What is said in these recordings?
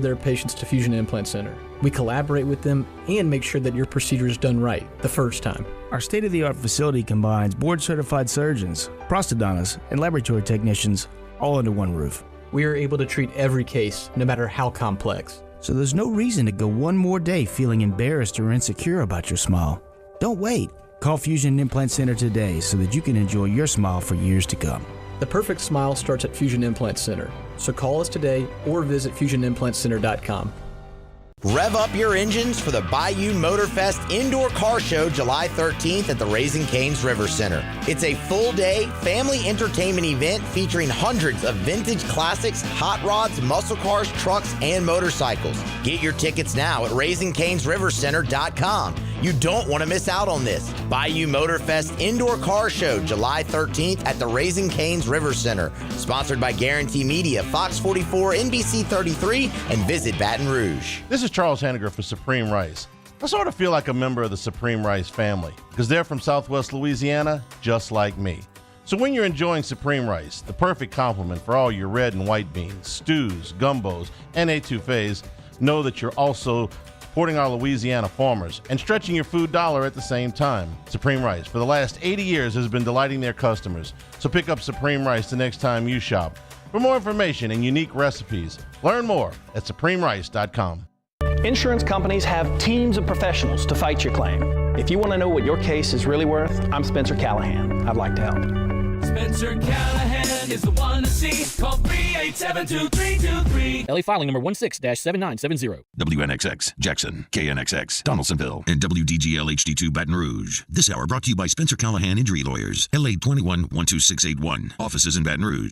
their patients to Fusion Implant Center. We collaborate with them and make sure that your procedure is done right the first time. Our state-of-the-art facility combines board-certified surgeons, prosthodontists, and laboratory technicians all under one roof. We are able to treat every case, no matter how complex. So there's no reason to go one more day feeling embarrassed or insecure about your smile. Don't wait. Call Fusion Implant Center today so that you can enjoy your smile for years to come. The perfect smile starts at Fusion Implant Center. So call us today or visit FusionImplantCenter.com. Rev up your engines for the Bayou Motor Fest Indoor Car Show July 13th at the Raising Cane's River Center. It's a full-day family entertainment event featuring hundreds of vintage classics, hot rods, muscle cars, trucks, and motorcycles. Get your tickets now at RaisingCane'sRiverCenter.com. You don't want to miss out on this. Bayou Motor Fest Indoor Car Show July 13th at the Raising Cane's River Center. Sponsored by Guarantee Media, Fox 44, NBC 33, and Visit Baton Rouge. This is Charles Henniger for Supreme Rice. I sort of feel like a member of the Supreme Rice family because they're from Southwest Louisiana, just like me. So when you're enjoying Supreme Rice, the perfect complement for all your red and white beans, stews, gumbos, and etouffees, know that you're also supporting our Louisiana farmers and stretching your food dollar at the same time. Supreme Rice, for the last 80 years, has been delighting their customers. So pick up Supreme Rice the next time you shop. For more information and unique recipes, learn more at supremerice.com. Insurance companies have teams of professionals to fight your claim. If you want to know what your case is really worth, I'm Spencer Callahan. I'd like to help. Spencer Callahan is the one to see. Call 387-2323. LA filing number 16-7970. WNXX, Jackson, KNXX, Donaldsonville, and WDGL HD2 Baton Rouge. This hour brought to you by Spencer Callahan Injury Lawyers, LA 21-12681. Offices in Baton Rouge.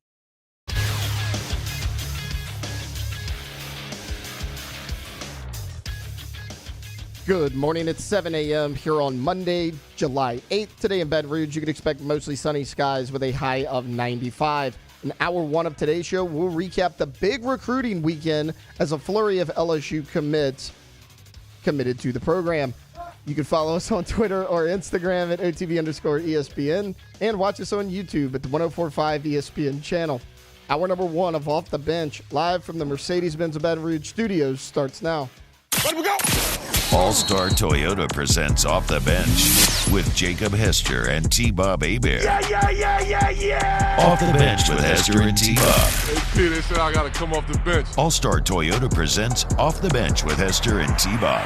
Good morning. It's 7 a.m. here on Monday, July 8th. Today in Baton Rouge, you can expect mostly sunny skies with a high of 95. In hour one of today's show, we'll recap the big recruiting weekend as a flurry of LSU commits committed to the program. You can follow us on Twitter or Instagram at OTB_ESPN and watch us on YouTube at the 104.5 ESPN channel. Hour number one of Off the Bench, live from the Mercedes-Benz of Baton Rouge studios, starts now. Let we go! All-Star Toyota presents Off the Bench with Jacob Hester and T-Bob Hebert. Yeah! Off the Bench with Hester and T-Bob. Hey, P, they said I got to come off the bench. All-Star Toyota presents Off the Bench with Hester and T-Bob.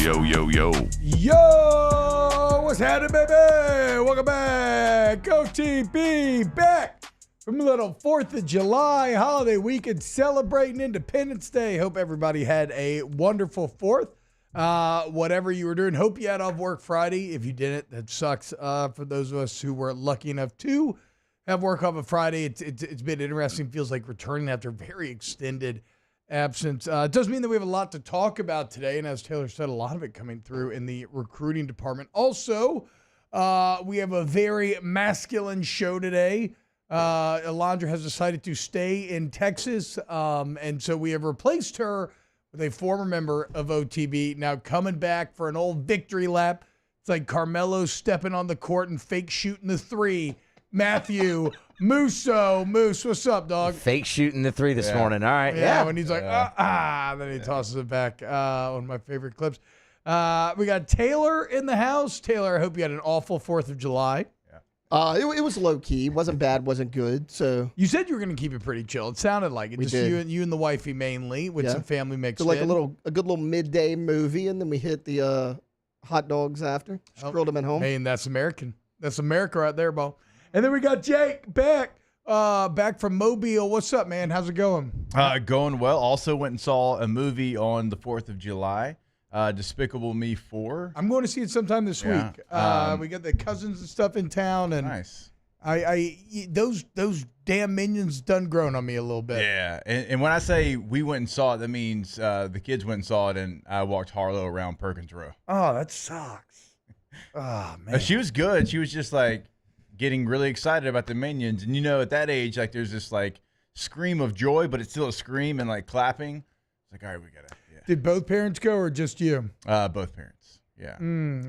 Yo, yo, yo. Yo! What's happening, baby? Welcome back. OTB back from a little 4th of July holiday weekend celebrating Independence Day. Hope everybody had a wonderful 4th. Whatever you were doing, hope you had off work Friday. If you didn't, that sucks. For those of us who were lucky enough to have work off of Friday, it's been interesting. Feels like returning after a very extended absence. It does mean that we have a lot to talk about today, and as Taylor said, a lot of it coming through in the recruiting department. Also, we have a very masculine show today. Alondra has decided to stay in Texas, and so we have replaced her with a former member of OTB, now coming back for an old victory lap. It's like Carmelo stepping on the court and fake shooting the three. Matthew Musso. Moose, what's up, dog? Fake shooting the three this morning. All right. Yeah, when he's like, then he tosses it back. One of my favorite clips. We got Taylor in the house. Taylor, I hope you had an awful 4th of July. It was low key. Wasn't bad. Wasn't good. So you said you were going to keep it pretty chill. It sounded like it. We Just did. you and the wifey mainly, with some family mixed so like in. a good little midday movie, and then we hit the hot dogs after. Just grilled them at home. Hey, and that's American. That's America right there, Bo. And then we got Jake back from Mobile. What's up, man? How's it going? Going well. Also went and saw a movie on the 4th of July. Despicable Me 4. I'm going to see it sometime this week. We got the cousins and stuff in town, and nice. Those damn minions done grown on me a little bit. Yeah, and when I say we went and saw it, that means the kids went and saw it, and I walked Harlow around Perkins Row. Oh, that sucks. Oh man, she was good. She was just like getting really excited about the minions, and at that age, like there's this like scream of joy, but it's still a scream and like clapping. It's like, all right, we got it. Did both parents go or just you? Both parents. Yeah.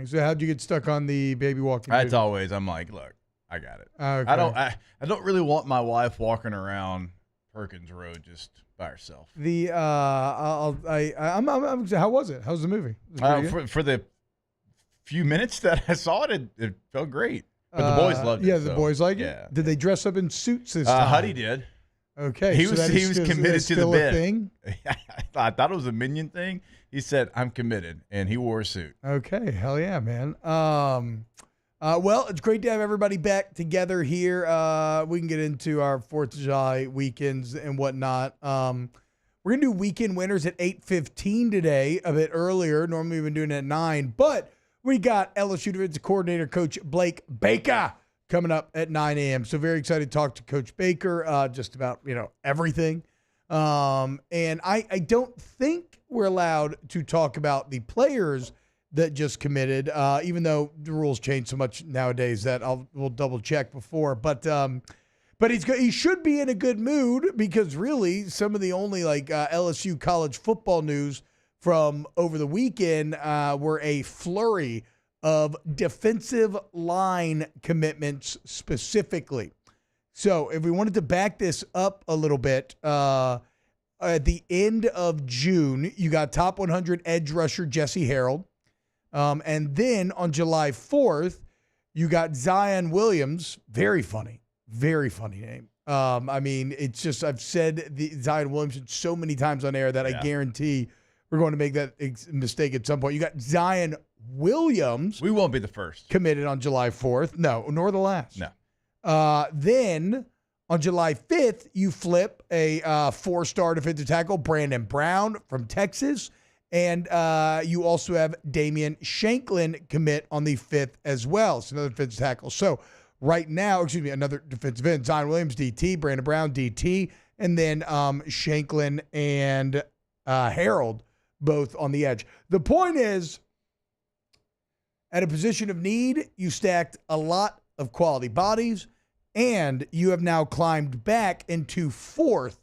So how'd you get stuck on the baby walking? That's always. I'm like, look, I got it. Okay. I don't really want my wife walking around Perkins Road just by herself. How was it? How's the movie? For the few minutes that I saw it, it felt great. But the boys loved it. Yeah, the boys like it. Did they dress up in suits this time? Huddy did. Okay, he was committed to the bit. Thing? I thought it was a Minion thing. He said, "I'm committed," and he wore a suit. Okay, hell yeah, man. Well, it's great to have everybody back together here. We can get into our 4th of July weekends and whatnot. We're going to do weekend winners at 8:15 today, a bit earlier. Normally we've been doing it at 9, but we got LSU defensive coordinator Coach Blake Baker coming up at 9 a.m. So very excited to talk to Coach Baker just about, everything. And I don't think we're allowed to talk about the players that just committed, even though the rules change so much nowadays that we'll double check before. But he should be in a good mood because really some of the only LSU college football news from over the weekend were a flurry of defensive line commitments specifically. So if we wanted to back this up a little bit, at the end of June, you got top 100 edge rusher Jesse Harold. And then on July 4th, you got Zion Williams. Very funny name. It's just, I've said Zion Williams so many times on air that I guarantee we're going to make that mistake at some point. You got Zion Williams. We won't be the first. Committed on July 4th. No, nor the last. No. Then on July 5th, you flip a 4-star defensive tackle, Brandon Brown from Texas. And you also have Damian Shanklin commit on the 5th as well. So another defensive tackle. So right now, another defensive end, Zion Williams, DT, Brandon Brown, DT, and then Shanklin and Harold both on the edge. The point is, at a position of need, you stacked a lot of quality bodies, and you have now climbed back into 4th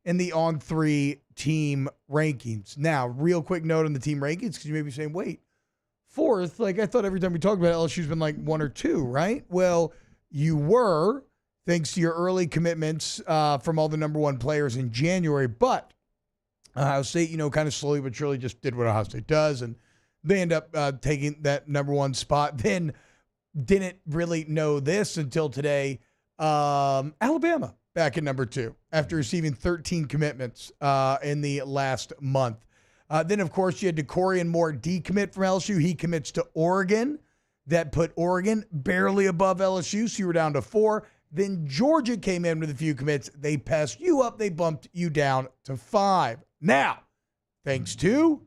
in the on-3 team rankings. Now, real quick note on the team rankings, because you may be saying, wait, 4th? I thought every time we talked about it, LSU's been 1 or 2, right? Well, you were, thanks to your early commitments from all the number 1 players in January, but Ohio State, kind of slowly but surely just did what Ohio State does, and they end up taking that number 1 spot. Then didn't really know this until today. Alabama back at number 2 after receiving 13 commitments in the last month. Then, of course, you had Decorian Moore decommit from LSU. He commits to Oregon. That put Oregon barely above LSU, so you were down to 4. Then Georgia came in with a few commits. They passed you up. They bumped you down to 5. Now, thanks to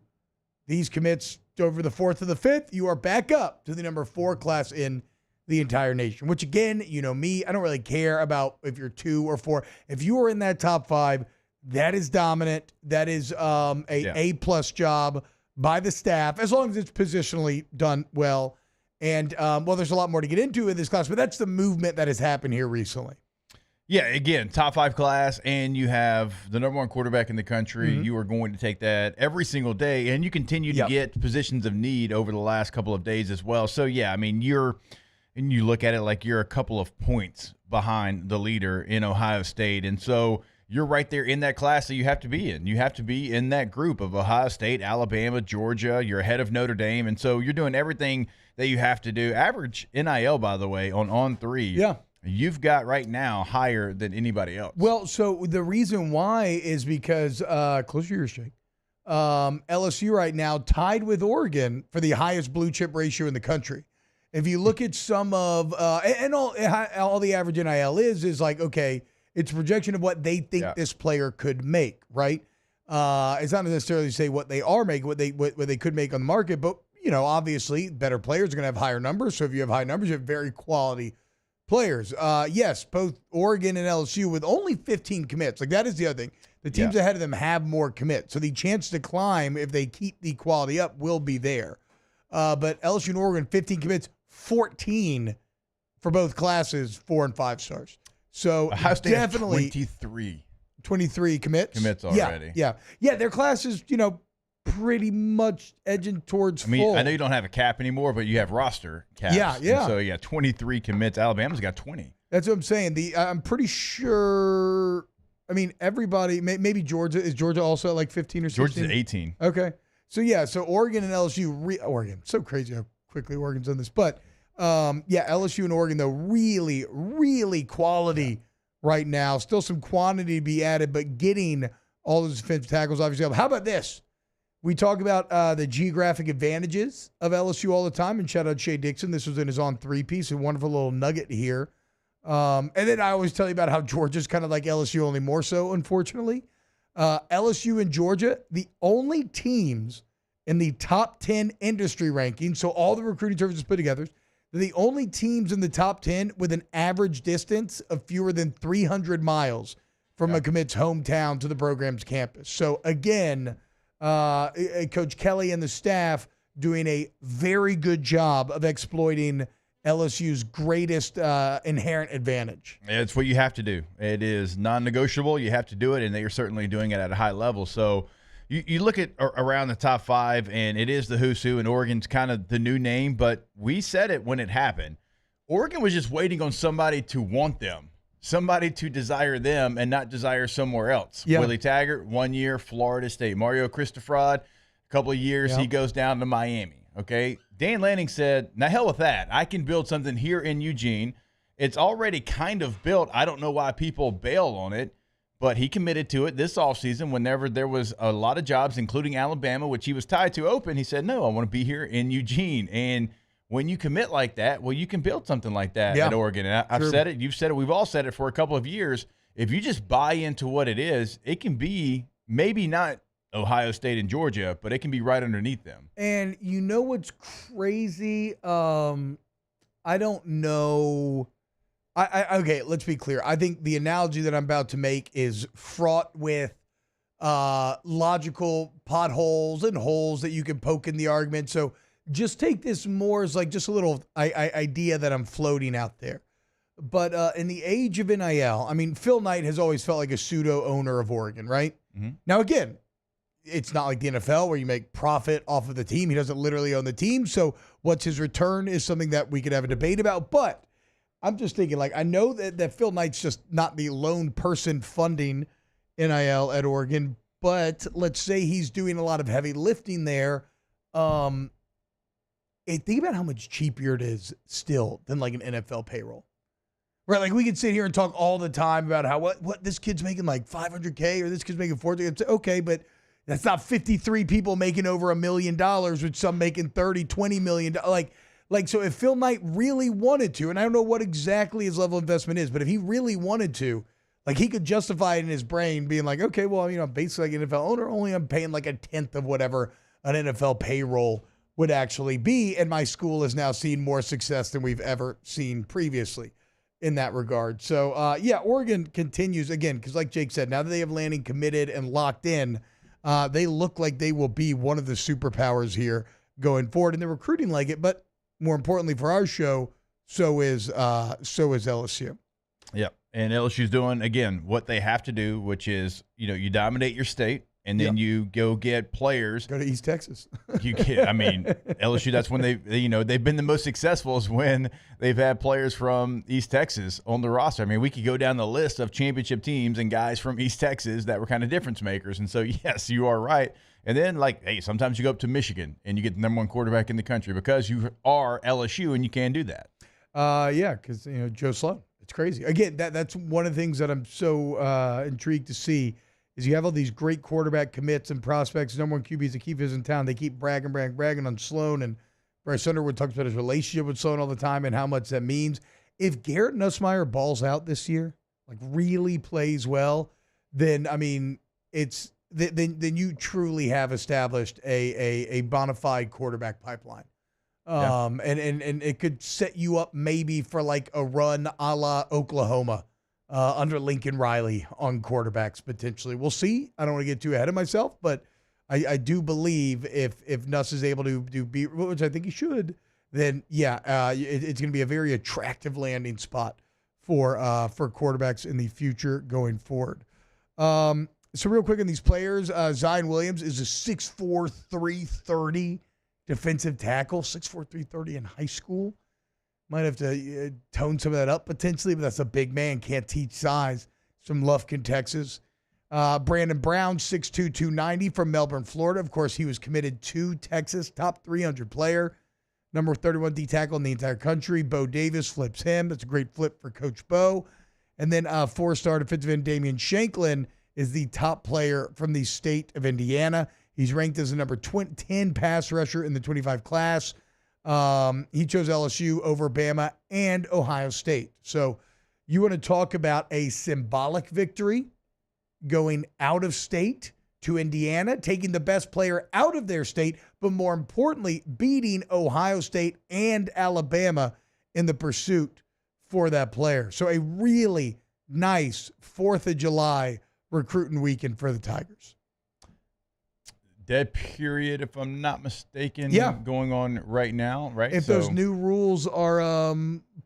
these commits over the 4th and the 5th, you are back up to the number 4 class in the entire nation, which again, me, I don't really care about if you're 2 or 4. If you are in that top 5, that is dominant. That is A+ job by the staff, as long as it's positionally done well. And, there's a lot more to get into in this class, but that's the movement that has happened here recently. Yeah, again, top 5 class, and you have the number 1 quarterback in the country. Mm-hmm. You are going to take that every single day, and you continue to get positions of need over the last couple of days as well. So, yeah, and you look at it like you're a couple of points behind the leader in Ohio State. And so you're right there in that class that you have to be in. You have to be in that group of Ohio State, Alabama, Georgia. You're ahead of Notre Dame. And so you're doing everything that you have to do. Average NIL, by the way, on 3. Yeah. You've got right now higher than anybody else. Well, so the reason why is because, close your ears, Jake. LSU right now tied with Oregon for the highest blue chip ratio in the country. If you look at some of, and all the average NIL is okay, it's a projection of what they think this player could make, right? It's not necessarily to say what they are making, what they could make on the market, but, obviously better players are going to have higher numbers. So if you have high numbers, you have very quality players. Yes, both Oregon and LSU with only 15 commits. That is the other thing. The teams ahead of them have more commits. So the chance to climb, if they keep the quality up, will be there. But LSU and Oregon, 15 commits, 14 for both classes, 4 and 5 stars. So definitely 23 commits already. Yeah. Their class is, pretty much edging towards full. I know you don't have a cap anymore, but you have roster caps. Yeah. And so 23 commits. Alabama's got 20. That's what I'm saying. I'm pretty sure I mean, everybody, maybe Georgia. Is Georgia also at like 15 or 16? Georgia's 18. Okay. So, yeah, so Oregon and LSU, Oregon, so crazy how quickly Oregon's done this. But, LSU and Oregon, though, really, really quality right now. Still some quantity to be added, but getting all those defensive tackles obviously help. How about this? We talk about the geographic advantages of LSU all the time, and shout out Shea Dixon. This was in his on three-piece, a wonderful little nugget here. And then I always tell you about how Georgia's kind of like LSU, only more so, unfortunately. LSU and Georgia, the only teams in the top 10 industry rankings, so all the recruiting services put together, they're the only teams in the top 10 with an average distance of fewer than 300 miles from a commit's hometown to the program's campus. So, again, Coach Kelly and the staff doing a very good job of exploiting LSU's greatest inherent advantage. It's what you have to do. It is non-negotiable. You have to do it, and they are certainly doing it at a high level. So you look at around the top 5, and it is the who's who, and Oregon's kind of the new name, but we said it when it happened. Oregon was just waiting on somebody to want them, somebody to desire them and not desire somewhere else. Yeah. Willie Taggart, 1 year, Florida State. Mario Cristofrod, a couple of years, he goes down to Miami. Okay, Dan Lanning said, now hell with that. I can build something here in Eugene. It's already kind of built. I don't know why people bail on it, but he committed to it this offseason whenever there was a lot of jobs, including Alabama, which he was tied to open. He said, no, I want to be here in Eugene. And when you commit like that, well, you can build something like that at Oregon. And I've said it. You've said it. We've all said it for a couple of years. If you just buy into what it is, it can be maybe not Ohio State and Georgia, but it can be right underneath them. And you know what's crazy? I don't know. Okay, let's be clear. I think the analogy that I'm about to make is fraught with logical potholes and holes that you can poke in the argument. So just take this more as like just a little idea that I'm floating out there. But in the age of NIL, I mean, Phil Knight has always felt like a pseudo owner of Oregon, right? Mm-hmm. Now, again, it's not like the NFL where you make profit off of the team. He doesn't literally own the team. So what's his return is something that we could have a debate about. But I'm just thinking, like, I know that Phil Knight's just not the lone person funding NIL at Oregon, but let's say he's doing a lot of heavy lifting there. Think about how much cheaper it is still than like an NFL payroll. Right, like we could sit here and talk all the time about how what this kid's making like $500K or this kid's making $400K. Okay, but that's not 53 people making over $1 million, with some making 30, 20 million. Like, so if Phil Knight really wanted to, and I don't know what exactly his level of investment is, but if he really wanted to, like he could justify it in his brain being like, okay, well, you know, basically like an NFL owner, only I'm paying like a tenth of whatever an NFL payroll would actually be. And my school has now seen more success than we've ever seen previously in that regard. So, Oregon continues again, because like Jake said, now that they have Lanning committed and locked in, they look like they will be one of the superpowers here going forward, and they're recruiting like it. But more importantly for our show, so is LSU. Yep, and LSU's doing again what they have to do, which is you dominate your state, and then you go get players. Go to East Texas. You get, I mean, LSU. That's when they've been the most successful is when they've had players from East Texas on the roster. I mean, we could go down the list of championship teams and guys from East Texas that were kind of difference makers. And so, yes, you are right. And then, like, hey, sometimes you go up to Michigan and you get the number one quarterback in the country because you are LSU and you can do that. Because Joe Sloan. It's crazy. Again, that's one of the things that I'm so intrigued to see. Is you have all these great quarterback commits and prospects, number one QBs that keep us in town. They keep bragging on Sloan, and Bryce Underwood talks about his relationship with Sloan all the time and how much that means. If Garrett Nussmeier balls out this year, like really plays well, then I mean then you truly have established a bona fide quarterback pipeline. And it could set you up maybe for like a run a la Oklahoma. Under Lincoln Riley on quarterbacks potentially. We'll see. I don't want to get too ahead of myself, but I do believe if Nuss is able to beat, which I think he should, then it's going to be a very attractive landing spot for quarterbacks in the future going forward. So real quick on these players, Zion Williams is a 6'4", 330 defensive tackle, 6'4", 330 in high school. Might have to tone some of that up potentially, but that's a big man, can't teach size. some Lufkin, Texas. Brandon Brown, 6'2", 290 from Melbourne, Florida. Of course, he was committed to Texas, top 300 player, number 31 D tackle in the entire country. Bo Davis flips him. That's a great flip for Coach Bo. And then 4-star defensive end Damian Shanklin is the top player from the state of Indiana. He's ranked as the number 10 pass rusher in the 25 class. He chose LSU over Bama and Ohio State. So you want to talk about a symbolic victory going out of state to Indiana, taking the best player out of their state, but more importantly, beating Ohio State and Alabama in the pursuit for that player. So a really nice 4th of July recruiting weekend for the Tigers. Dead period, if I'm not mistaken, going on right now, right? If those new rules are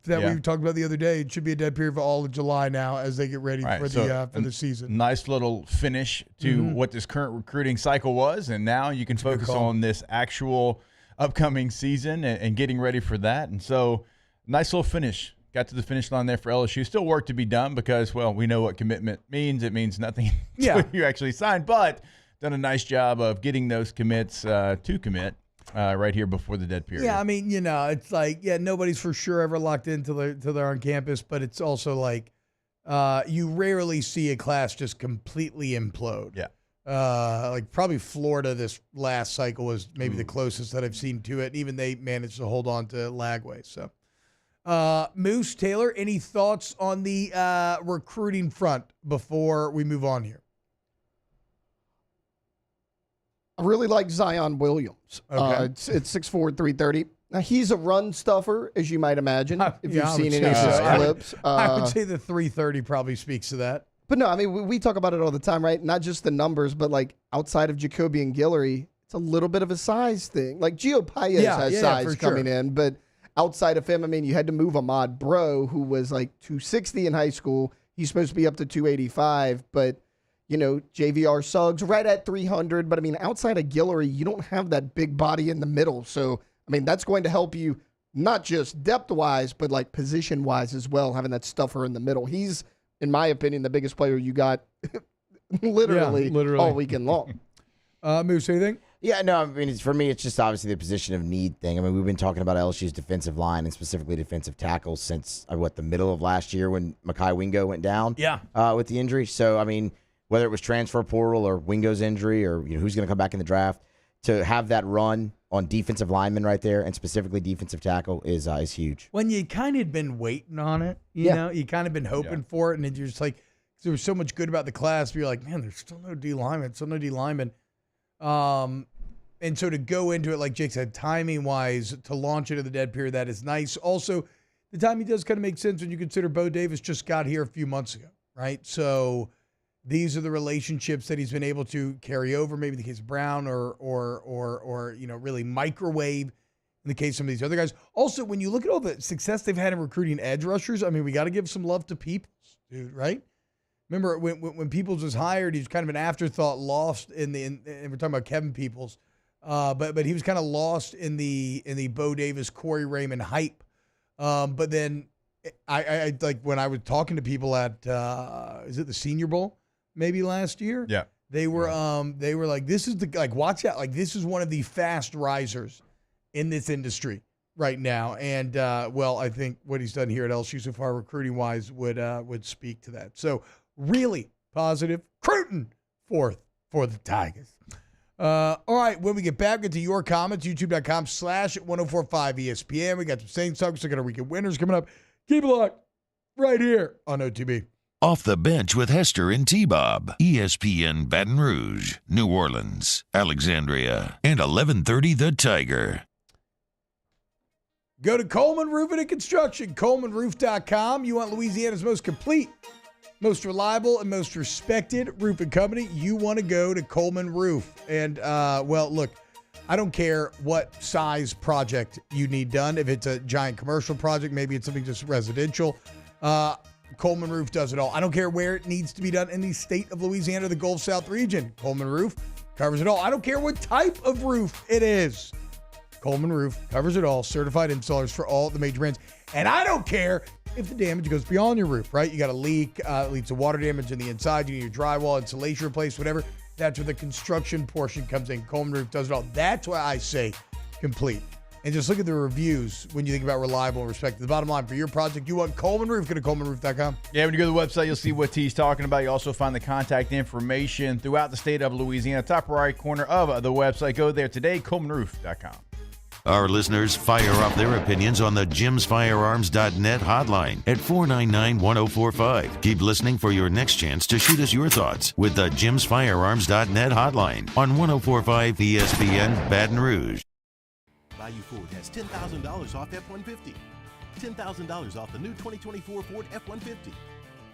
that we talked about the other day, it should be a dead period for all of July now as they get ready for the season. Nice little finish to what this current recruiting cycle was, and now you can focus on this actual upcoming season and getting ready for that. And so, nice little finish. Got to the finish line there for LSU. Still work to be done because, well, we know what commitment means. It means nothing until you actually sign, but done a nice job of getting those commits to commit right here before the dead period. Yeah, I mean, it's like, nobody's for sure ever locked in till they're on campus, but it's also like you rarely see a class just completely implode. Yeah. Like probably Florida this last cycle was maybe the closest that I've seen to it. Even they managed to hold on to Lagway. So, Moose, Taylor, any thoughts on the recruiting front before we move on here? I really like Zion Williams. Okay. It's 6'4", 330. Now, he's a run stuffer, as you might imagine, if you've seen any of his clips. I would say the 330 probably speaks to that. But no, I mean, we talk about it all the time, right? Not just the numbers, but like outside of Jacoby and Guillory, it's a little bit of a size thing. Like Gio Paez has size coming in, but outside of him, I mean, you had to move Ahmad Bro, who was like 260 in high school. He's supposed to be up to 285, but JVR Suggs right at 300. But I mean, outside of Guillory, you don't have that big body in the middle. So, I mean, that's going to help you not just depth-wise, but like position-wise as well, having that stuffer in the middle. He's, in my opinion, the biggest player you got literally all weekend long. Moose, anything? Yeah, no, I mean, for me, it's just obviously the position of need thing. I mean, we've been talking about LSU's defensive line and specifically defensive tackles since, the middle of last year when Mekhi Wingo went down with the injury. So, I mean, whether it was transfer portal or Wingo's injury or who's going to come back in the draft, to have that run on defensive linemen right there and specifically defensive tackle is huge. When you kind of been waiting on it, you know, you kind of been hoping for it, and you're just like, there was so much good about the class, but you're like, man, there's still no D lineman, and so to go into it, like Jake said, timing-wise, to launch into the dead period, that is nice. Also, the timing does kind of make sense when you consider Bo Davis just got here a few months ago, right? So these are the relationships that he's been able to carry over, maybe in the case of Brown or really microwave in the case of some of these other guys. Also, when you look at all the success they've had in recruiting edge rushers, I mean, we got to give some love to Peoples, dude, right? Remember when Peoples was hired, he was kind of an afterthought, lost and we're talking about Kevin Peoples, but he was kind of lost in the Bo Davis, Corey Raymond hype. But then I like when I was talking to people at is it the Senior Bowl maybe last year? Yeah, they were like, this is watch out, like this is one of the fast risers in this industry right now. And I think what he's done here at LSU so far, recruiting wise, would speak to that. So really positive recruiting for the Tigers. All right, when we get back into your comments, youtube.com/1045ESPN. We got some Saints talk. So got our weekend winners coming up. Keep it locked right here on OTB. Off the Bench with Hester and T-Bob. ESPN Baton Rouge, New Orleans, Alexandria, and 1130 The Tiger. Go to Coleman Roofing and Construction, ColemanRoof.com. You want Louisiana's most complete, most reliable, and most respected roofing company, you want to go to Coleman Roof. And, look, I don't care what size project you need done. If it's a giant commercial project, maybe it's something just residential. Coleman Roof does it all. I don't care where it needs to be done in the state of Louisiana or the Gulf South region. Coleman Roof covers it all. I don't care what type of roof it is. Coleman Roof covers it all. Certified installers for all the major brands. And I don't care if the damage goes beyond your roof, right? You got a leak, leads to water damage in the inside, you need your drywall, insulation replaced, whatever. That's where the construction portion comes in. Coleman Roof does it all. That's why I say complete. And just look at the reviews when you think about reliable and respected. The bottom line, for your project, you want Coleman Roof, go to ColemanRoof.com. Yeah, when you go to the website, you'll see what T's talking about. You also find the contact information throughout the state of Louisiana. Top right corner of the website. Go there today, ColemanRoof.com. Our listeners fire off their opinions on the jimsfirearms.net hotline at 499-1045. Keep listening for your next chance to shoot us your thoughts with the jimsfirearms.net hotline on 1045 ESPN Baton Rouge. Bayou Ford has $10,000 off F-150, $10,000 off the new 2024 Ford F-150,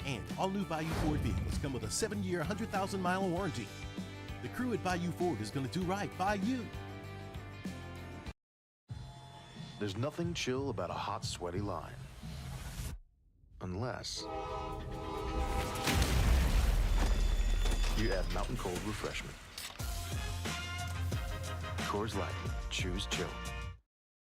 and all new Bayou Ford vehicles come with a 7-year, 100,000-mile warranty. The crew at Bayou Ford is going to do right by you. There's nothing chill about a hot, sweaty line. Unless you add Mountain Cold Refreshment. Coors Light. Choose chill.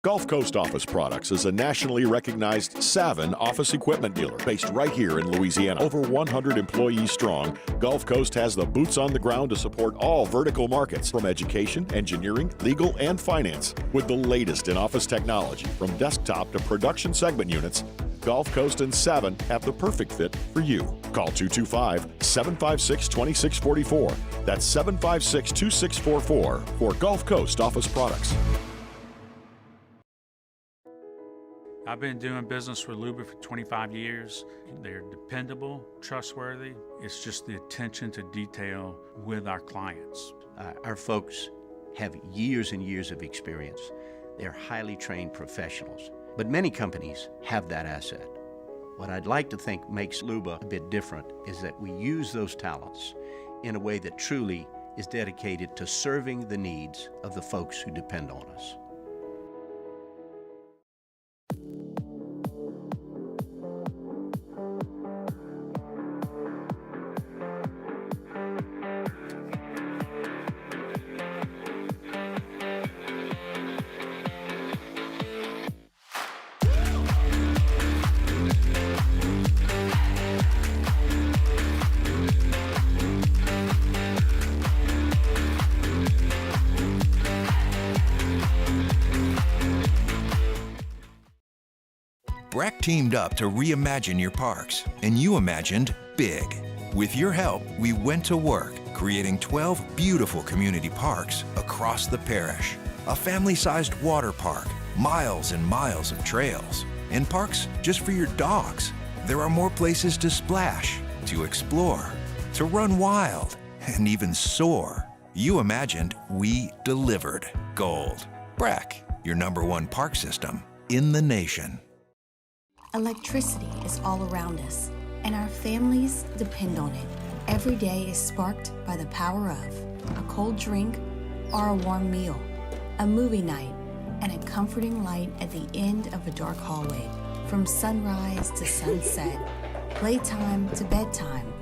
Gulf Coast Office Products is a nationally recognized Savin office equipment dealer based right here in Louisiana. Over 100 employees strong, Gulf Coast has the boots on the ground to support all vertical markets, from education, engineering, legal, and finance. With the latest in office technology, from desktop to production segment units, Gulf Coast and Savin have the perfect fit for you. Call 225-756-2644. That's 756-2644 for Gulf Coast Office Products. I've been doing business with Luba for 25 years. They're dependable, trustworthy. It's just the attention to detail with our clients. Our folks have years and years of experience. They're highly trained professionals, but many companies have that asset. What I'd like to think makes Luba a bit different is that we use those talents in a way that truly is dedicated to serving the needs of the folks who depend on us. BRAC teamed up to reimagine your parks, and you imagined big. With your help, we went to work, creating 12 beautiful community parks across the parish. A family-sized water park, miles and miles of trails, and parks just for your dogs. There are more places to splash, to explore, to run wild, and even soar. You imagined, we delivered. Gold. BRAC, your #1 park system in the nation. Electricity is all around us, and our families depend on it. Every day is sparked by the power of a cold drink or a warm meal, a movie night, and a comforting light at the end of a dark hallway. From sunrise to sunset, playtime to bedtime,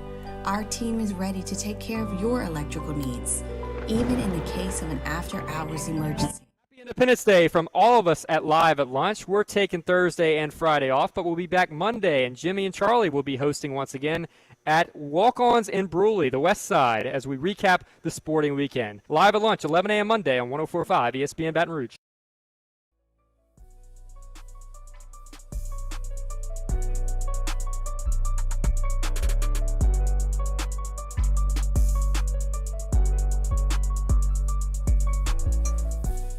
our team is ready to take care of your electrical needs, even in the case of an after-hours emergency. Independence Day from all of us at Live at Lunch. We're taking Thursday and Friday off, but we'll be back Monday, and Jimmy and Charlie will be hosting once again at Walk-Ons in Bruley, the West Side, as we recap the sporting weekend. Live at Lunch, 11 a.m. Monday on 104.5 ESPN Baton Rouge.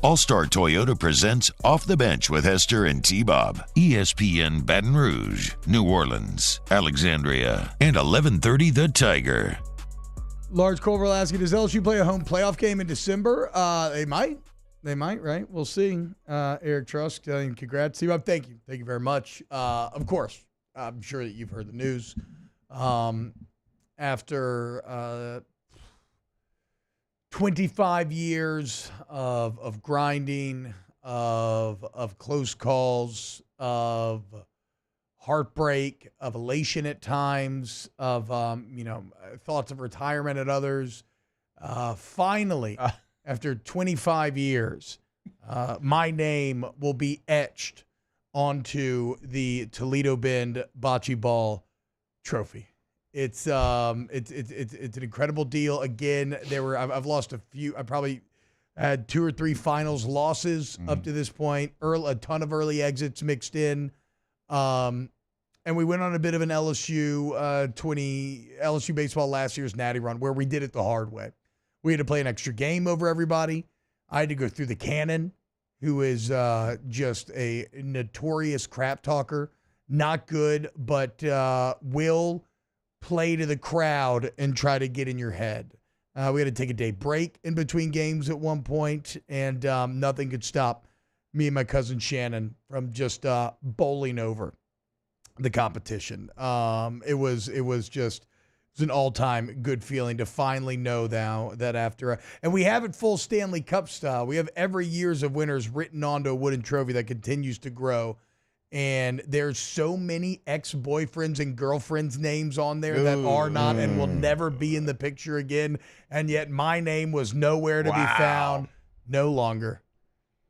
All-Star Toyota presents Off the Bench with Hester and T-Bob. ESPN Baton Rouge, New Orleans, Alexandria, and 1130 The Tiger. Large Colville asking, does LSU play a home playoff game in December? They might. They might, right? We'll see. Eric Trusk, congrats. T-Bob, thank you. Thank you very much. Of course, I'm sure that you've heard the news. After 25 years of grinding, of close calls, of heartbreak, of elation at times, of thoughts of retirement at others. Finally, after 25 years, my name will be etched onto the Toledo Bend Bocce Ball Trophy. It's an incredible deal. Again, I've lost a few. I probably had 2 or 3 finals losses up to this point. A ton of early exits mixed in. And we went on a bit of an LSU baseball last year's Natty run where we did it the hard way. We had to play an extra game over everybody. I had to go through the Cannon, who is just a notorious crap talker. Not good, but will play to the crowd and try to get in your head. We had to take a day break in between games at one point, and nothing could stop me and my cousin Shannon from just bowling over the competition. It was an all-time good feeling to finally know now that after and we have it full Stanley Cup style. We have every years of winners written onto a wooden trophy that continues to grow. And there's so many ex-boyfriends and girlfriends' names on there that are not and will never be in the picture again. And yet my name was nowhere to be found. No longer.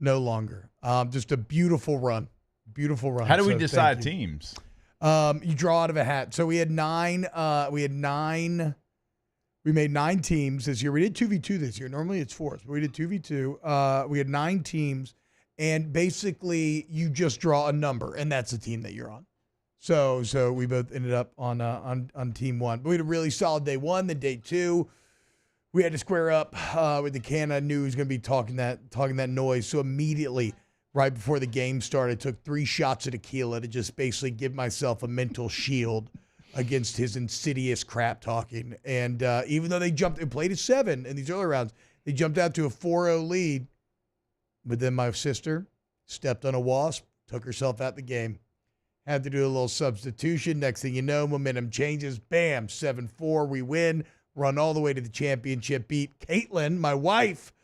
Just a beautiful run. Beautiful run. How do we decide teams? You draw out of a hat. So we had 9. We made 9 teams this year. We did 2v2 this year. Normally it's 4, but we did 2v2. We had 9 teams. And basically, you just draw a number, and that's the team that you're on. So we both ended up on team 1. But we had a really solid day 1. Then day 2, we had to square up with the can. I knew he was going to be talking that noise. So immediately, right before the game started, I took 3 shots of tequila to just basically give myself a mental shield against his insidious crap talking. And even though they played at 7 in these early rounds, they jumped out to a 4-0 lead. But then my sister stepped on a wasp, took herself out the game. Had to do a little substitution. Next thing you know, momentum changes. Bam, 7-4. We win. Run all the way to the championship. Beat Caitlin, my wife,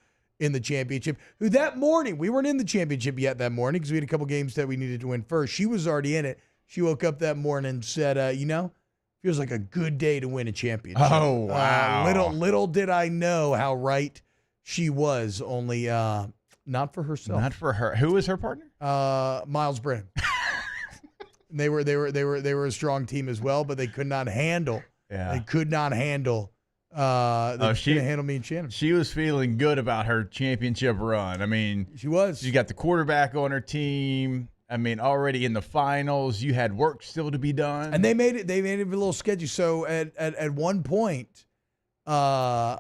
in the championship. Who that morning, we weren't in the championship yet that morning because we had a couple games that we needed to win first. She was already in it. She woke up that morning and said, feels like a good day to win a championship. Oh, wow. Little did I know how right she was. Only... not for herself. Not for her. Who was her partner? Miles Brennan. They were a strong team as well, but they could not handle. Yeah. They could not handle. Couldn't handle me and Shannon. She was feeling good about her championship run. I mean, she was. She got the quarterback on her team. I mean, already in the finals, you had work still to be done. And they made it a little sketchy. So at one point, I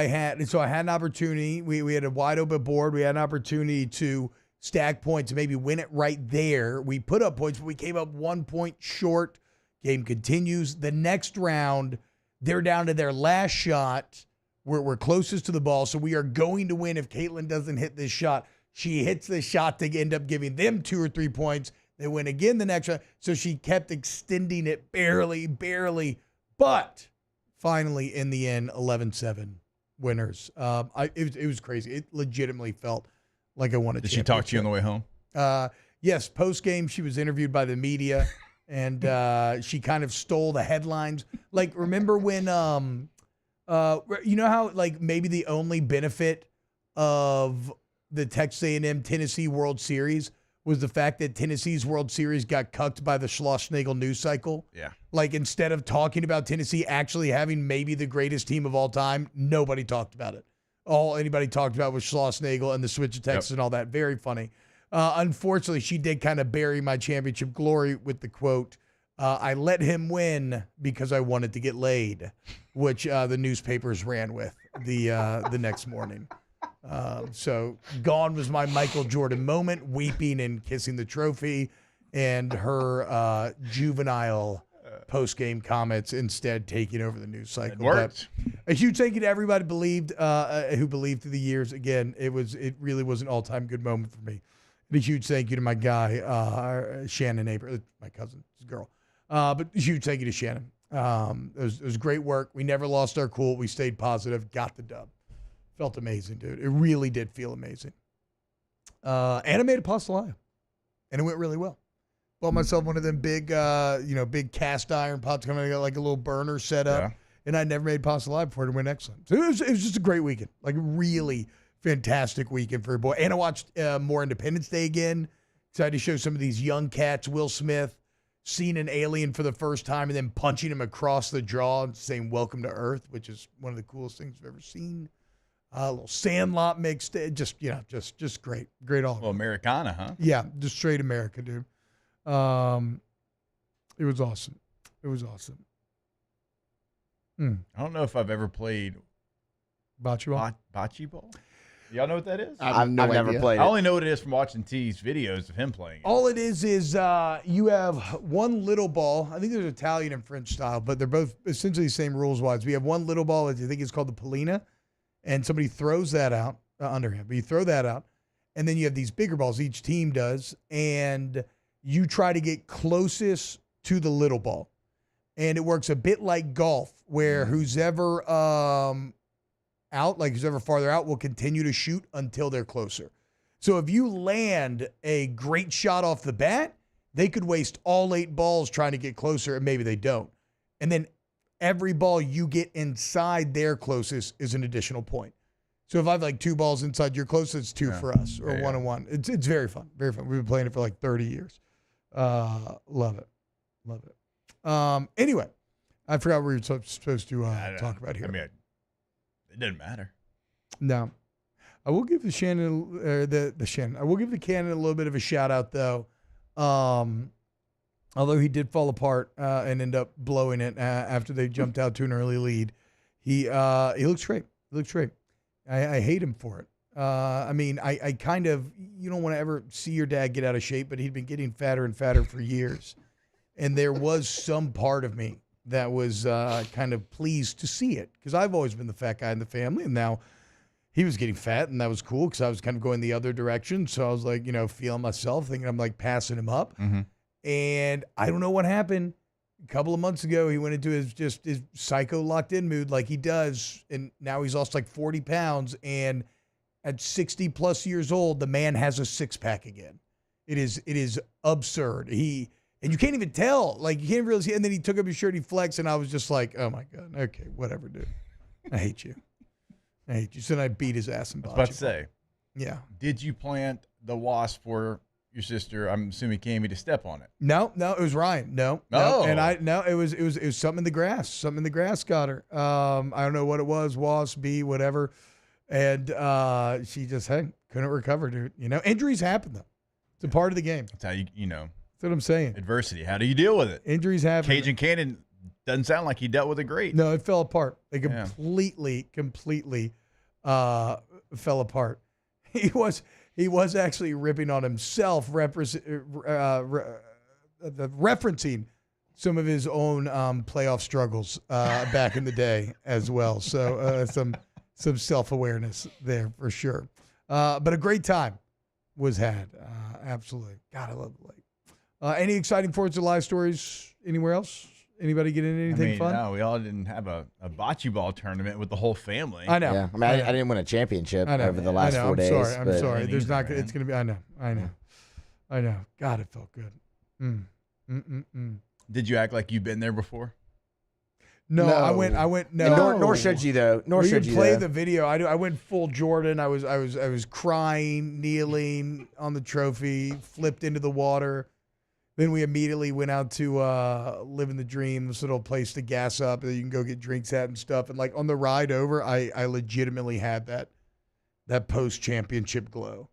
had an opportunity. We had a wide open board. We had an opportunity to stack points and maybe win it right there. We put up points, but we came up 1 point short. Game continues. The next round, they're down to their last shot. We're closest to the ball, so we are going to win if Caitlin doesn't hit this shot. She hits the shot to end up giving them 2 or 3 points. They win again the next round. So she kept extending it barely. But finally, in the end, 11-7. Winners. It was crazy. It legitimately felt like I won a championship. Did she talk to you on the way home? Yes. Post game, she was interviewed by the media, and she kind of stole the headlines. Like, remember when, you know how like maybe the only benefit of the Texas A&M Tennessee World Series was the fact that Tennessee's World Series got cucked by the Schloss-Nagel news cycle. Yeah. Like, instead of talking about Tennessee actually having maybe the greatest team of all time, nobody talked about it. All anybody talked about was Schloss-Nagel and the switch of Texas and all that. Very funny. Unfortunately, she did kind of bury my championship glory with the quote, I let him win because I wanted to get laid, which the newspapers ran with the next morning. So gone was my Michael Jordan moment, weeping and kissing the trophy, and her juvenile post-game comments instead taking over the news cycle. It worked. But a huge thank you to everybody who believed through the years. Again, it really was an all-time good moment for me. And a huge thank you to my guy, Shannon Hebert, my cousin, his girl. But a huge thank you to Shannon. It was great work. We never lost our cool. We stayed positive, got the dub. Felt amazing, dude. It really did feel amazing. And I made a pastelaia, and it went really well. Bought myself one of them big, big cast iron pots. Coming, I got like a little burner set up, and I never made pastelaia before. It went excellent. So it was just a great weekend, like a really fantastic weekend for a boy. And I watched more Independence Day again. Excited to show some of these young cats. Will Smith seeing an alien for the first time and then punching him across the jaw and saying "Welcome to Earth," which is one of the coolest things I've ever seen. A little Sandlot mixed in. Just great. Great all. Well, Americana, huh? Yeah, just straight America, dude. It was awesome. It was awesome. I don't know if I've ever played bocce ball. Bocce ball? Y'all know what that is? I've never played it. I only know what it is from watching T's videos of him playing it. All it is you have one little ball. I think there's Italian and French style, but they're both essentially the same rules-wise. We have one little ball, I think it's called the Polina, and somebody throws that out, underhand, but you throw that out, and then you have these bigger balls, each team does, and you try to get closest to the little ball. And it works a bit like golf, where who's ever who's ever farther out will continue to shoot until they're closer. So if you land a great shot off the bat, they could waste all 8 balls trying to get closer, and maybe they don't. And then every ball you get inside their closest is an additional point. So if I have 2 balls inside your closest, it's 2 for us, or 1-1. It's very fun, very fun. We've been playing it for 30 years. Love it. Anyway, I forgot what we were supposed to talk about here. I mean, it doesn't matter. No, I will give the Shannon, I will give the Cannon a little bit of a shout out though. Although he did fall apart and end up blowing it after they jumped out to an early lead, he looks great. He looks great. I hate him for it. I kind of, you don't want to ever see your dad get out of shape, but he'd been getting fatter and fatter for years. And there was some part of me that was kind of pleased to see it, because I've always been the fat guy in the family, and now he was getting fat, and that was cool because I was kind of going the other direction. So I was feeling myself, thinking I'm passing him up. Mm-hmm. And I don't know what happened. A couple of months ago, he went into his psycho locked in mood like he does, and now he's lost 40 pounds, and at 60 plus years old, the man has a 6-pack again. It is absurd. And you can't even tell. You can't really see. And then he took up his shirt, he flexed, and I was just like, oh, my God. Okay, whatever, dude. I hate you. So then I beat his ass in bocce. I was about to say. Yeah. Did you plant the wasp for your sister, I'm assuming, Cammy, to step on it? No, it was Ryan. No. And it was something in the grass. Something in the grass got her. I don't know what it was, wasp, bee, whatever. And she just, couldn't recover, dude. Injuries happen, though. It's a part of the game. That's how you know. That's what I'm saying. Adversity. How do you deal with it? Injuries happen. Cajun Cannon doesn't sound like he dealt with it great. No, it fell apart. It completely fell apart. He was actually ripping on himself, referencing some of his own playoff struggles back in the day as well. So some self-awareness there for sure. But a great time was had. Absolutely. God, I love the lake. Any exciting 4th of July stories anywhere else? Anybody get into anything fun? No, we all didn't have a bocce ball tournament with the whole family. I know. Yeah. I didn't win a championship over the last 4 days. I'm sorry. There's not. It's going to be. I know. God, it felt good. Did you act like you've been there before? No, I went. No, nor should you though. Nor should you play the video. I went full Jordan. I was crying, kneeling on the trophy, flipped into the water. Then we immediately went out to Living the Dream, this little place to gas up that you can go get drinks at and stuff. And on the ride over, I legitimately had that post-championship glow.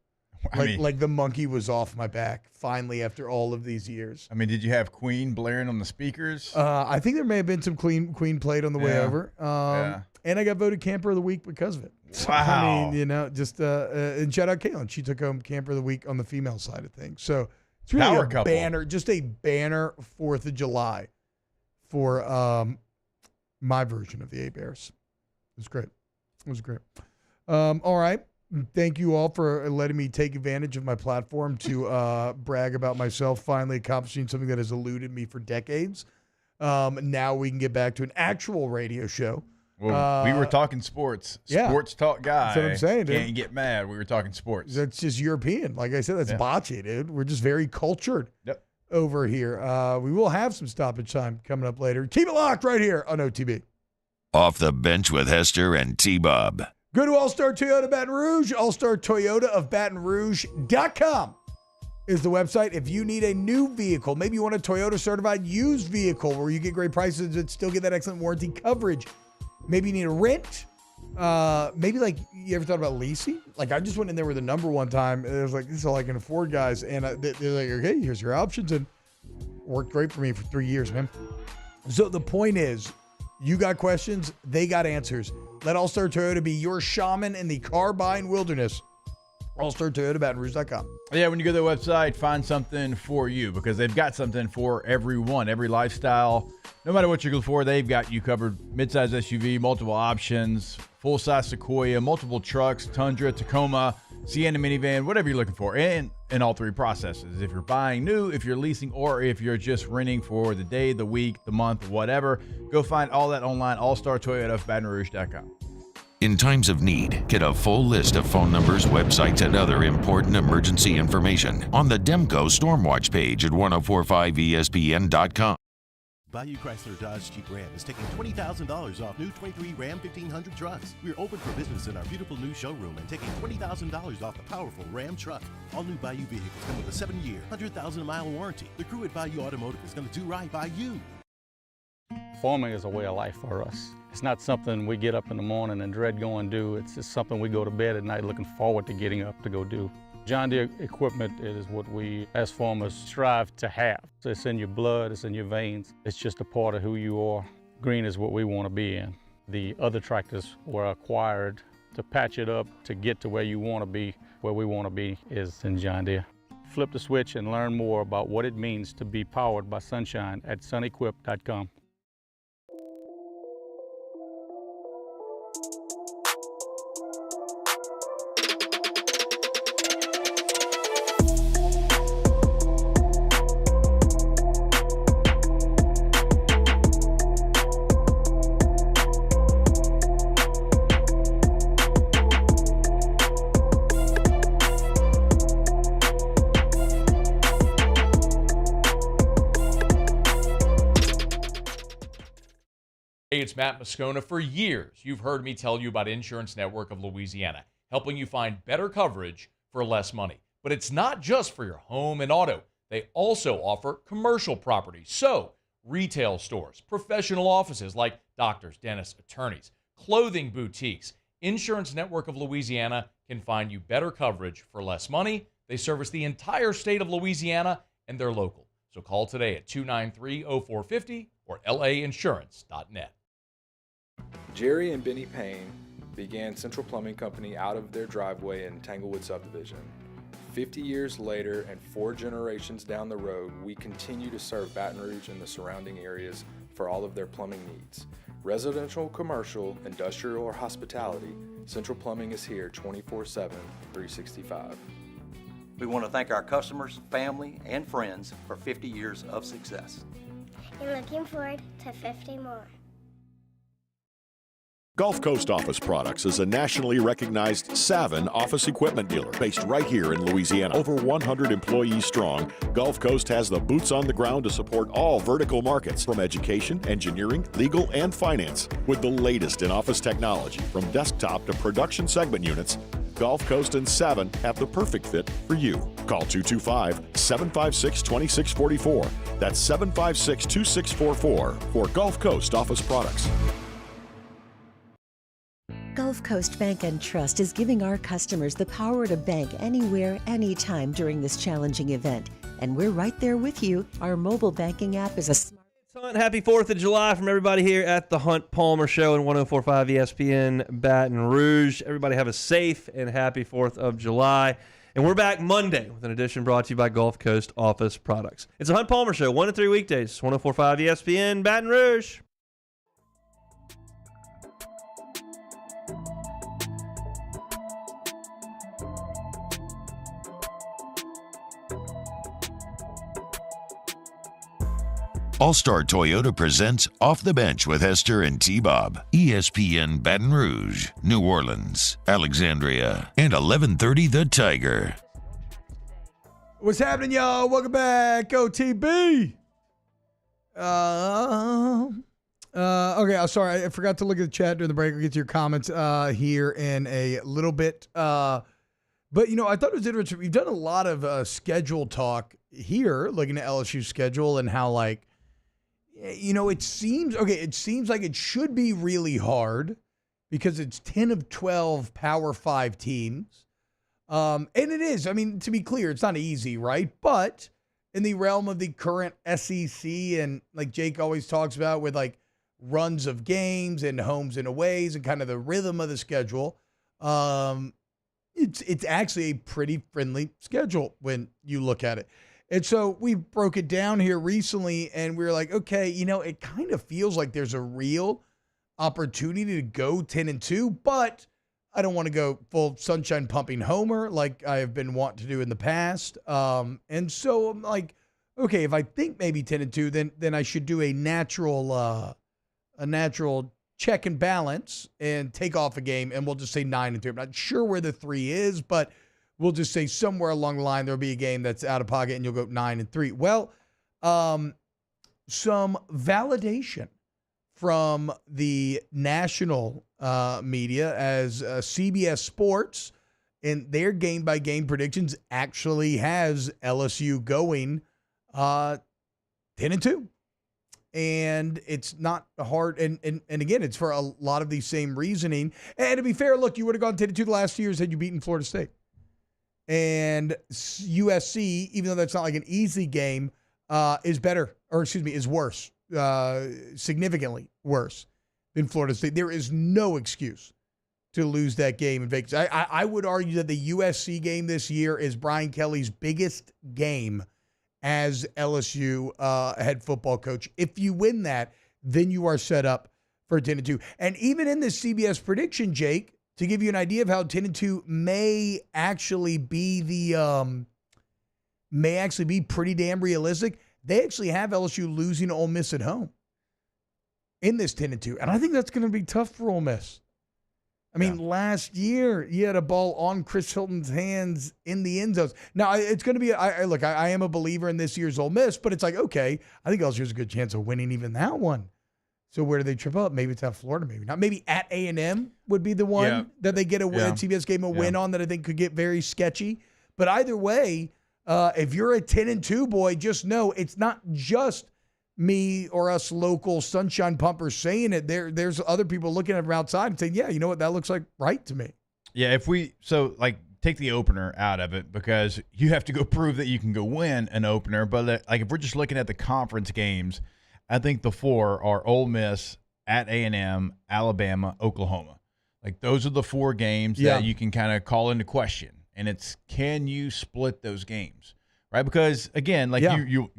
Like the monkey was off my back finally after all of these years. Did you have Queen blaring on the speakers? I think there may have been some Queen played on the way over. And I got voted Camper of the Week because of it. Wow. And shout out Caitlin. She took home Camper of the Week on the female side of things. So it's really Power a couple. banner, just a banner 4th of July for my version of the A-Bears. It was great. All right. Thank you all for letting me take advantage of my platform to brag about myself finally accomplishing something that has eluded me for decades. Now we can get back to an actual radio show. Well, we were talking sports. Yeah. Sports talk guy. That's what I'm saying, dude. Can't get mad. We were talking sports. That's just European. Like I said, that's bocce, dude. We're just very cultured over here. We will have some stoppage time coming up later. Keep it locked right here on OTB. Off the Bench with Hester and T-Bob. Go to All-Star Toyota Baton Rouge, allstartoyota of Baton Rouge.com. is the website. If you need a new vehicle, maybe you want a Toyota certified used vehicle where you get great prices and still get that excellent warranty coverage. Maybe you need a rent. Maybe like you ever thought about leasing? Like I just went in there with a number one time. And it was like, this is all I can afford, guys. And they're like, okay, here's your options. And worked great for me for 3 years, man. So the point is, you got questions, they got answers. Let All Star Toyota be your shaman in the car buying wilderness. All-Star Toyota, BatonRouge.com. Yeah, when you go to the website, find something for you because they've got something for everyone, every lifestyle. No matter what you're looking for, they've got you covered. Midsize SUV, multiple options, full-size Sequoia, multiple trucks, Tundra, Tacoma, Sienna minivan, whatever you're looking for, and in all three processes. If you're buying new, if you're leasing, or if you're just renting for the day, the week, the month, whatever, go find all that online, All-Star Toyota, BatonRouge.com. In times of need, get a full list of phone numbers, websites, and other important emergency information on the Demco Stormwatch page at 1045ESPN.com. Bayou Chrysler Dodge Jeep Ram is taking $20,000 off new 23 Ram 1500 trucks. We're open for business in our beautiful new showroom and taking $20,000 off the powerful Ram truck. All new Bayou vehicles come with a 7-year, 100,000-mile warranty. The crew at Bayou Automotive is going to do right by you. Farming is a way of life for us. It's not something we get up in the morning and dread going do. It's just something we go to bed at night looking forward to getting up to go do. John Deere equipment is what we as farmers strive to have. So it's in your blood, it's in your veins. It's just a part of who you are. Green is what we want to be in. The other tractors were acquired to patch it up to get to where you want to be. Where we want to be is in John Deere. Flip the switch and learn more about what it means to be powered by sunshine at sunequip.com. Hey, it's Matt Moscona. For years, you've heard me tell you about Insurance Network of Louisiana, helping you find better coverage for less money. But it's not just for your home and auto. They also offer commercial property. So, retail stores, professional offices like doctors, dentists, attorneys, clothing boutiques. Insurance Network of Louisiana can find you better coverage for less money. They service the entire state of Louisiana, and they're local. So call today at 293-0450 or lainsurance.net. Jerry and Benny Payne began Central Plumbing Company out of their driveway in Tanglewood subdivision. 50 years later and 4 generations down the road, we continue to serve Baton Rouge and the surrounding areas for all of their plumbing needs. Residential, commercial, industrial, or hospitality, Central Plumbing is here 24/7, 365. We want to thank our customers, family, and friends for 50 years of success. And looking forward to 50 more. Gulf Coast Office Products is a nationally recognized Savin office equipment dealer based right here in Louisiana. Over 100 employees strong, Gulf Coast has the boots on the ground to support all vertical markets from education, engineering, legal, and finance. With the latest in office technology, from desktop to production segment units, Gulf Coast and Savin have the perfect fit for you. Call 225-756-2644. That's 756-2644 for Gulf Coast Office Products. Gulf Coast Bank and Trust is giving our customers the power to bank anywhere, anytime during this challenging event. And we're right there with you. Our mobile banking app is a smart... Happy 4th of July from everybody here at the Hunt Palmer Show and 104.5 ESPN Baton Rouge. Everybody have a safe and happy 4th of July. And we're back Monday with an edition brought to you by Gulf Coast Office Products. It's the Hunt Palmer Show, 1 to 3 weekdays, 104.5 ESPN Baton Rouge. All-Star Toyota presents Off the Bench with Hester and T-Bob. ESPN Baton Rouge, New Orleans, Alexandria, and 1130 The Tiger. What's happening, y'all? Welcome back, OTB. Okay, I'm sorry. I forgot to look at the chat during the break. We'll get to your comments here in a little bit. But, I thought it was interesting. We've done a lot of schedule talk here, looking at LSU's schedule and how, it seems like it should be really hard because it's 10 of 12 Power 5 teams. And it is. I mean, to be clear, it's not easy, right? But in the realm of the current SEC and like Jake always talks about with runs of games and homes and aways and kind of the rhythm of the schedule, it's actually a pretty friendly schedule when you look at it. And so we broke it down here recently and we were like, okay, it kind of feels like there's a real opportunity to go 10-2, but I don't want to go full sunshine pumping homer like I have been wanting to do in the past. And so I'm like, okay, if I think maybe 10-2, then I should do a natural check and balance and take off a game, and we'll just say 9-3. I'm not sure where the 3 is, but we'll just say somewhere along the line there'll be a game that's out of pocket and you'll go 9-3. Well, some validation from the national media as CBS Sports and their game-by-game predictions actually has LSU going 10-2. And it's not hard. And again, it's for a lot of the same reasoning. And to be fair, look, you would have gone 10-2 the last 2 years had you beaten Florida State. And USC, even though that's not like an easy game, is worse, significantly worse than Florida State. There is no excuse to lose that game in Vegas. I would argue that the USC game this year is Brian Kelly's biggest game as LSU head football coach. If you win that, then you are set up for 10-2. And even in this CBS prediction, Jake, to give you an idea of how 10-2 may actually be pretty damn realistic, they actually have LSU losing to Ole Miss at home in this 10-2. And I think that's going to be tough for Ole Miss. I mean, last year, you had a ball on Chris Hilton's hands in the end zones. Now, it's going to be, I am a believer in this year's Ole Miss, but it's like, okay, I think LSU has a good chance of winning even that one. So where do they trip up? Maybe it's at Florida, maybe not. Maybe at A&M would be the one that they get a win, CBS game a win on that I think could get very sketchy. But either way, if you're a 10-2 boy, just know it's not just me or us local sunshine pumpers saying it. There's other people looking at it from outside and saying, yeah, you know what, that looks like right to me. Yeah, take the opener out of it because you have to go prove that you can go win an opener. But if we're just looking at the conference games, I think the 4 are Ole Miss, at A&M, Alabama, Oklahoma. Those are the 4 games that you can kind of call into question. And it's, can you split those games? Right, because again, you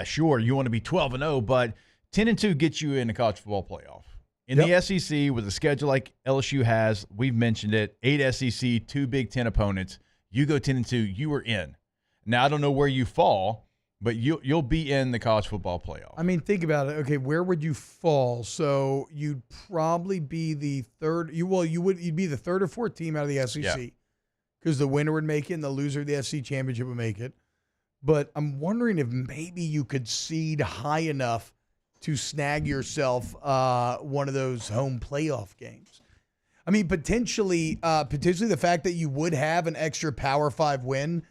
sure, you want to be 12-0, but 10-2 gets you in the college football playoff. In the SEC, with a schedule like LSU has, we've mentioned it, 8 SEC, 2 Big Ten opponents. You go 10-2, you are in. Now I don't know where you fall, but you'll be in the college football playoff. I mean, think about it. Okay, where would you fall? So you'd probably be the third. You'd be the third or fourth team out of the SEC. Because the winner would make it and the loser of the SEC championship would make it. But I'm wondering if maybe you could seed high enough to snag yourself one of those home playoff games. I mean, potentially the fact that you would have an extra Power 5 win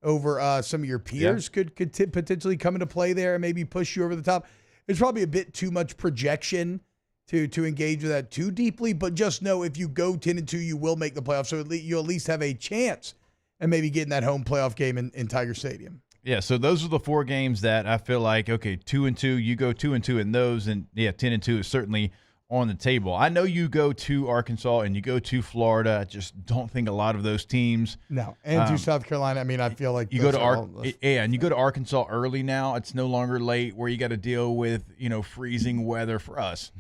over some of your peers could potentially come into play there and maybe push you over the top. It's probably a bit too much projection to engage with that too deeply, but just know if you go 10-2, you will make the playoffs. So you'll at least have a chance and maybe getting that home playoff game in Tiger Stadium. Yeah, so those are the 4 games that I feel like, okay, 2-2, you go 2-2 in those, and 10-2 is certainly on the table. I know you go to Arkansas and you go to Florida. I just don't think a lot of those teams. No, and to South Carolina. I mean, I feel like you go to and you go to Arkansas early now. It's no longer late where you got to deal with freezing weather for us.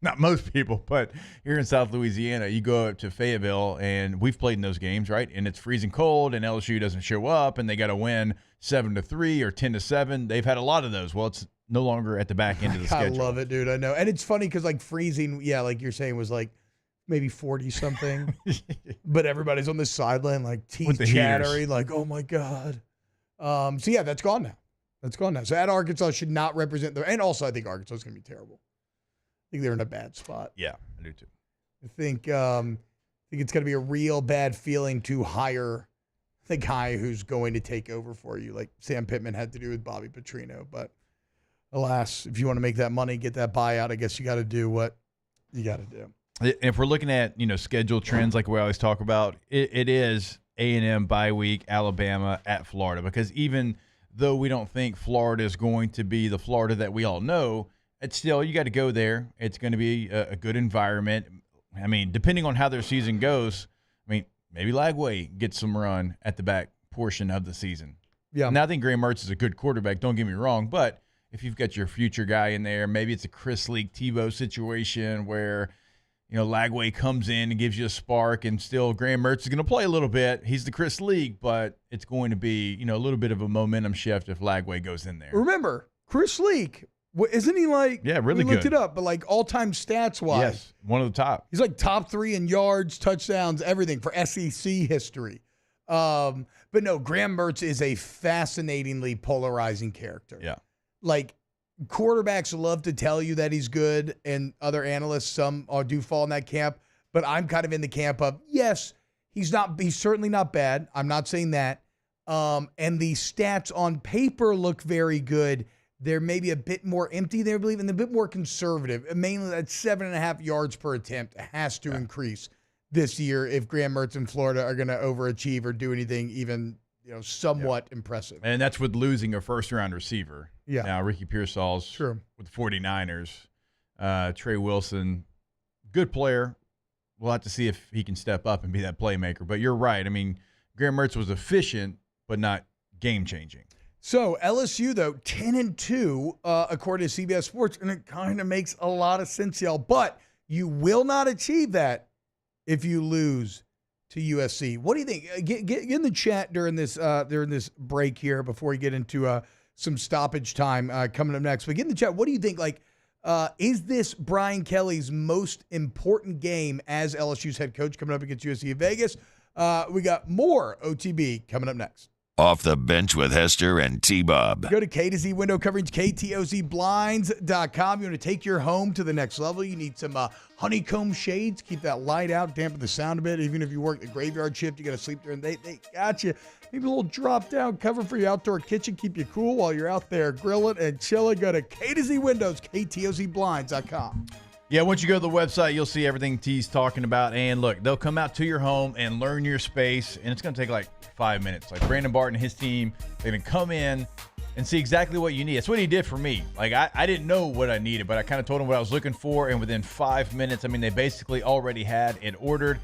Not most people, but here in South Louisiana, you go up to Fayetteville, and we've played in those games, right? And it's freezing cold, and LSU doesn't show up, and they got to win 7-3 or 10-7. They've had a lot of those. Well, it's no longer at the back end of the schedule. I love it, dude. I know. And it's funny because, freezing, like you're saying, was maybe 40-something. But everybody's on the sideline, teeth chattering, oh, my God. That's gone now. So at Arkansas should not represent and also I think Arkansas is going to be terrible. I think they're in a bad spot. Yeah, I do too. I think think it's going to be a real bad feeling to hire the guy who's going to take over for you, like Sam Pittman had to do with Bobby Petrino. But alas, if you want to make that money, get that buyout, I guess you got to do what you got to do. If we're looking at, schedule trends like we always talk about, it is A&M bye week, Alabama at Florida, because even though we don't think Florida is going to be the Florida that we all know, it's still, you got to go there. It's going to be a good environment. I mean, depending on how their season goes, maybe Lagway gets some run at the back portion of the season. Yeah. Now, I think Graham Mertz is a good quarterback, don't get me wrong, but if you've got your future guy in there, maybe it's a Chris Leak Tebow situation where, Lagway comes in and gives you a spark, and still Graham Mertz is going to play a little bit. He's the Chris Leak, but it's going to be, a little bit of a momentum shift if Lagway goes in there. Remember, Chris Leak, isn't he really we looked good. it up, but all-time stats-wise. Yes, one of the top. He's top 3 in yards, touchdowns, everything for SEC history. But no, Graham Mertz is a fascinatingly polarizing character. Yeah. Quarterbacks love to tell you that he's good, and other analysts, some do fall in that camp, but I'm kind of in the camp of, yes, he's certainly not bad. I'm not saying that. And the stats on paper look very good. They're maybe a bit more empty, they believe, and a bit more conservative. Mainly at 7.5 yards per attempt has to increase this year if Graham Mertz and Florida are going to overachieve or do anything even somewhat impressive. And that's with losing a first-round receiver. Yeah. Now, Ricky Pearsall's with the 49ers. Trey Wilson, good player. We'll have to see if he can step up and be that playmaker. But you're right. Graham Mertz was efficient, but not game-changing. So LSU, though, 10-2, according to CBS Sports, and it kind of makes a lot of sense, y'all. But you will not achieve that if you lose to USC. What do you think? Get in the chat during this break here before we get into some stoppage time coming up next. But get in the chat. What do you think? Is this Brian Kelly's most important game as LSU's head coach coming up against USC in Vegas? We got more OTB coming up next. Off the Bench with Hester and T-Bob. Go to K to Z window coverage, KTOZblinds.com. You want to take your home to the next level. You need some honeycomb shades. Keep that light out, dampen the sound a bit. Even if you work the graveyard shift, you got to sleep during the day. They got you. Maybe a little drop-down cover for your outdoor kitchen. Keep you cool while you're out there grilling and chilling. Go to K to Z windows, KTOZblinds.com. Yeah, once you go to the website, you'll see everything T's talking about. And look, they'll come out to your home and learn your space, and it's going to take 5 minutes. Brandon Barton and his team, they're going to come in and see exactly what you need. That's what he did for me. I didn't know what I needed, but I kind of told him what I was looking for, and within 5 minutes, they basically already had it ordered.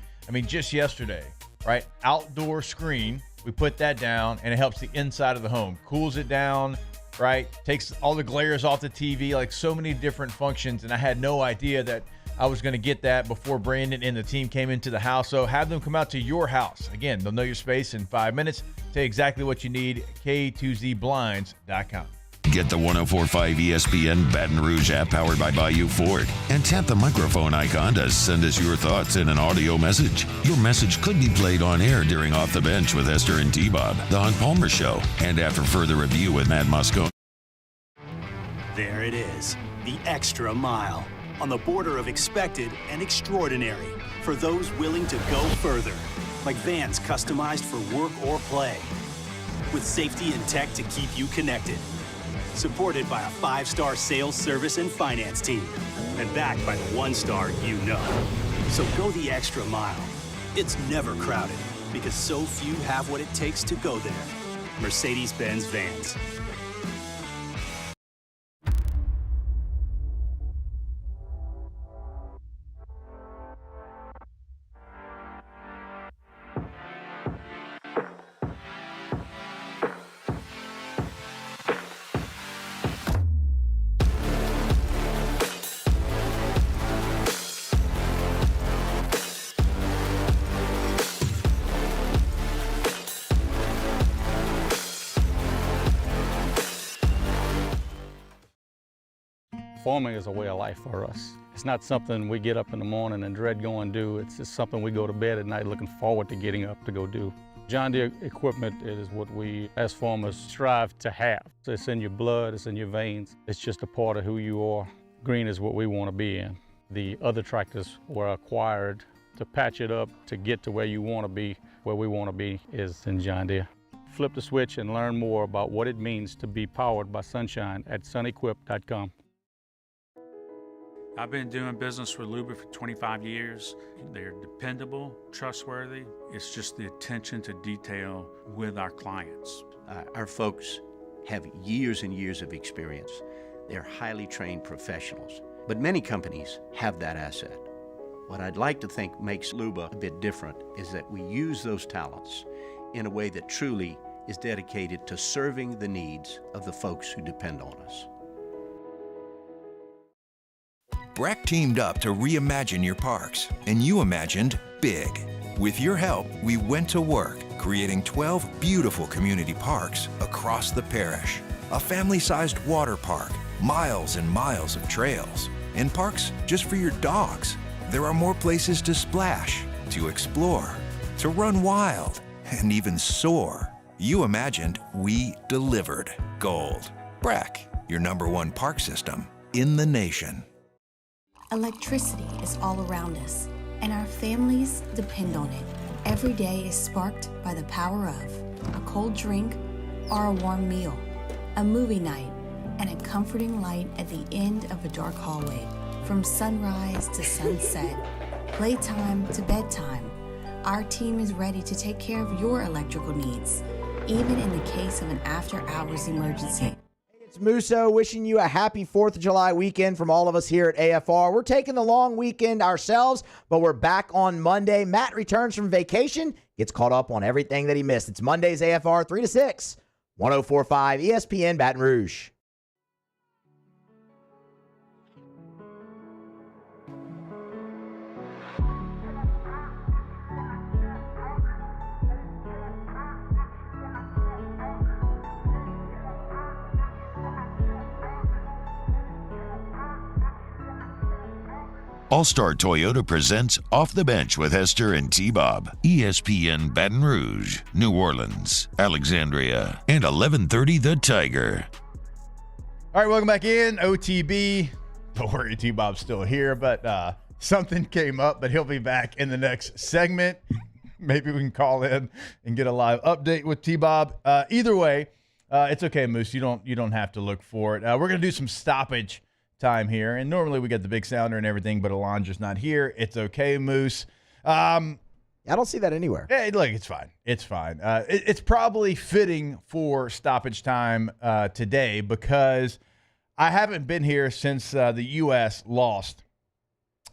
Just yesterday, right? Outdoor screen, we put that down, and it helps the inside of the home. Cools it down, right? Takes all the glares off the TV, so many different functions, and I had no idea that I was going to get that before Brandon and the team came into the house. So have them come out to your house. Again, they'll know your space in 5 minutes. Tell you exactly what you need. K2ZBlinds.com. Get the 104.5 ESPN Baton Rouge app powered by Bayou Ford and tap the microphone icon to send us your thoughts in an audio message. Your message could be played on air during Off the Bench with Hester and T-Bob, The Hunt Palmer Show, and after further review with Matt Moscone. There it is, the extra mile. On the border of expected and extraordinary for those willing to go further, like vans customized for work or play, with safety and tech to keep you connected, supported by a 5-star sales, service, and finance team, and backed by the 1-star you know. So go the extra mile. It's never crowded because so few have what it takes to go there. Mercedes-Benz Vans. Farming is a way of life for us. It's not something we get up in the morning and dread going do. It's just something we go to bed at night looking forward to getting up to go do. John Deere equipment is what we as farmers strive to have. It's in your blood, it's in your veins. It's just a part of who you are. Green is what we want to be in. The other tractors were acquired to patch it up to get to where you want to be, where we want to be is in John Deere. Flip the switch and learn more about what it means to be powered by sunshine at sunequip.com. I've been doing business with Luba for 25 years. They're dependable, trustworthy. It's just the attention to detail with our clients. Our folks have years and years of experience. They're highly trained professionals. But many companies have that asset. What I'd like to think makes Luba a bit different is that we use those talents in a way that truly is dedicated to serving the needs of the folks who depend on us. Breck teamed up to reimagine your parks, and you imagined big. With your help, we went to work creating 12 beautiful community parks across the parish. A family-sized water park, miles and miles of trails, and parks just for your dogs. There are more places to splash, to explore, to run wild, and even soar. You imagined, we delivered. Gold. Breck, your #1 park system in the nation. Electricity is all around us, and our families depend on it. Every day is sparked by the power of a cold drink or a warm meal, a movie night, and a comforting light at the end of a dark hallway. From sunrise to sunset, playtime to bedtime, our team is ready to take care of your electrical needs, even in the case of an after-hours emergency. It's Musso wishing you a happy 4th of July weekend from all of us here at AFR. We're taking the long weekend ourselves, but we're back on Monday. Matt returns from vacation, gets caught up on everything that he missed. It's Monday's AFR 3 to 6, 104.5 ESPN Baton Rouge. All-Star Toyota presents Off the Bench with Hester and T-Bob. ESPN Baton Rouge, New Orleans, Alexandria, and 1130 The Tiger. All right, welcome back in. OTB. Don't worry, T-Bob's still here, but something came up, but he'll be back in the next segment. Maybe we can call in and get a live update with T-Bob. Either way, it's okay, Moose. You don't have to look for it. We're going to do some stoppage time here, and normally we get the big sounder and everything, but Alondra's not here. It's okay, Moose. I don't see that anywhere. Hey, look, it's fine. It's fine. It's probably fitting for stoppage time today because I haven't been here since the U.S. lost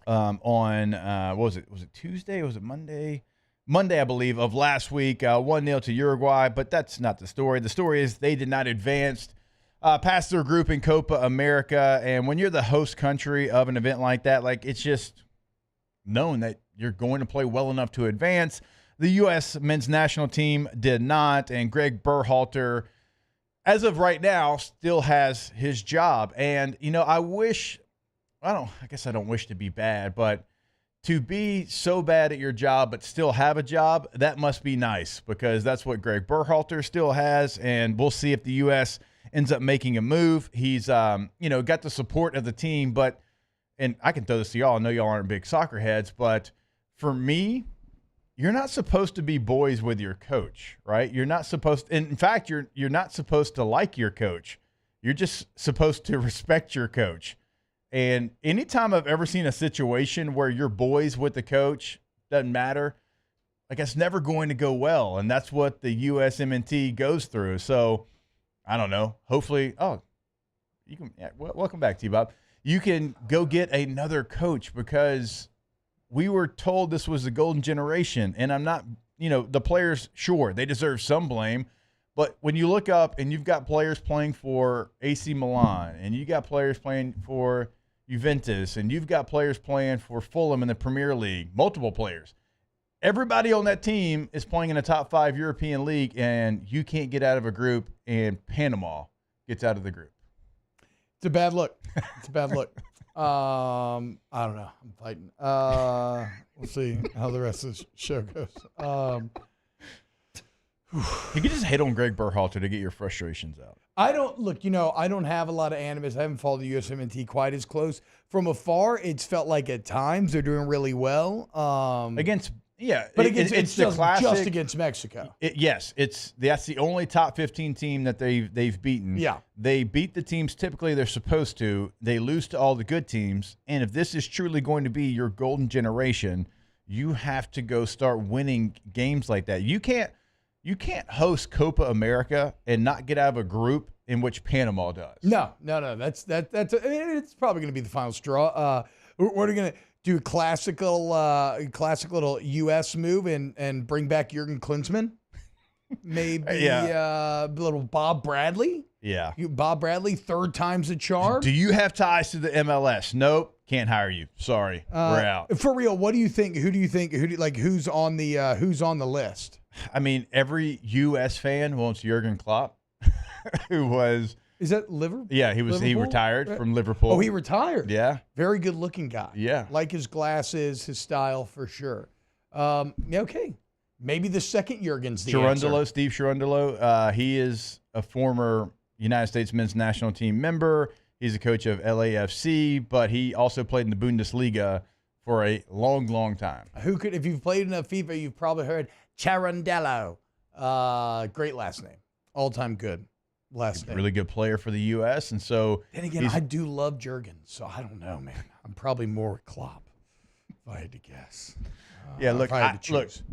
on what was it? Was it Tuesday? Was it Monday? Monday, I believe, of last week, 1-0 to Uruguay, but that's not the story. The story is they did not advance past their group in Copa America, and when you're the host country of an event like that, like it's just known that you're going to play well enough to advance. The U.S. men's national team did not, and Greg Berhalter, as of right now, still has his job. And, you know, I guess I don't wish to be bad, but to be so bad at your job but still have a job, that must be nice because that's what Greg Berhalter still has, and we'll see if the U.S. ends up making a move. He's, got the support of the team, and I can throw this to y'all. I know y'all aren't big soccer heads, but for me, you're not supposed to be boys with your coach, right? You're not supposed – in fact, you're not supposed to like your coach. You're just supposed to respect your coach. And anytime I've ever seen a situation where you're boys with the coach, doesn't matter, like it's never going to go well, and that's what the USMNT goes through. So – I don't know. Hopefully, you can. Yeah, welcome back, T-Bob. You can go get another coach because we were told this was the golden generation, and I'm not. The players, sure, they deserve some blame, but when you look up and you've got players playing for AC Milan, and you got players playing for Juventus, and you've got players playing for Fulham in the Premier League, multiple players. Everybody on that team is playing in a top 5 European league, and you can't get out of a group, and Panama gets out of the group. It's a bad look. It's a bad look. I don't know. I'm fighting. We'll see how the rest of the show goes. You could just hit on Greg Berhalter to get your frustrations out. I don't have a lot of animus. I haven't followed the USMNT quite as close. From afar, it's felt like at times they're doing really well. It's just against Mexico. That's the only top 15 team that they've beaten. Yeah. They beat the teams typically they're supposed to. They lose to all the good teams. And if this is truly going to be your golden generation, you have to go start winning games like that. You can't host Copa America and not get out of a group in which Panama does. No. That's it's probably going to be the final straw. We're going to do a classical little U.S. move and bring back Jurgen Klinsmann. Maybe little Bob Bradley. Yeah. Bob Bradley, third time's a charm. Do you have ties to the MLS? Nope. Can't hire you. Sorry. We're out. For real, what do you think? Who's on the list? I mean, every U.S. fan wants Jurgen Klopp, who was. Is that Liverpool? Yeah, he retired from Liverpool. Oh, he retired. Yeah. Very good looking guy. Yeah. Like his glasses, his style for sure. Okay. Maybe the second Jurgen's the answer. Steve Cherundolo. He is a former United States men's national team member. He's a coach of LAFC, but he also played in the Bundesliga for a long, long time. If you've played enough FIFA, you've probably heard Cherundolo. Great last name. All-time good last name. Really good player for the U.S. And so then again, I do love Jurgen, so I don't know, man. I'm probably more with Klopp, if I had to guess. Look,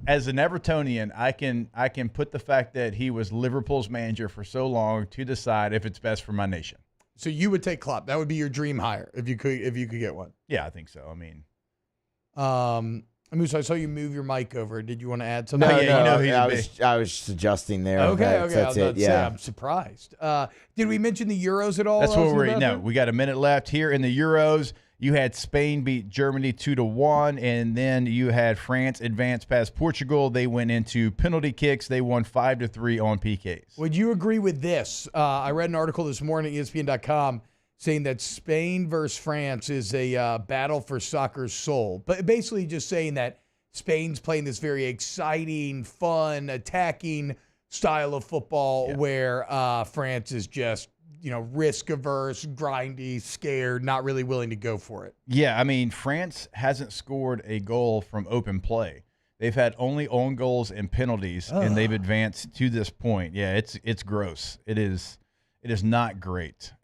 as an Evertonian, I can put the fact that he was Liverpool's manager for so long to decide if it's best for my nation. So you would take Klopp. That would be your dream hire if you could get one. Yeah, I think so. I mean, Moose, I saw you move your mic over. Did you want to add something? I was adjusting there. Okay. That's it. Yeah, I'm surprised. Did we mention the Euros at all? That's what we're. No, we got a minute left here in the Euros. You had Spain beat Germany 2-1, and then you had France advance past Portugal. They went into penalty kicks. They won 5-3 on PKs. Would you agree with this? I read an article this morning at ESPN.com saying that Spain versus France is a battle for soccer's soul. But basically just saying that Spain's playing this very exciting, fun, attacking style of football where France is just, risk averse, grindy, scared, not really willing to go for it. Yeah, I mean, France hasn't scored a goal from open play. They've had only own goals and penalties, and they've advanced to this point. Yeah, it's gross. It is not great.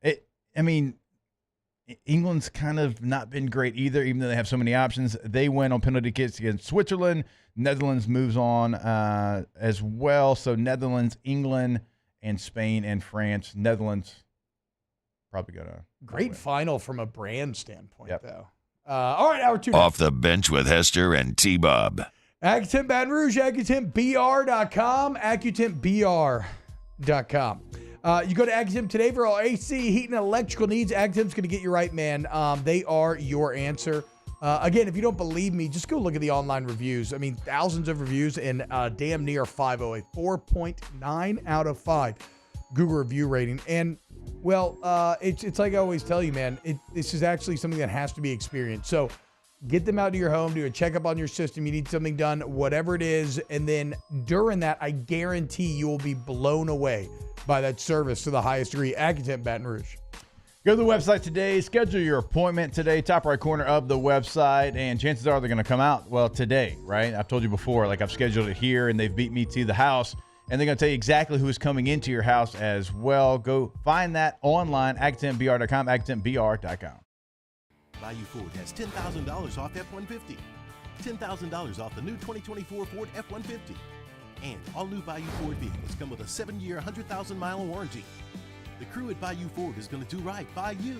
England's kind of not been great either, even though they have so many options. They win on penalty kicks against Switzerland. Netherlands moves on as well. So Netherlands, England, and Spain and France. Netherlands probably going to great final from a brand standpoint, though. All right, hour 2. Off the bench with Hester and T-Bob. Accutemp Baton Rouge, AccutempBR.com, AccutempBR.com. You go to Accutemp today for all AC, heat, and electrical needs. Accutemp's going to get you right, man. They are your answer. Again, if you don't believe me, just go look at the online reviews. I mean, thousands of reviews and damn near 5.08, 4.9 out of 5 Google review rating. And, well, it's like I always tell you, man, this is actually something that has to be experienced. So get them out to your home, do a checkup on your system. You need something done, whatever it is. And then during that, I guarantee you will be blown away by that service to the highest degree. Accutemp Baton Rouge. Go to the website today. Schedule your appointment today. Top right corner of the website. And chances are they're going to come out, well, today, right? I've told you before, like I've scheduled it here, and they've beat me to the house. And they're going to tell you exactly who is coming into your house as well. Go find that online, AccutempBR.com, AccutempBR.com. Value Ford has $10,000 off F-150. $10,000 off the new 2024 Ford F-150. And all new Value Ford vehicles come with a 7-year, 100,000-mile warranty. The crew at Value Ford is going to do right by you.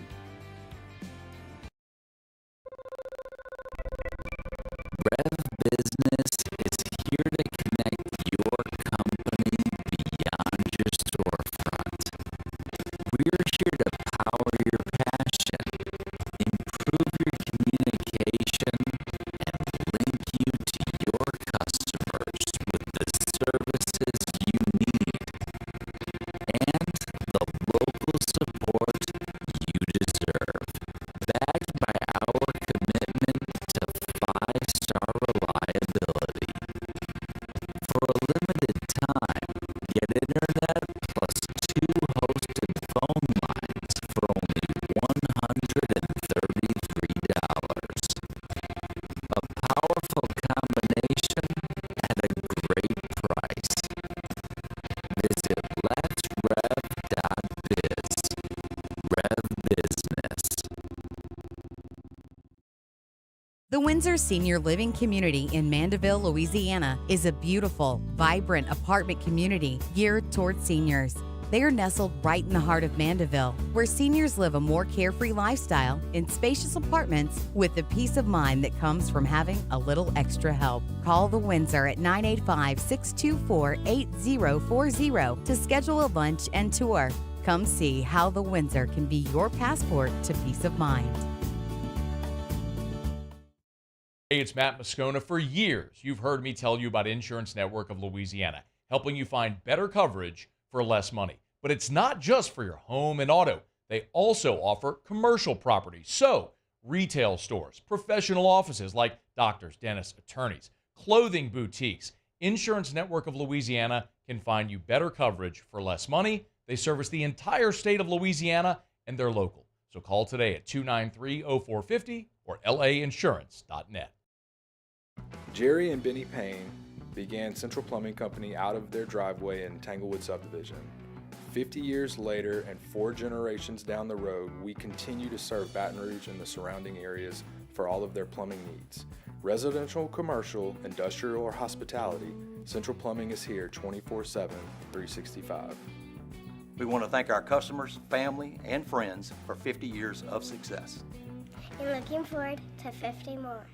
Rev Business is here to connect your company beyond your storefront. We're here to power your passion, improve your communication, and link you to your customers with the services you need and the local support you deserve. The Windsor Senior Living Community in Mandeville, Louisiana is a beautiful, vibrant apartment community geared toward seniors. They are nestled right in the heart of Mandeville, where seniors live a more carefree lifestyle in spacious apartments with the peace of mind that comes from having a little extra help. Call the Windsor at 985-624-8040 to schedule a lunch and tour. Come see how the Windsor can be your passport to peace of mind. Hey, it's Matt Moscona. For years, you've heard me tell you about Insurance Network of Louisiana, helping you find better coverage for less money. But it's not just for your home and auto. They also offer commercial property. So, retail stores, professional offices like doctors, dentists, attorneys, clothing boutiques. Insurance Network of Louisiana can find you better coverage for less money. They service the entire state of Louisiana, and they're local. So call today at 293-0450 or lainsurance.net. Jerry and Benny Payne began Central Plumbing Company out of their driveway in Tanglewood subdivision. 50 years later and 4 generations down the road, we continue to serve Baton Rouge and the surrounding areas for all of their plumbing needs. Residential, commercial, industrial, or hospitality, Central Plumbing is here 24/7, 365. We want to thank our customers, family, and friends for 50 years of success. And looking forward to 50 more.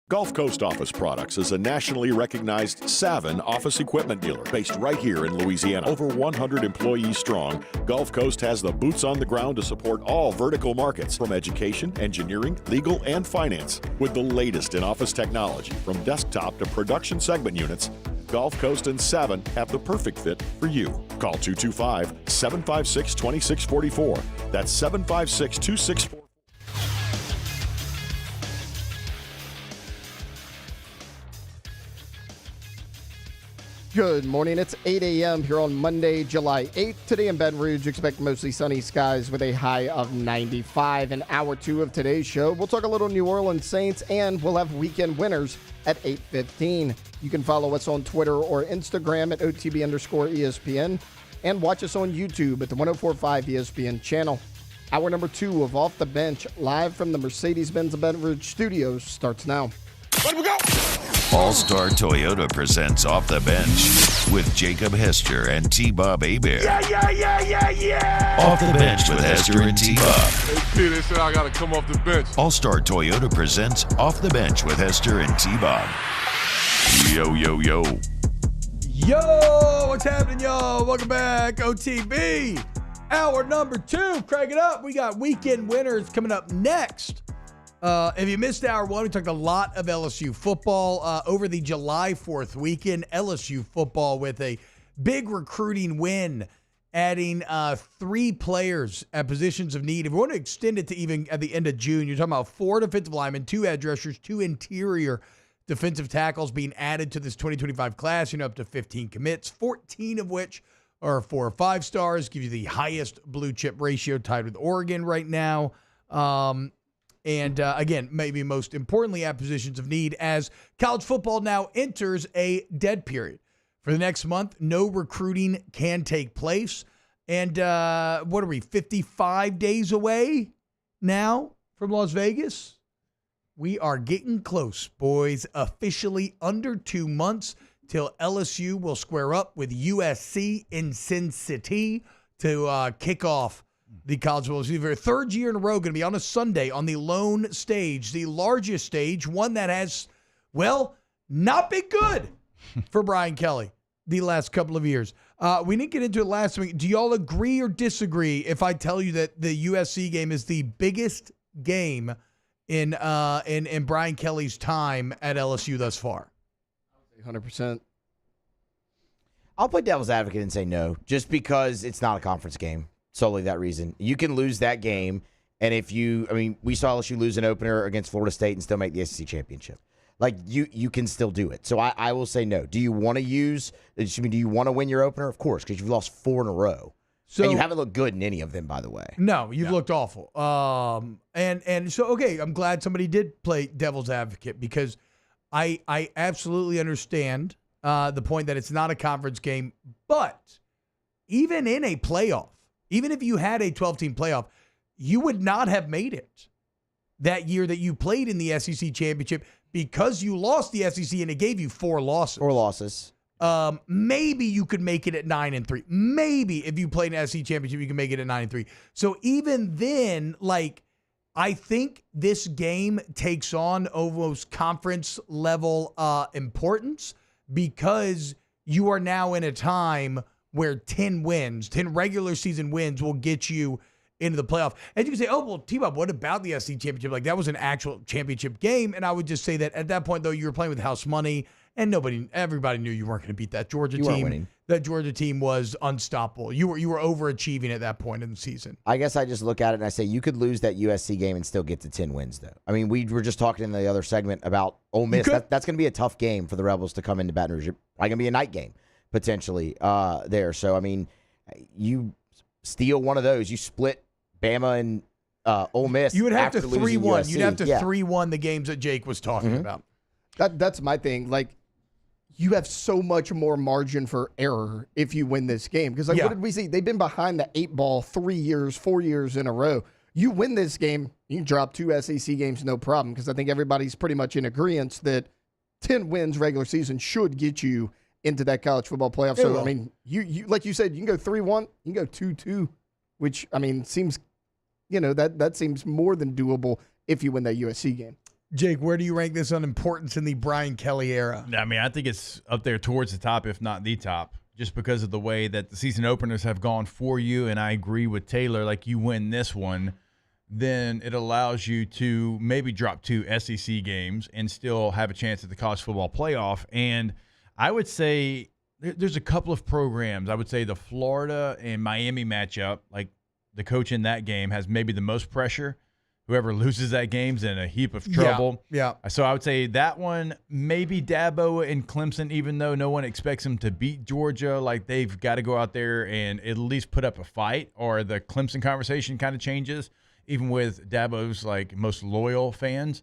Gulf Coast Office Products is a nationally recognized Savin office equipment dealer based right here in Louisiana. Over 100 employees strong, Gulf Coast has the boots on the ground to support all vertical markets, from education, engineering, legal, and finance. With the latest in office technology, from desktop to production segment units, Gulf Coast and Savin have the perfect fit for you. Call 225-756-2644. That's 756-2644. Good morning. It's 8 a.m. here on Monday, July 8th. Today in Baton Rouge, expect mostly sunny skies with a high of 95. In hour 2 of today's show, we'll talk a little New Orleans Saints, and we'll have weekend winners at 8:15. You can follow us on Twitter or Instagram at OTB_ESPN and watch us on YouTube at the 1045 ESPN channel. Hour number 2 of Off the Bench, live from the Mercedes-Benz of Baton Rouge studios, starts now. Let we go! All-Star Toyota presents Off the Bench with Jacob Hester and T-Bob Hebert. Yeah! Off the Bench with Hester and T-Bob. Hey, they said I got to come off the bench. All-Star Toyota presents Off the Bench with Hester and T-Bob. Yo, yo, yo. Yo, what's happening, y'all? Welcome back, OTB. Hour number 2, crank it up. We got weekend winners coming up next. If you missed hour 1, we talked a lot of LSU football over the July 4th weekend. LSU football with a big recruiting win, adding 3 players at positions of need. If we want to extend it to even at the end of June, you're talking about 4 defensive linemen, 2 edge rushers, 2 interior defensive tackles being added to this 2025 class. Up to 15 commits, 14 of which are 4 or 5 stars. Give you the highest blue chip ratio, tied with Oregon right now. And again, maybe most importantly, at positions of need, as college football now enters a dead period. For the next month, no recruiting can take place. And what are we, 55 days away now from Las Vegas? We are getting close, boys. Officially under 2 months till LSU will square up with USC in Sin City to kick off the College World Series. For 3rd year in a row, going to be on a Sunday on the lone stage, the largest stage, one that has, well, not been good for Brian Kelly the last couple of years. We didn't get into it last week. Do y'all agree or disagree if I tell you that the USC game is the biggest game in Brian Kelly's time at LSU thus far? 100%. I'll play devil's advocate and say no, just because it's not a conference game. Solely that reason. You can lose that game, and we saw LSU lose an opener against Florida State and still make the SEC championship. Like, you can still do it. So I will say no. Do you want to win your opener? Of course, because you've lost 4 in a row. So, and you haven't looked good in any of them, by the way. No, you've looked awful. And so, okay, I'm glad somebody did play devil's advocate, because I absolutely understand the point that it's not a conference game. But even in a playoff, even if you had a 12-team playoff, you would not have made it that year that you played in the SEC championship because you lost the SEC and it gave you 4 losses. 4 losses. Maybe you could make it at 9-3. Maybe if you played an SEC championship, you can make it at 9-3. So even then, like, I think this game takes on almost conference level importance because you are now in a time where 10 regular season wins will get you into the playoff. And you can say, oh, well, T-Bob, what about the SEC championship? Like, that was an actual championship game. And I would just say that at that point, though, you were playing with house money and everybody knew you weren't going to beat that Georgia team. Weren't winning. That Georgia team was unstoppable. You were overachieving at that point in the season. I guess I just look at it and I say you could lose that USC game and still get to 10 wins, though. I mean, we were just talking in the other segment about Ole Miss. That's going to be a tough game for the Rebels to come into Baton Rouge. Probably going to be a night game, potentially, there. So, I mean, you steal one of those. You split Bama and Ole Miss. You would have to 3-1. You'd have to 3-1 the games that Jake was talking about. That's my thing. Like, you have so much more margin for error if you win this game. Because, what did we see? They've been behind the 8 ball 4 years in a row. You win this game, you can drop 2 SEC games, no problem. Because I think everybody's pretty much in agreement that 10 wins regular season should get you into that college football playoff. So, I mean, you like you said, you can go 3-1, you can go 2-2, which, I mean, seems, that seems more than doable if you win that USC game. Jake, where do you rank this on importance in the Brian Kelly era? I mean, I think it's up there towards the top, if not the top, just because of the way that the season openers have gone for you. And I agree with Taylor, like, you win this one, then it allows you to maybe drop 2 SEC games and still have a chance at the college football playoff. And I would say there's a couple of programs. I would say the Florida and Miami matchup, like, the coach in that game has maybe the most pressure. Whoever loses that game's in a heap of trouble. Yeah. So I would say that one, maybe Dabo and Clemson, even though no one expects them to beat Georgia, like, they've got to go out there and at least put up a fight, or the Clemson conversation kind of changes, even with Dabo's, like, most loyal fans.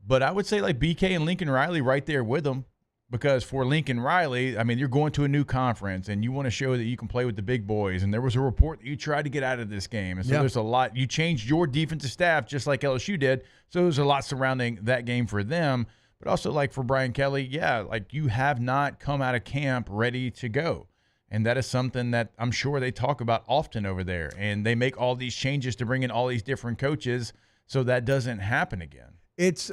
But I would say, like, BK and Lincoln Riley right there with them. Because for Lincoln Riley, I mean, you're going to a new conference and you want to show that you can play with the big boys. And there was a report that you tried to get out of this game. And so there's a lot. You changed your defensive staff just like LSU did. So there's a lot surrounding that game for them. But also, like, for Brian Kelly, like, you have not come out of camp ready to go. And that is something that I'm sure they talk about often over there. And they make all these changes to bring in all these different coaches so that doesn't happen again. It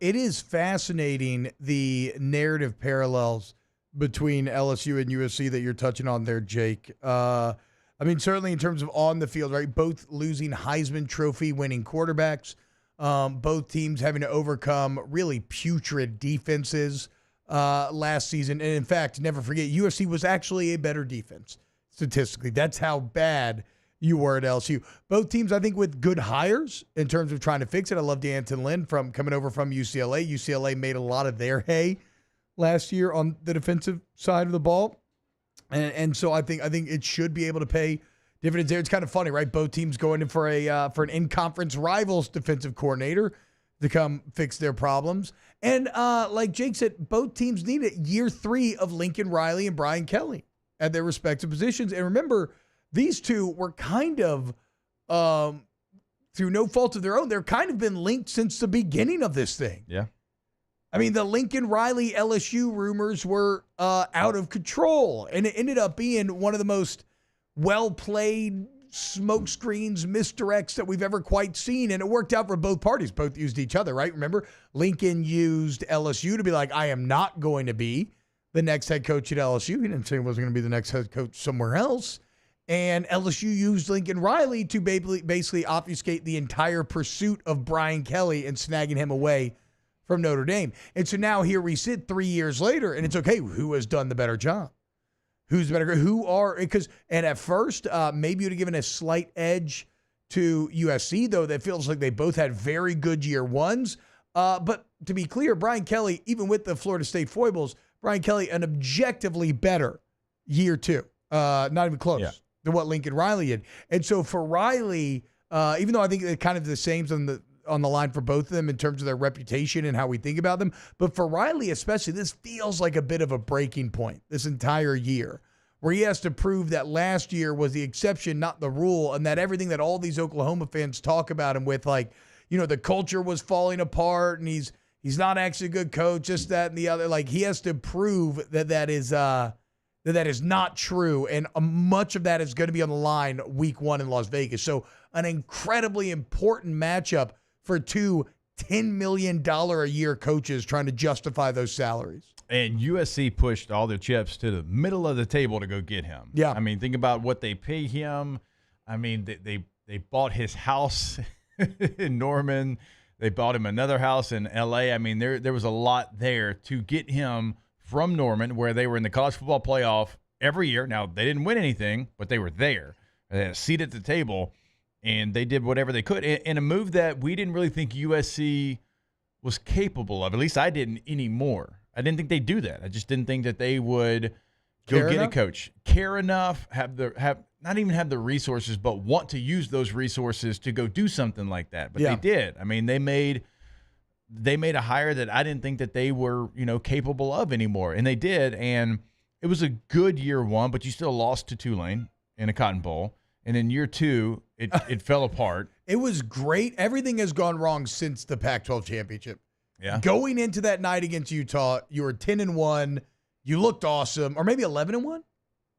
is fascinating, the narrative parallels between LSU and USC that you're touching on there, Jake. I mean, certainly in terms of on the field, right? Both losing Heisman Trophy winning quarterbacks, both teams having to overcome really putrid defenses last season. And in fact, never forget, USC was actually a better defense statistically. That's how bad you were at LSU. Both teams, I think, with good hires in terms of trying to fix it. I love D'Anton Lynn from coming over from UCLA. UCLA made a lot of their hay last year on the defensive side of the ball. And so I think it should be able to pay dividends there. It's kind of funny, right? Both teams going in for an in-conference rivals defensive coordinator to come fix their problems. And like Jake said, both teams need it. Year 3 of Lincoln Riley and Brian Kelly at their respective positions. And remember, these two were kind of, through no fault of their own, they're kind of been linked since the beginning of this thing. Yeah. I mean, the Lincoln Riley LSU rumors were out of control, and it ended up being one of the most well-played smoke screens, misdirects that we've ever quite seen, and it worked out for both parties. Both used each other, right? Remember, Lincoln used LSU to be like, I am not going to be the next head coach at LSU. He didn't say he wasn't going to be the next head coach somewhere else. And LSU used Lincoln Riley to basically obfuscate the entire pursuit of Brian Kelly and snagging him away from Notre Dame. And so now here we sit 3 years later, and it's okay, who has done the better job? Who's the better? And at first, maybe you'd have given a slight edge to USC, though that feels like they both had very good year ones. But to be clear, Brian Kelly, even with the Florida State foibles, Brian Kelly, an objectively better year 2. Not even close. Yeah. Than what Lincoln Riley did. And so for Riley, even though I think they're kind of the same on the line for both of them in terms of their reputation and how we think about them, but for Riley especially, this feels like a bit of a breaking point this entire year, where he has to prove that last year was the exception, not the rule, and that everything that all these Oklahoma fans talk about him with, like, the culture was falling apart and he's not actually a good coach, just that and the other. Like, he has to prove that is not true. And much of that is going to be on the line week 1 in Las Vegas. So an incredibly important matchup for two $10 million a year coaches trying to justify those salaries. And USC pushed all their chips to the middle of the table to go get him. Yeah. I mean, think about what they pay him. I mean, they bought his house in Norman. They bought him another house in L.A. I mean, there was a lot there to get him from Norman, where they were in the college football playoff every year. Now, they didn't win anything, but they were there. They had a seat at the table, and they did whatever they could in a move that we didn't really think USC was capable of. At least I didn't anymore. I didn't think they'd do that. I just didn't think that they would go get a coach, care enough, not even have the resources, but want to use those resources to go do something like that. But they did. I mean, they made a hire that I didn't think that they were, capable of anymore, and they did. And it was a good year 1, but you still lost to Tulane in a Cotton Bowl. And in year 2, it fell apart. It was great. Everything has gone wrong since the Pac-12 championship. Yeah. Going into that night against Utah, you were 10-1. You looked awesome, or maybe 11-1,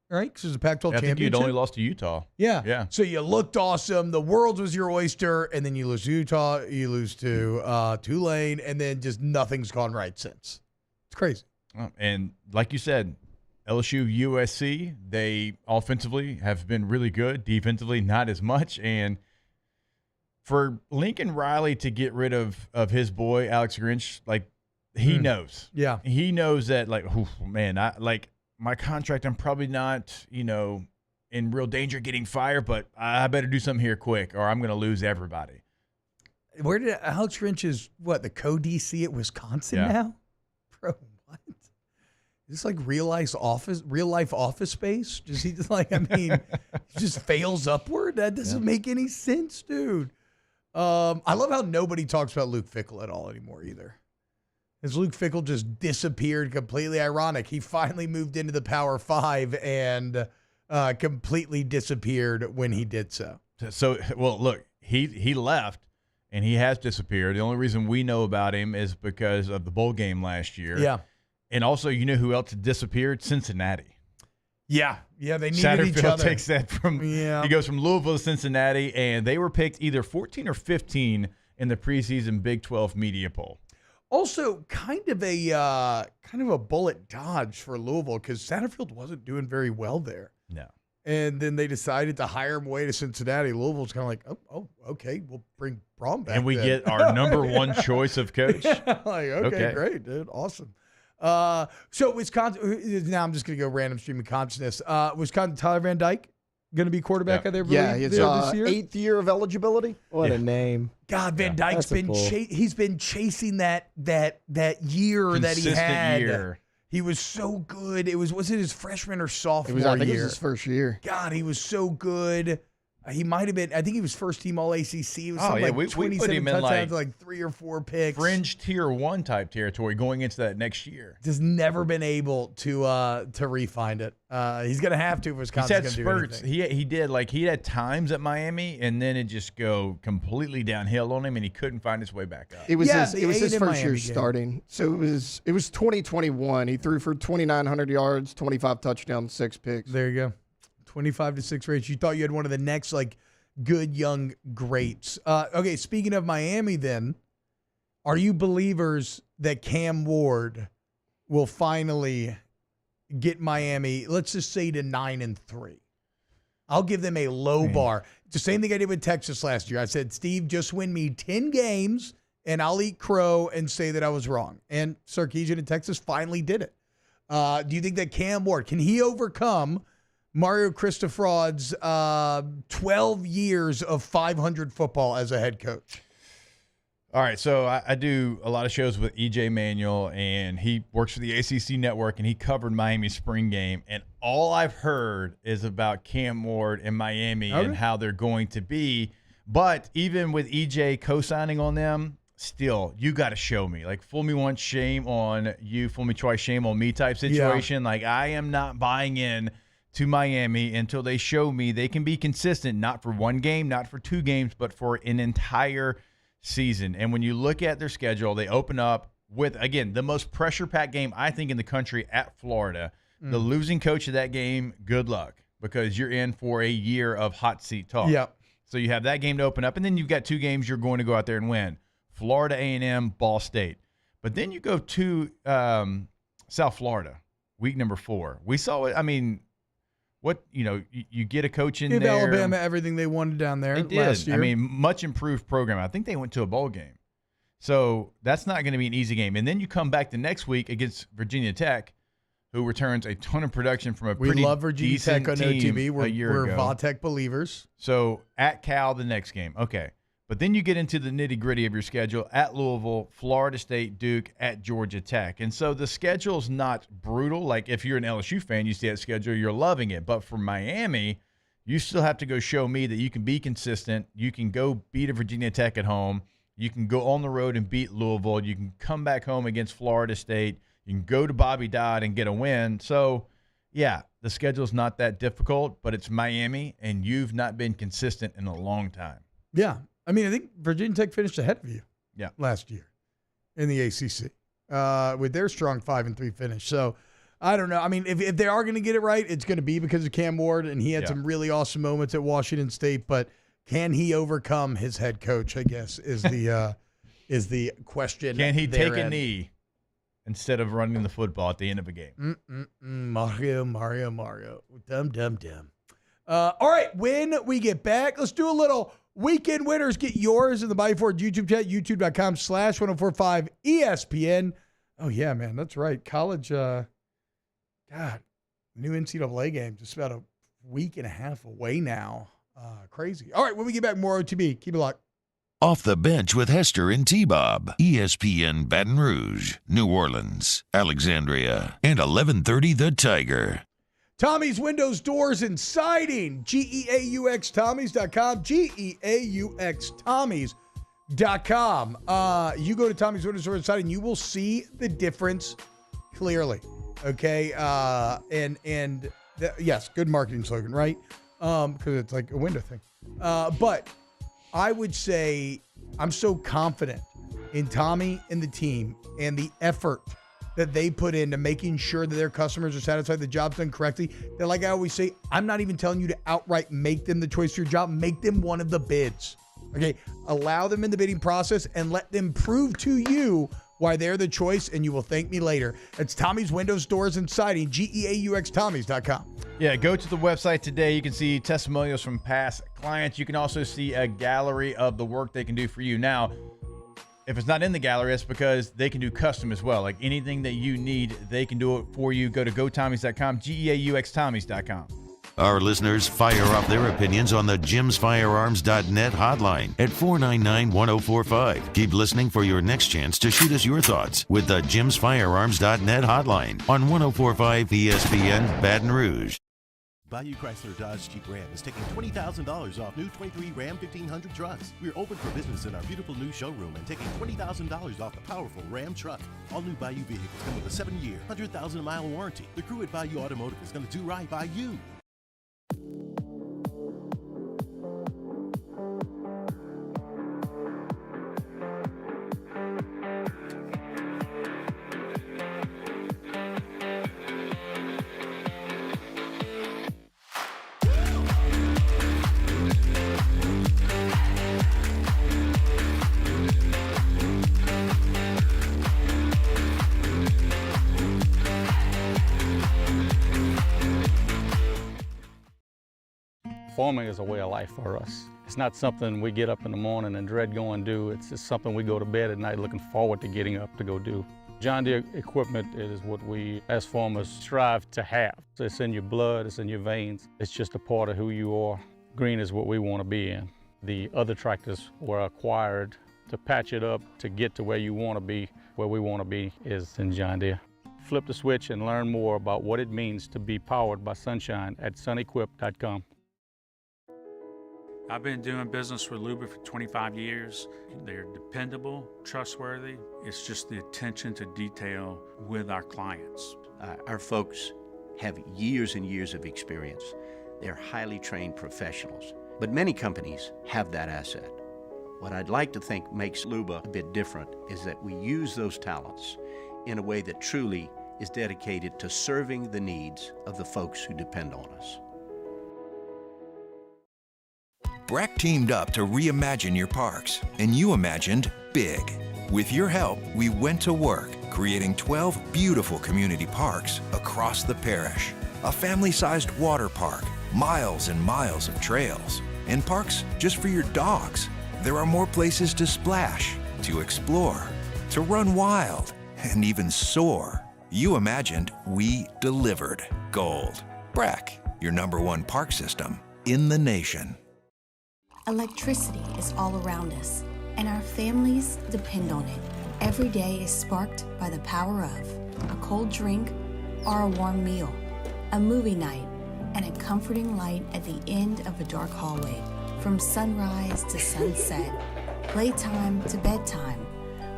right? Because it was a Pac-12 championship. I think you'd only lost to Utah. Yeah. Yeah. So you looked awesome. The world was your oyster, and then you lose to Utah, you lose to Tulane, and then just nothing's gone right since. It's crazy. And like you said, LSU, USC, they offensively have been really good. Defensively, not as much. And for Lincoln Riley to get rid of his boy, Alex Grinch, like, he knows. Yeah. He knows that, like, man, my contract, I'm probably not, in real danger of getting fired, but I better do something here quick or I'm going to lose everybody. Where did Alex Grinch is, the co-DC at Wisconsin now? Bro, what? Is this like real life office space? Just he just fails upward? That doesn't make any sense, dude. I love how nobody talks about Luke Fickell at all anymore either. As Luke Fickell just disappeared completely. Ironic. He finally moved into the Power 5 and completely disappeared when he did so. So, well, look, he left and he has disappeared. The only reason we know about him is because of the bowl game last year. Yeah. And also, who else disappeared? Cincinnati. Yeah, they needed each other. Takes that from he goes from Louisville to Cincinnati, and they were picked either 14 or 15 in the preseason Big 12 media poll. Also, kind of a bullet dodge for Louisville because Satterfield wasn't doing very well there. No. And then they decided to hire him away to Cincinnati. Louisville's kind of like, oh, okay, we'll bring Braun back. And we then. get our number 1 choice of coach. Okay, great, dude, awesome. So Wisconsin. Now I'm just gonna go random stream of consciousness. Wisconsin, Tyler Van Dyke going to be quarterback of their it's this year. 8th year of eligibility. What a name! God, Van Dyke's been he's been chasing that year Consistent that he had. Year. He was so good. Was it his freshman or sophomore year? I think it was year? his first year. God, he was so good. He might have been. I think he was first team All ACC. It was we 27 put him in touchdowns, like 3 or 4 picks. Fringe tier 1 type territory going into that next year. Just never been able to re-find it. He's gonna have to if Wisconsin's He's had gonna spurts. do anything. He had times at Miami, and then it just go completely downhill on him, and he couldn't find his way back up. It was his first year starting. So it was 2021. He threw for 2,900 yards, 25 touchdowns, 6 picks. There you go. 25-6 rates. You thought you had one of the next good young greats. Okay, speaking of Miami then, are you believers that Cam Ward will finally get Miami, let's just say, to 9-3? I'll give them a low bar. It's the same thing I did with Texas last year. I said, Steve, just win me 10 games and I'll eat crow and say that I was wrong. And Sarkisian in Texas finally did it. Do you think that Cam Ward, can he overcome Mario Cristofrod's 12 years of 500 football as a head coach? All right, so I do a lot of shows with EJ Manuel, and he works for the ACC Network, and he covered Miami's spring game. And all I've heard is about Cam Ward and Miami and how they're going to be. But even with EJ co-signing on them, still, you got to show me. Like, fool me once, shame on you. Fool me twice, shame on me type situation. Yeah. Like, I am not buying in to Miami until they show me they can be consistent, not for one game, not for 2 games, but for an entire season. And when you look at their schedule, they open up with, again, the most pressure-packed game, I think, in the country at Florida. The losing coach of that game, good luck, because you're in for a year of hot seat talk. Yep. So you have that game to open up, and then you've got 2 games you're going to go out there and win. Florida A&M, Ball State. But then you go to South Florida, week number 4. We saw it. I mean, you get a coach in Give there. Alabama everything they wanted down there last year. I mean, much improved program. I think they went to a bowl game. So that's not going to be an easy game. And then you come back the next week against Virginia Tech, who returns a ton of production from a pretty we love Virginia Tech on team OTB. We're ago. Va-Tech believers. So at Cal, the next game. Okay. But then you get into the nitty-gritty of your schedule at Louisville, Florida State, Duke, at Georgia Tech. And so the schedule's not brutal. Like if you're an LSU fan, you see that schedule, you're loving it. But for Miami, you still have to go show me that you can be consistent. You can go beat a Virginia Tech at home. You can go on the road and beat Louisville. You can come back home against Florida State. You can go to Bobby Dodd and get a win. So, yeah, the schedule's not that difficult, but it's Miami, and you've not been consistent in a long time. Yeah. I mean, I think Virginia Tech finished ahead of you last year in the ACC with their strong 5-3 finish. So, I don't know. I mean, if they are going to get it right, it's going to be because of Cam Ward, and he had some really awesome moments at Washington State. But can he overcome his head coach, I guess, is the question. Can he take a knee instead of running the football at the end of a game? Mario. Dumb. All right, when we get back, let's do a little weekend winners. Get yours in the Bayou Ford YouTube chat, youtube.com/1045 ESPN. Oh, yeah, man, that's right. College, new NCAA game, just about a week and a half away now. Crazy. All right, when we get back, more OTB. Keep it locked. Off the Bench with Hester and T-Bob. ESPN Baton Rouge, New Orleans, Alexandria, and 1130 The Tiger. Tommy's Windows, Doors, and Siding. GEAUXTommies.com. GEAUXTommies.com. You go to Tommy's Windows, Doors, and Siding, you will see the difference clearly. Okay? Yes, good marketing slogan, right? Because it's like a window thing. But I would say I'm so confident in Tommy and the team and the effort that they put into making sure that their customers are satisfied, the job's done correctly, that, like I always say, I'm not even telling you to outright make them the choice for your job. Make them one of the bids. Okay? Allow them in the bidding process and let them prove to you why they're the choice, and you will thank me later. It's Tommy's Windows, Doors, and Siding, GEAUXTommies.com. Yeah, go to the website today. You can see testimonials from past clients. You can also see a gallery of the work they can do for you. Now, if it's not in the gallery, it's because they can do custom as well. Like anything that you need, they can do it for you. Go to GoTommies.com, GEAUXTommies.com. Our listeners fire off their opinions on the JimsFirearms.net hotline at 499-1045. Keep listening for your next chance to shoot us your thoughts with the JimsFirearms.net hotline on 1045 ESPN Baton Rouge. Bayou Chrysler Dodge Jeep Ram is taking $20,000 off new 23 Ram 1500 trucks. We're open for business in our beautiful new showroom and taking $20,000 off the powerful Ram truck. All new Bayou vehicles come with a 7-year, 100,000-mile warranty. The crew at Bayou Automotive is going to do right by you. Farming is a way of life for us. It's not something we get up in the morning and dread going do. It's just something we go to bed at night looking forward to getting up to go do. John Deere equipment is what we as farmers strive to have. It's in your blood, it's in your veins. It's just a part of who you are. Green is what we want to be in. The other tractors were acquired to patch it up to get to where you want to be. Where we want to be is in John Deere. Flip the switch and learn more about what it means to be powered by sunshine at sunequip.com. I've been doing business with Luba for 25 years. They're dependable, trustworthy. It's just the attention to detail with our clients. Our folks have years and years of experience. They're highly trained professionals, but many companies have that asset. What I'd like to think makes Luba a bit different is that we use those talents in a way that truly is dedicated to serving the needs of the folks who depend on us. Breck teamed up to reimagine your parks, and you imagined big. With your help, we went to work creating 12 beautiful community parks across the parish. A family-sized water park, miles and miles of trails, and parks just for your dogs. There are more places to splash, to explore, to run wild, and even soar. You imagined, we delivered. Gold. Breck, your #1 park system in the nation. Electricity is all around us, and our families depend on it. Every day is sparked by the power of a cold drink or a warm meal, a movie night, and a comforting light at the end of a dark hallway. From sunrise to sunset, playtime to bedtime,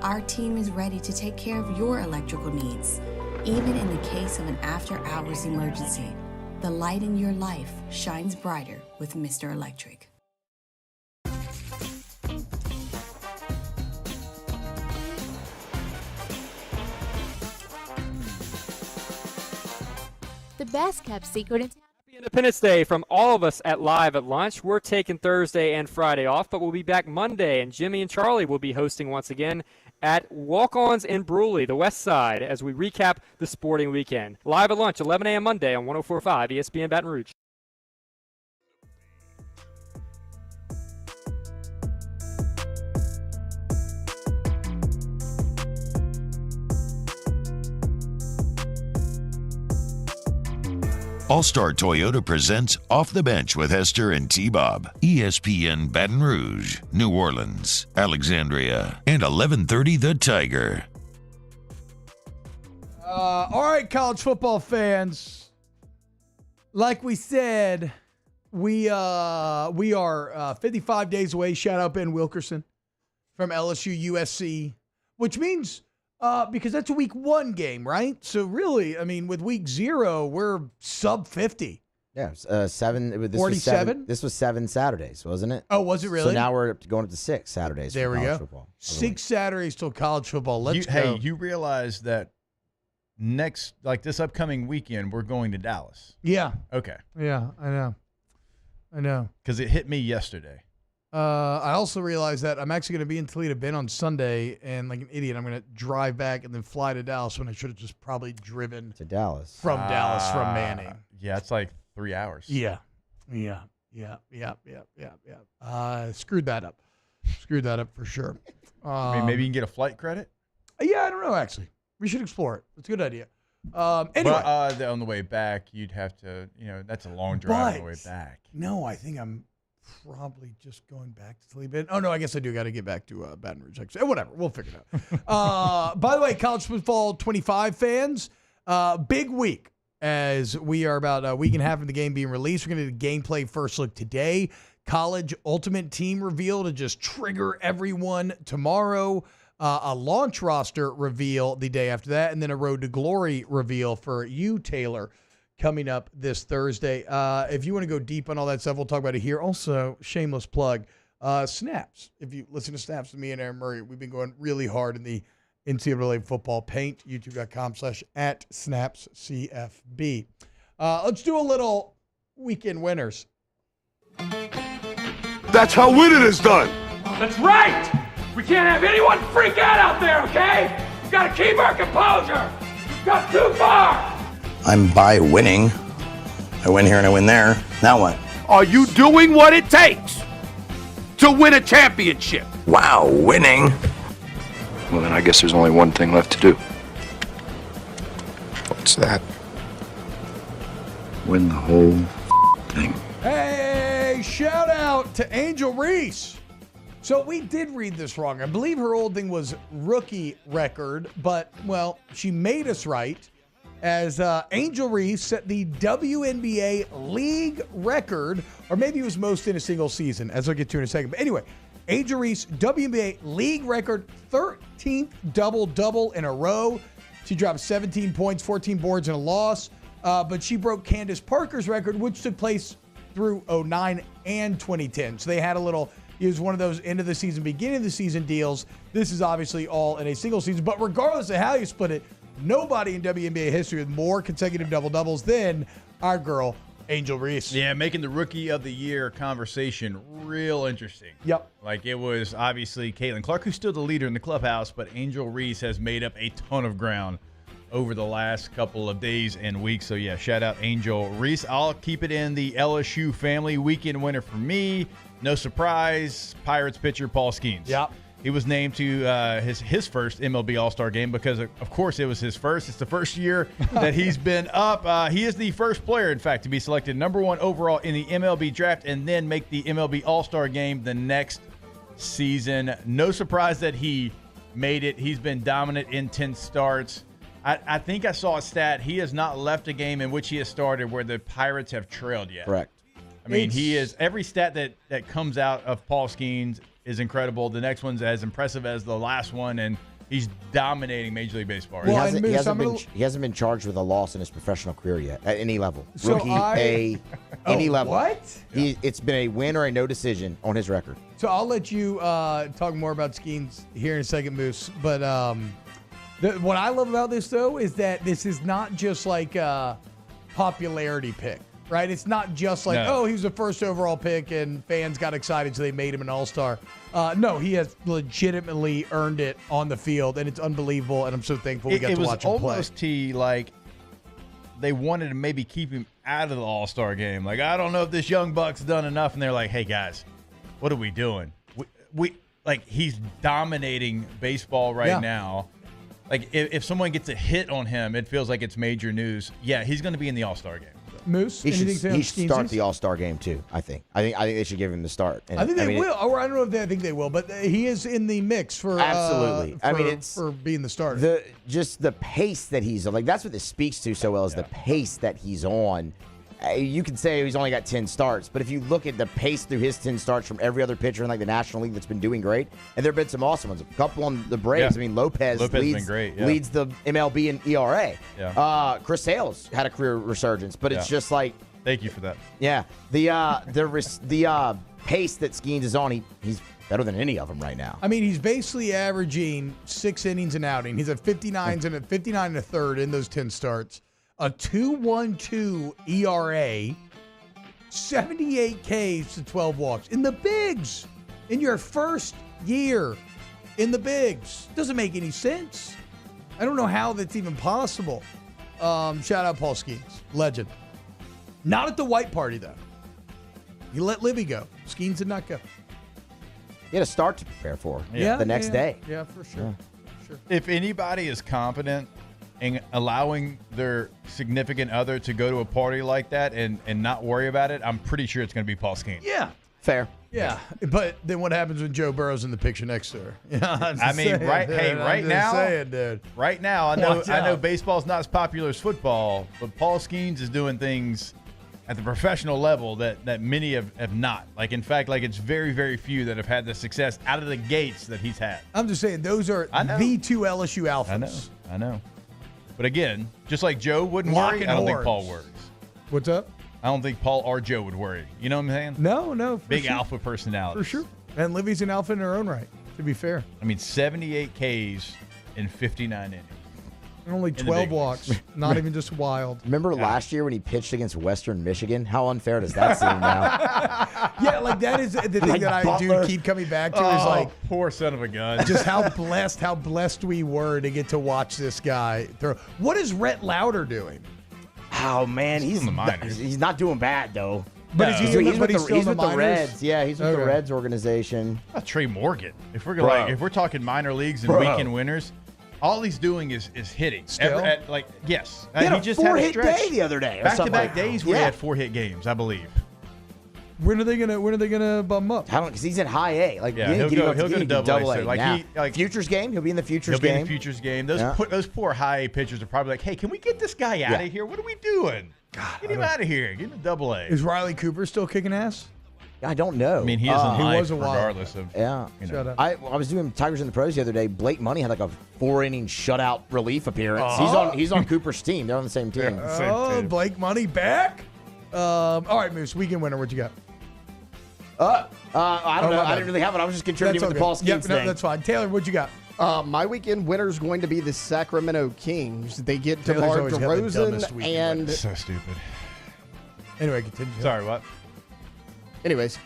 our team is ready to take care of your electrical needs. Even in the case of an after-hours emergency, the light in your life shines brighter with Mr. Electric. The best kept secret in Happy Independence Day from all of us at Live at Lunch. We're taking Thursday and Friday off, but we'll be back Monday, and Jimmy and Charlie will be hosting once again at Walk-Ons in Bruley, the West Side, as we recap the sporting weekend. Live at Lunch, 11 a.m. Monday on 104.5 ESPN Baton Rouge. All-Star Toyota presents Off the Bench with Hester and T-Bob. ESPN Baton Rouge, New Orleans, Alexandria, and 1130 The Tiger. All right, college football fans. Like we said, we are 55 days away. Shout out Ben Wilkerson from LSU USC, which means because that's a week 1 game, right? So really, I mean, with week 0, we're sub 50. Yeah, 7. 47? This was 7 Saturdays, wasn't it? Oh, was it really? So now we're going up to 6 Saturdays. There for we college go. Football. 6 Saturdays till college football. Let's go. Hey, you realize that this upcoming weekend, we're going to Dallas. Yeah. Okay. Yeah, I know. Because it hit me yesterday. I also realized that I'm actually going to be in Toledo Bend on Sunday, and like an idiot, I'm going to drive back and then fly to Dallas when I should have just probably driven to Dallas from Manning. Yeah, it's like 3 hours. Yeah. Screwed that up for sure. I mean, maybe you can get a flight credit? Yeah, I don't know, actually. We should explore it. It's a good idea. Anyway. But on the way back, you'd have to, that's a long drive on the way back. No, I think I'm probably just going back to Toledo Bend. Oh, no, I guess I do got to get back to Baton Rouge. Whatever, we'll figure it out. By the way, college football 25 fans, big week as we are about a week and a half from the game being released. We're going to do the gameplay first look today. College Ultimate Team reveal to just trigger everyone tomorrow. A launch roster reveal the day after that, and then a Road to Glory reveal for you, Taylor, coming up this Thursday. If you want to go deep on all that stuff, we'll talk about it here. Also, shameless plug, Snaps. If you listen to Snaps with me and Aaron Murray, we've been going really hard in the NCAA football paint, youtube.com/@SnapsCFB. Let's do a little weekend winners. That's how winning is done. That's right! We can't have anyone freak out there, okay? We've got to keep our composure. We've got too far. I'm by winning. I win here and I win there. Now what? Are you doing what it takes to win a championship? Wow, winning. Well, then I guess there's only one thing left to do. What's that? Win the whole thing. Hey, shout out to Angel Reese. So we did read this wrong. I believe her old thing was rookie record, but, well, she made us right as Angel Reese set the WNBA league record, or maybe it was most in a single season, as I'll get to in a second. But anyway, Angel Reese, WNBA league record, 13th double-double in a row. She dropped 17 points, 14 boards, and a loss. But she broke Candace Parker's record, which took place through 2009 and 2010. So they had a little, He was one of those end of the season, beginning of the season deals. This is obviously all in a single season. But regardless of how you split it, nobody in WNBA history with more consecutive double-doubles than our girl, Angel Reese. Yeah, making the Rookie of the Year conversation real interesting. Yep. Like, it was obviously Caitlin Clark, who's still the leader in the clubhouse, but Angel Reese has made up a ton of ground over the last couple of days and weeks. So, yeah, shout out Angel Reese. I'll keep it in the LSU family. Weekend winner for me. No surprise, Pirates pitcher Paul Skeens. Yep. He was named to his first MLB All-Star game because, of course, it was his first. It's the first year that he's been up. He is the first player, in fact, to be selected number 1 overall in the MLB draft and then make the MLB All-Star game the next season. No surprise that he made it. He's been dominant in 10 starts. I think I saw a stat. He has not left a game in which he has started where the Pirates have trailed yet. Correct. I mean, he is – every stat that comes out of Paul Skeens is incredible. The next one's as impressive as the last one, and he's dominating Major League Baseball. He hasn't been charged with a loss in his professional career yet at any level. So Rookie, any level. What? It's been a win or a no decision on his record. So I'll let you talk more about Skeens here in a second, Moose. But what I love about this, though, is that this is not just like a popularity pick. Right? It's not just like, he was the first overall pick and fans got excited so they made him an all-star. No, he has legitimately earned it on the field, and it's unbelievable, and I'm so thankful we got to watch him play. It was almost like they wanted to maybe keep him out of the all-star game. Like, I don't know if this young buck's done enough, and they're like, hey, guys, what are we doing? We like, he's dominating baseball right now. Like, if someone gets a hit on him, it feels like it's major news. Yeah, he's going to be in the all-star game. Moose, he should Skeens? start the All-Star game too. I think they should give him the start. And I think they will. Or I don't know if I think they will, but he is in the mix for absolutely. it's for being the starter. Just the pace that he's on. Like, that's what this speaks to so well is the pace that he's on. You can say he's only got 10 starts, but if you look at the pace through his 10 starts from every other pitcher in like the National League that's been doing great, and there have been some awesome ones. A couple on the Braves. I mean, Lopez leads the MLB in ERA. Yeah. Chris Sale's had a career resurgence, but it's just like. Thank you for that. Yeah, the pace that Skeens is on, he's better than any of them right now. I mean, he's basically averaging 6 innings an outing. He's at 59 and a third in those 10 starts. A 2.12 ERA, 78 Ks to 12 walks in the bigs in your first year in the bigs. Doesn't make any sense. I don't know how that's even possible. Shout out Paul Skeens, legend. Not at the white party though. He let Livy go. Skeens did not go. He had a start to prepare for. The next day. Yeah, for sure. If anybody is competent in allowing their significant other to go to a party like that and not worry about it, I'm pretty sure it's going to be Paul Skeens. Yeah. Fair. Yeah. But then what happens when Joe Burrow's in the picture next to her? Right now, I know baseball's not as popular as football, but Paul Skeens is doing things at the professional level that many have not. Like, in fact, like, it's very, very few that have had the success out of the gates that he's had. I'm just saying, those are the two LSU alphas. I know. But again, just like Joe wouldn't worry, I don't think Paul worries. What's up? I don't think Paul or Joe would worry. You know what I'm saying? No. Big alpha personality. For sure. And Livy's an alpha in her own right, to be fair. I mean, 78 Ks in 59 innings. And only 12 walks. Not even just wild. Remember last year when he pitched against Western Michigan? How unfair does that seem now? Yeah, like that is the thing that I do keep coming back to is like, poor son of a gun. Just how blessed we were to get to watch this guy throw. What is Rhett Lauder doing? Oh man, he's in the minors. He's not doing bad though. But he's with the Reds. Yeah, he's with the Reds organization. Trey Morgan. If we're talking minor leagues and weekend winners, all he's doing is hitting. Yes. He had he just a 4-hit had a stretch. day the other day. Back-to-back days where he had 4-hit games, I believe. When are they gonna bump him up? How long? Because he's in high A. Like, he'll go to double A. Like futures game. He'll be in the futures game. He'll be in the futures game. Those poor high A pitchers are probably like, hey, can we get this guy out of here? What are we doing? Get him out of here. Get him to double A. Is Riley Cooper still kicking ass? I don't know. I mean, he is in life regardless of. Yeah. Shut up. I was doing Tigers in the Pros the other day. Blake Money had like a 4-inning shutout relief appearance. He's on Cooper's team. They're on the same team. Blake Money back. All right, Moose. Weekend winner. What you got? I don't know. I didn't really have it. I was just contributing with the Paul Skeens thing. That's fine. Taylor, what you got? My weekend winner is going to be the Sacramento Kings. They get Taylor's DeMar always got the dumbest DeRozan weekend and So stupid. Anyway, continue. Sorry, what? anyways,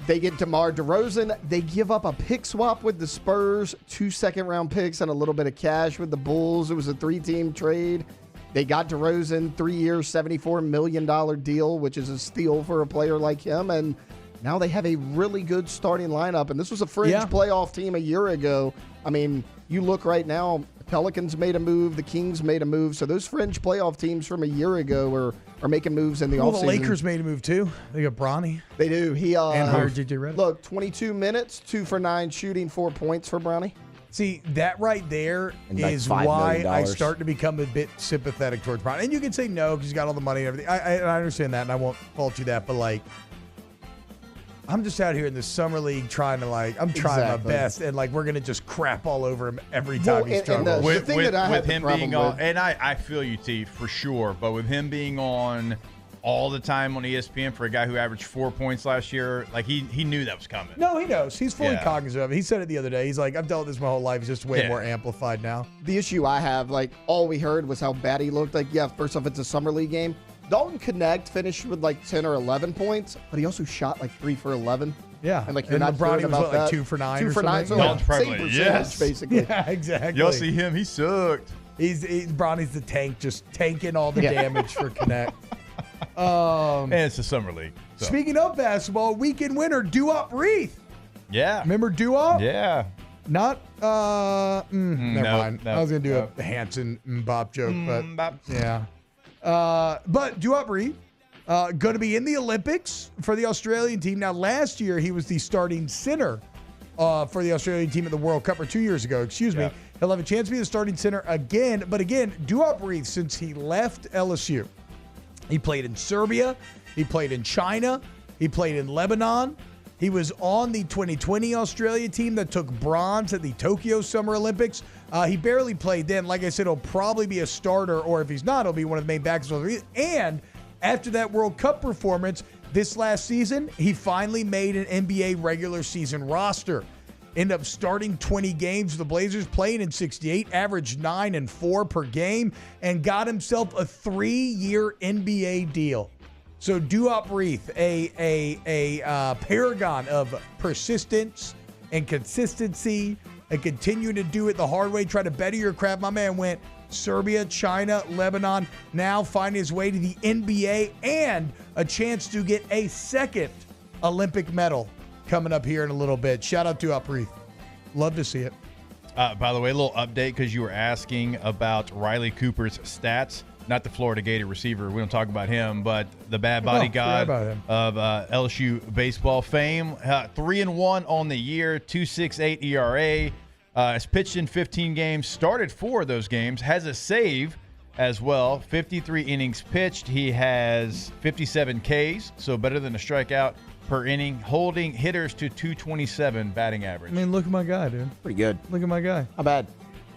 they get DeMar DeRozan. They give up a pick swap with the Spurs, 2 second-round picks, and a little bit of cash with the Bulls. It was a 3-team trade. They got DeRozan, 3 years, $74 million deal, which is a steal for a player like him. And now they have a really good starting lineup. And this was a fringe playoff team a year ago. I mean, you look right now, the Pelicans made a move, the Kings made a move. So those fringe playoff teams from a year ago are making moves in the offseason. The Lakers made a move too. They got Bronny. They do. He and hired JJ Redick. Look, 22 minutes, 2 for 9 shooting, 4 points for Bronny. See, that right there is $5 why million. I start to become a bit sympathetic towards Bronny. And you can say no because he's got all the money and everything. I understand that, and I won't fault you that. But, like, I'm just out here in the summer league trying to, I'm trying my best. And, we're going to just crap all over him every time he struggles. With him being on, and I feel you, T, for sure. But with him being on all the time on ESPN for a guy who averaged 4 points last year, he knew that was coming. No, he knows. He's fully cognizant of it. He said it the other day. He's like, I've dealt with this my whole life. It's just way more amplified now. The issue I have, all we heard was how bad he looked. First off, it's a summer league game. Dalton Connect finished with 10 or 11 points, but he also shot 3 for 11 Yeah. And you're not LeBron about was that. 2 for 9 2 or for 9. So Dalton's same probably, percentage, basically. Yeah, exactly. Y'all see him? He sucked. He's Bronny's the tank, just tanking all the damage for Connect. And it's the summer league. So. Speaking of basketball, weekend winner, Doo-Wop Reith. Yeah. Remember Doo-Wop? Yeah. Not, never mind. No, I was going to do a Hanson Bop joke, but yeah. But Doo-Wop Reith, going to be in the Olympics for the Australian team. Now, last year, he was the starting center for the Australian team at the World Cup, or 2 years ago, excuse me. He'll have a chance to be the starting center again. But again, Doo-Wop Reith, since he left LSU, he played in Serbia. He played in China. He played in Lebanon. He was on the 2020 Australia team that took bronze at the Tokyo Summer Olympics. He barely played then. Like I said, he'll probably be a starter, or if he's not, he'll be one of the main backs. And after that World Cup performance this last season, he finally made an NBA regular season roster. Ended up starting 20 games. The Blazers playing in 68, averaged 9 and 4 per game, and got himself a 3-year NBA deal. So Doo-Wop Reith, a paragon of persistence and consistency, and continuing to do it the hard way, try to better your craft. My man went Serbia, China, Lebanon, now finding his way to the NBA and a chance to get a second Olympic medal coming up here in a little bit. Shout out to Doo-Wop Reith. Love to see it. By the way, a little update because you were asking about Riley Cooper's stats. Not the Florida Gator receiver. We don't talk about him, but the bad body god of LSU baseball fame. 3-1 on the year, 2.68 ERA. Has pitched in 15 games, started 4 of those games, has a save as well. 53 innings pitched. He has 57 Ks, so better than a strikeout per inning, holding hitters to 227 batting average. I mean, look at my guy, dude. Pretty good. Look at my guy. Not bad.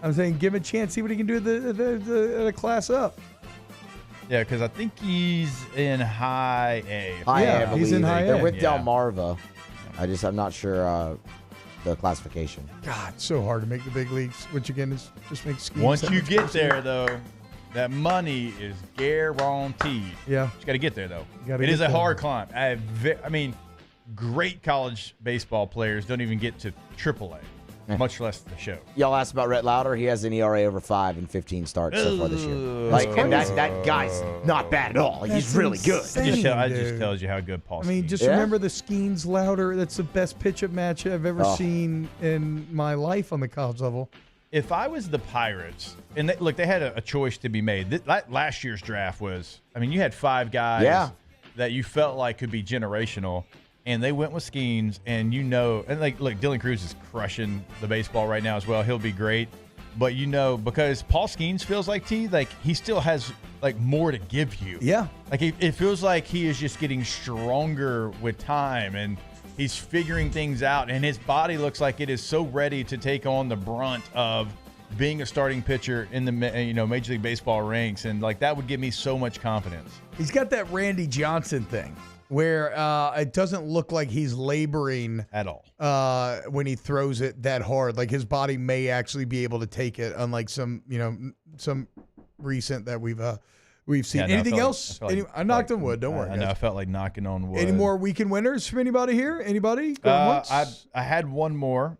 I'm saying give him a chance, see what he can do at the class up. Yeah, because I think he's in high A. High A, I believe. He's in high A. They're with Delmarva. I'm not sure the classification. God, it's so hard to make the big leagues, which again is just makes schemes. Once you get there, though, that money is guaranteed. Yeah. You got to get there, though. It is a hard climb. I mean, great college baseball players don't even get to AAA, much less the show. Y'all asked about Rhett Lauder. He has an ERA over 5 in 15 starts so far this year. And that guy's not bad at all. He's really good. It just tells you how good Paul. I mean, just remember the Skeens Lauder. That's the best pitch-up match I've ever seen in my life on the college level. If I was the Pirates, and they had a choice to be made. Last year's draft was, you had 5 guys that you felt like could be generational, and they went with Skeens, and look, Dylan Cruz is crushing the baseball right now as well. He'll be great. But because Paul Skeens feels like he still has more to give you. Yeah. It feels like he is just getting stronger with time, and he's figuring things out, and his body looks like it is so ready to take on the brunt of being a starting pitcher in the Major League Baseball ranks, and like that would give me so much confidence. He's got that Randy Johnson thing where it doesn't look like he's laboring at all when he throws it that hard. Like his body may actually be able to take it, unlike some recent that we've seen. Anything else? I knocked on wood. Don't worry. I know. I felt like knocking on wood. Any more weekend winners from anybody here? Anybody? Going once? I had one more.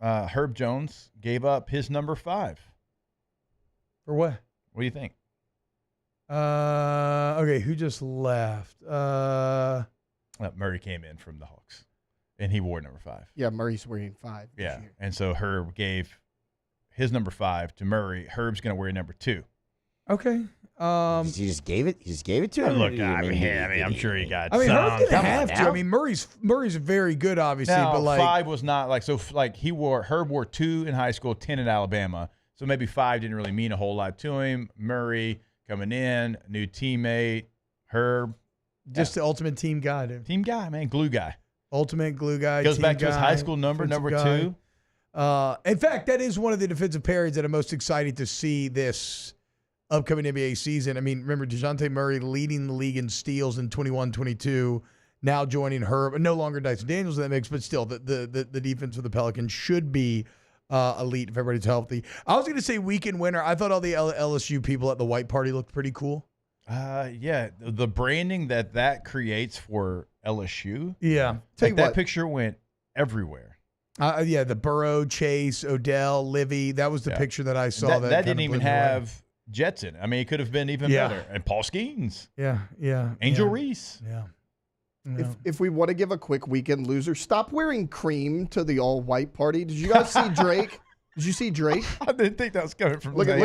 Herb Jones gave up his number 5. For what? What do you think? Okay, who just left? Murray came in from the Hawks, and he wore number 5. Yeah, Murray's wearing 5. Yeah, and so Herb gave his number 5 to Murray. Herb's going to wear number 2. Okay. He just gave it to him. Look, I'm sure he got. Herb's some. gonna have to. I mean, Murray's very good, obviously, Now, but like 5 was not like so. Like Herb wore 2 in high school, 10 in Alabama. So maybe 5 didn't really mean a whole lot to him. Murray coming in, new teammate. Herb, just the ultimate team guy, dude. Team guy, man, glue guy. Ultimate glue guy. Goes team back to his guy, high school number 2. In fact, that is one of the defensive pairings that I'm most excited to see this upcoming NBA season. I mean, remember DeJounte Murray leading the league in steals in 21-22, now joining Herb. No longer Dyson Daniels in that mix, but still, the defense of the Pelicans should be elite if everybody's healthy. I was going to say weekend winner. I thought all the LSU people at the white party looked pretty cool. Yeah, the branding that creates for LSU. Yeah. Like that picture went everywhere. Yeah, the Burrow, Chase, Odell, Livy. That was the picture that I saw. That didn't even have Jets in it. I mean, it could have been even better. And Paul Skeens. Yeah. Angel Reese. Yeah. If we want to give a quick weekend loser, stop wearing cream to the all-white party. Did you guys see Drake? Did you see Drake? I didn't think that was coming from look at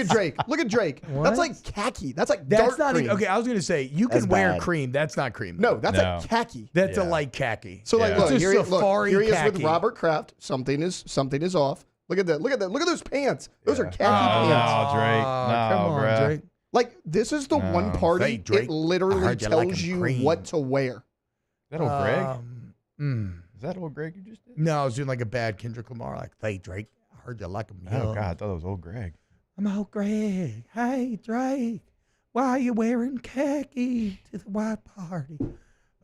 Drake. Look at Drake. What? That's like khaki. That's like dark cream. Okay, I was going to say, you can wear cream. That's not cream. No, that's like khaki. That's a light khaki. So like, look, here he is khaki. with Robert Kraft. Something is off. Look at that. Look at those pants. Those are khaki pants. No, Drake. No, come on, Drake. Like, this is the one party it literally tells you what to wear. Is that old Greg? Is that old Greg you just did? No, I was doing like a bad Kendrick Lamar, like, hey, Drake, I heard you like him. Oh, God, I thought it was old Greg. I'm old Greg. Hey, Drake, why are you wearing khaki to the white party?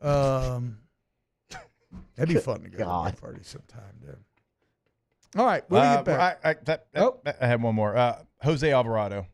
That'd be fun to go to the white party sometime, dude. All right, we'll get back. I had one more. Jose Alvarado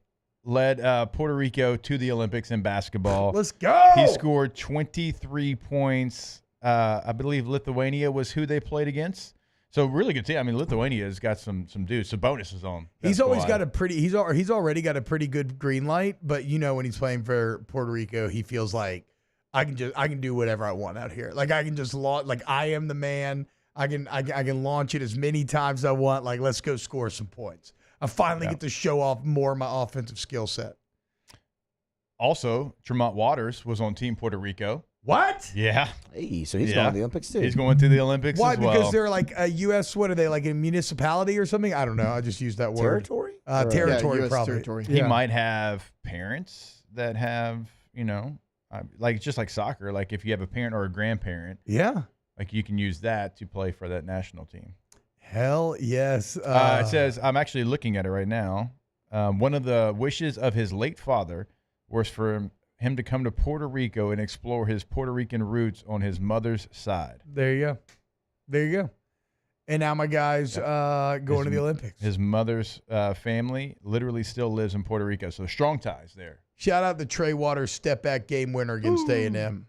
led Puerto Rico to the Olympics in basketball. Let's go. He scored 23 points. I believe Lithuania was who they played against. So really good team. I mean, Lithuania's got some dudes. Sabonis is on. He's always got a pretty. He's already got a pretty good green light. But when he's playing for Puerto Rico, he feels like I can do whatever I want out here. Like I can just like I am the man. I can launch it as many times as I want. Like, let's go score some points. I finally get to show off more of my offensive skill set. Also, Tremont Waters was on Team Puerto Rico. What? Yeah. Hey, so he's going to the Olympics too. He's going to the Olympics Why? as well. Because they're like a U.S. What are they, like a municipality or something? I don't know. I just used that word. Territory? Territory, US probably. territory. He might have parents that have, like just like soccer. Like if you have a parent or a grandparent. Yeah. Like you can use that to play for that national team. Hell yes. It says, I'm actually looking at it right now. One of the wishes of his late father was for him to come to Puerto Rico and explore his Puerto Rican roots on his mother's side. There you go. And now my guy's going to the Olympics. His mother's family literally still lives in Puerto Rico, so strong ties there. Shout out the Trey Waters step back game winner against A&M.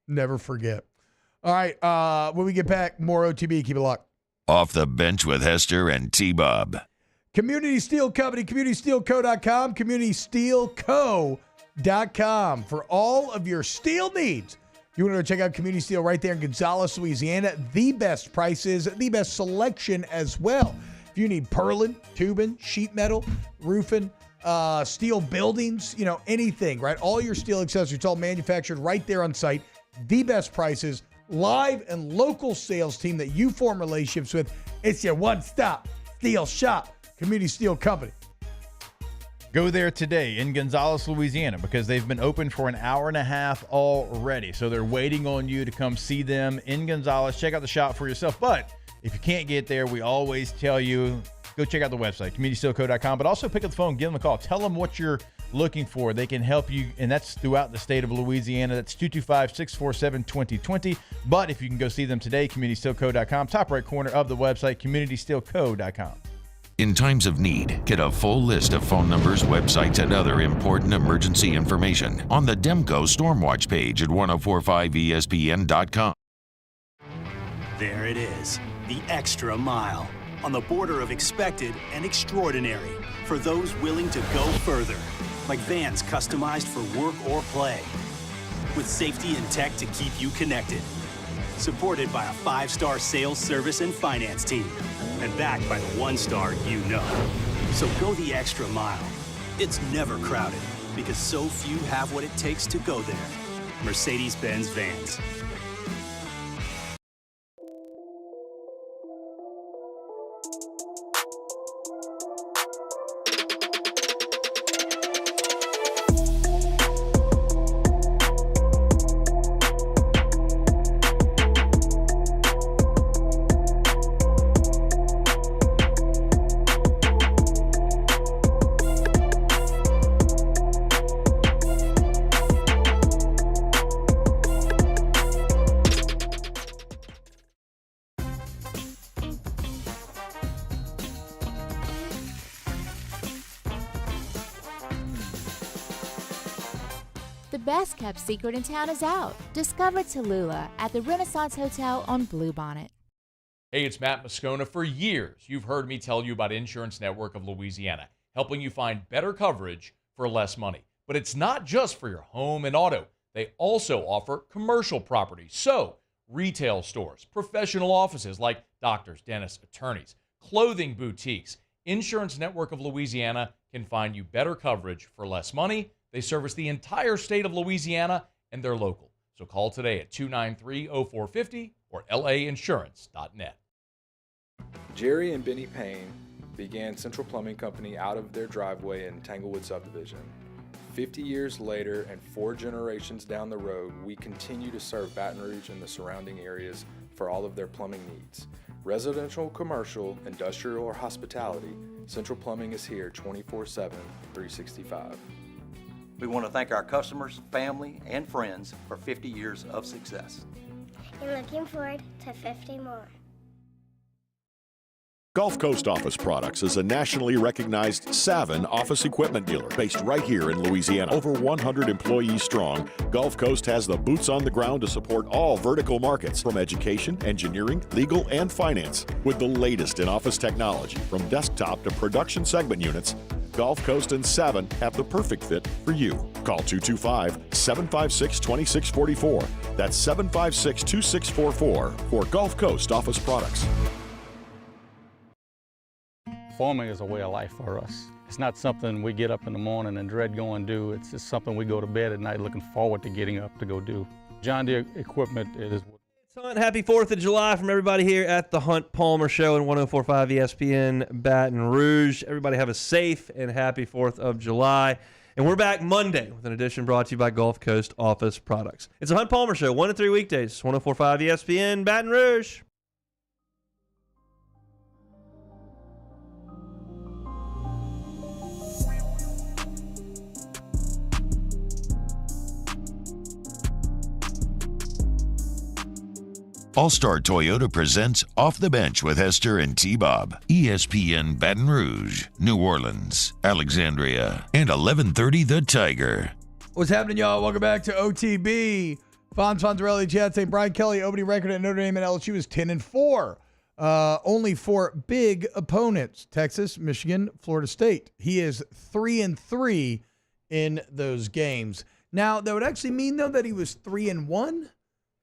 Never forget. All right, when we get back, more OTB. Keep it locked. Off the Bench with Hester and T-Bob. Community Steel Company, CommunitySteelCo.com, CommunitySteelCo.com for all of your steel needs. You want to go check out Community Steel right there in Gonzales, Louisiana. The best prices, the best selection as well. If you need purlin, tubing, sheet metal, roofing, steel buildings, anything, right? All your steel accessories, it's all manufactured right there on site. The best prices. Live and local sales team that you form relationships with. It's your one-stop steel shop, Community Steel Company. Go there today in Gonzales, Louisiana, because they've been open for an hour and a half already. So they're waiting on you to come see them in Gonzales. Check out the shop for yourself. But if you can't get there, we always tell you go check out the website, communitysteelco.com, but also pick up the phone, give them a call. Tell them what you're looking for. They can help you, and that's throughout the state of Louisiana. That's 225-647-2020. But if you can go see them today, communitysteelco.com, top right corner of the website, communitysteelco.com. In times of need, get a full list of phone numbers, websites, and other important emergency information on the Demco Stormwatch page at 1045ESPN.com. There it is, the extra mile, on the border of expected and extraordinary for those willing to go further, like vans customized for work or play, with safety and tech to keep you connected. Supported by a 5-star sales, service, and finance team, and backed by the 1-star you know. So go the extra mile. It's never crowded, because so few have what it takes to go there. Mercedes-Benz Vans. The best kept secret in town is out. Discover Tallulah at the Renaissance Hotel on Bluebonnet. Hey, it's Matt Moscona. For years, you've heard me tell you about Insurance Network of Louisiana, helping you find better coverage for less money. But it's not just for your home and auto. They also offer commercial property. So, retail stores, professional offices like doctors, dentists, attorneys, clothing boutiques. Insurance Network of Louisiana can find you better coverage for less money. They service the entire state of Louisiana, and they're local. So call today at 293-0450 or lainsurance.net. Jerry and Benny Payne began Central Plumbing Company out of their driveway in Tanglewood subdivision. 50 years later and 4 generations down the road, we continue to serve Baton Rouge and the surrounding areas for all of their plumbing needs. Residential, commercial, industrial, or hospitality, Central Plumbing is here 24/7, 365. We want to thank our customers, family, and friends for 50 years of success. And looking forward to 50 more. Gulf Coast Office Products is a nationally recognized Savin office equipment dealer based right here in Louisiana. Over 100 employees strong, Gulf Coast has the boots on the ground to support all vertical markets, from education, engineering, legal, and finance. With the latest in office technology, from desktop to production segment units, Gulf Coast and Savin have the perfect fit for you. Call 225-756-2644. That's 756-2644 for Gulf Coast Office Products. Farming is a way of life for us. It's not something we get up in the morning and dread going do. It's just something we go to bed at night looking forward to getting up to go do. John Deere equipment, it is. Happy 4th of July from everybody here at the Hunt Palmer Show in 104.5 ESPN Baton Rouge. Everybody have a safe and happy 4th of July. And we're back Monday with an edition brought to you by Gulf Coast Office Products. It's the Hunt Palmer Show, 1 to 3 weekdays, 104.5 ESPN Baton Rouge. All-Star Toyota presents Off the Bench with Hester and T-Bob. ESPN Baton Rouge, New Orleans, Alexandria, and 1130 The Tiger. What's happening, y'all? Welcome back to OTB. Fonzarelli, Chad St. Brian Kelly, opening record at Notre Dame and LSU is 10-4. Only 4 big opponents: Texas, Michigan, Florida State. He is 3-3 in those games. Now, that would actually mean, though, that he was 3-1.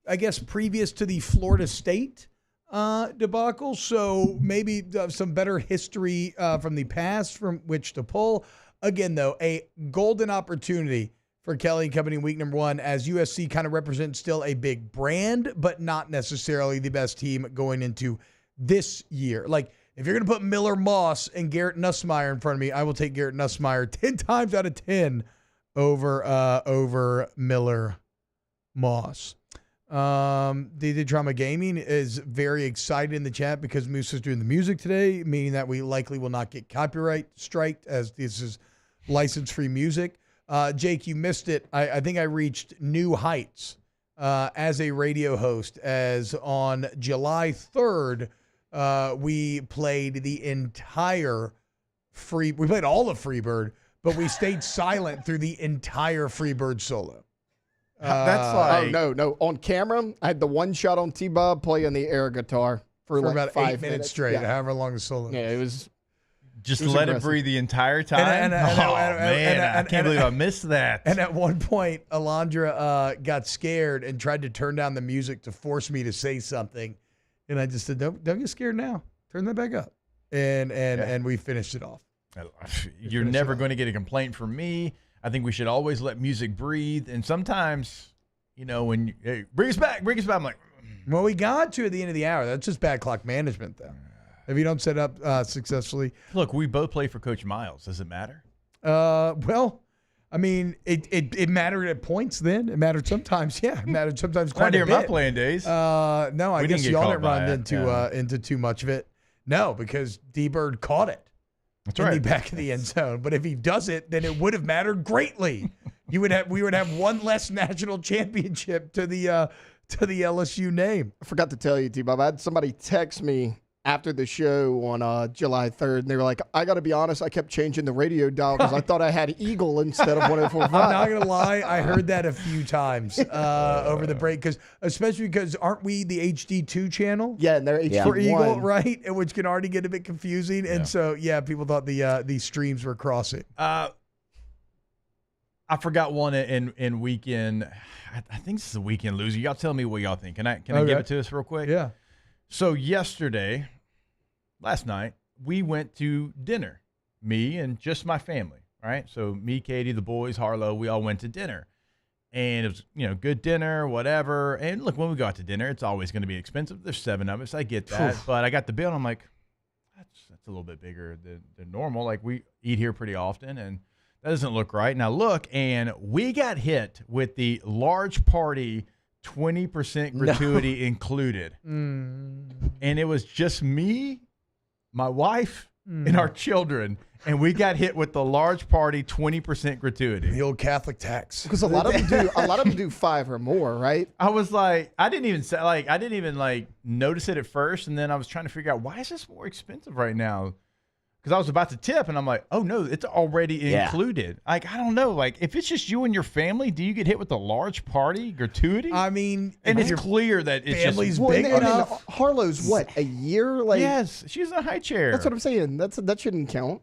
I guess previous to the Florida State debacle, so maybe some better history from the past from which to pull. Again, though, a golden opportunity for Kelly and Company week number 1, as USC kind of represents still a big brand, but not necessarily the best team going into this year. Like, if you're going to put Miller Moss and Garrett Nussmeier in front of me, I will take Garrett Nussmeier 10 times out of 10 over Miller Moss. The Drama Gaming is very excited in the chat because Moose is doing the music today, meaning that we likely will not get copyright striked as this is license-free music. Jake, you missed it. I think I reached new heights as a radio host, as on July 3rd, we played the entire we played all of Freebird, but we stayed silent through the entire Freebird solo. That's like... Oh, no. On camera, I had the one shot on T-Bob playing the air guitar for like about 5 8 minutes straight, however long the solo. Yeah, it was... Just let it breathe the entire time? I can't believe I missed that. And at one point, Alondra got scared and tried to turn down the music to force me to say something. And I just said, don't get scared now. Turn that back up. And we finished it off. You're never going to get a complaint from me. I think we should always let music breathe. And sometimes, when you, hey, bring us back. I'm like, well, we got to at the end of the hour. That's just bad clock management, though. If you don't set up successfully. Look, we both play for Coach Miles. Does it matter? Well, I mean, it mattered at points then. It mattered sometimes. Yeah, it mattered sometimes quite a bit. My playing days. No, I guess y'all didn't run into too much of it. No, because D-Bird caught it. That's in right. the back of the end zone. But if he does it, then it would have mattered greatly. We would have one less national championship to the LSU name. I forgot to tell you, T-Bob. I had somebody text me after the show on July 3rd, and they were like, I got to be honest, I kept changing the radio dial because I thought I had Eagle instead of 104.5. I'm not going to lie. I heard that a few times over the break, especially because aren't we the HD2 channel? Yeah, and they're HD1. For Eagle, right? Which can already get a bit confusing. And so, people thought the streams were crossing. I forgot one in weekend. I think this is a weekend loser. Y'all tell me what y'all think. Can I give it to us real quick? Yeah. So last night, we went to dinner, me and just my family, right? So me, Katie, the boys, Harlow, we all went to dinner. And it was, good dinner, whatever. And look, when we go out to dinner, it's always going to be expensive. There's 7 of us. I get that. But I got the bill, and I'm like, that's a little bit bigger than normal. Like, we eat here pretty often, and that doesn't look right. Now, look, and we got hit with the large party 20% gratuity included. And it was just me, my wife, and our children. And we got hit with the large party 20% gratuity. The old Catholic tax. Because a lot of them do 5 or more, right? I was like, I didn't even notice it at first. And then I was trying to figure out, why is this more expensive right now? Because I was about to tip, and I'm like, oh, no, it's already included. Like, I don't know. Like, if it's just you and your family, do you get hit with a large party gratuity? I mean, and it's clear that it's family's just big enough. I mean, Harlow's what, a year? Like, yes, she's in a high chair. That's what I'm saying. That shouldn't count.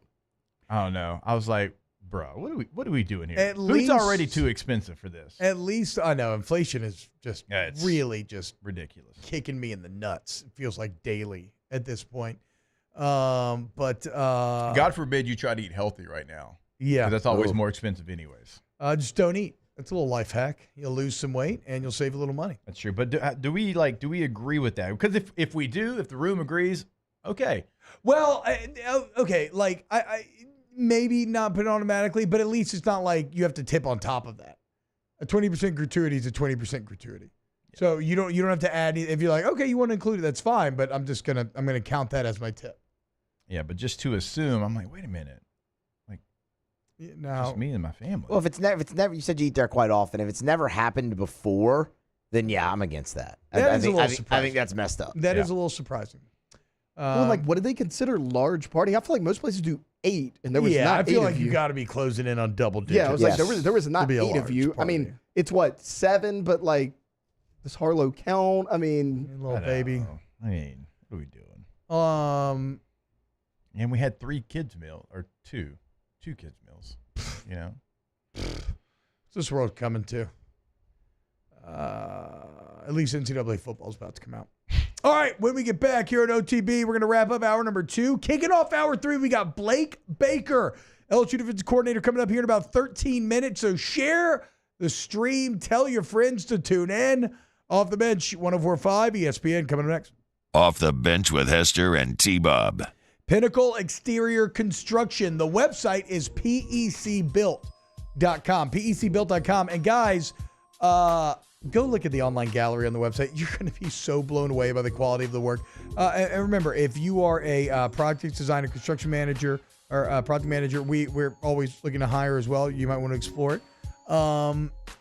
I don't know. I was like, bro, what are we doing here? At Food's least, already too expensive for this. At least I know inflation is just really just ridiculous, kicking me in the nuts. It feels like daily at this point. But God forbid you try to eat healthy right now. Yeah, 'cause that's always more expensive, anyways. Just don't eat. That's a little life hack. You'll lose some weight and you'll save a little money. That's true. But do we agree with that? Because if we do, if the room agrees, okay. Well, okay. Like I maybe not put it automatically, but at least it's not like you have to tip on top of that. A 20% gratuity is a 20% gratuity. Yeah. So you don't have to add. If you're like, okay, you want to include it, that's fine. But I'm gonna count that as my tip. Yeah, but just to assume, I'm like, wait a minute, like, just me and my family. Well, if it's never, you said you eat there quite often. If it's never happened before, then yeah, I'm against that. I think that's messed up. That is a little surprising. Well, like, what do they consider large party? I feel like most places do 8, and there was not 8 I feel like of you got to be closing in on double digits. Yeah, I was like, there was not 8 of you. Party. I mean, it's what, 7, but like, does Harlow count? I mean, little baby. I mean, what are we doing? And we had 3 kids meal or 2 kids meals. What's this world coming to? At least NCAA football is about to come out. All right, when we get back here at OTB, we're going to wrap up hour number 2. Kicking off hour 3, we got Blake Baker, LSU defensive coordinator, coming up here in about 13 minutes. So share the stream. Tell your friends to tune in. Off the bench, 104.5 ESPN coming up next. Off the bench with Hester and T-Bob. Pinnacle Exterior Construction. The website is PECbuilt.com. PECbuilt.com. And guys, go look at the online gallery on the website. You're going to be so blown away by the quality of the work. And remember, if you are a project designer, construction manager, or project manager, we're always looking to hire as well. You might want to explore it.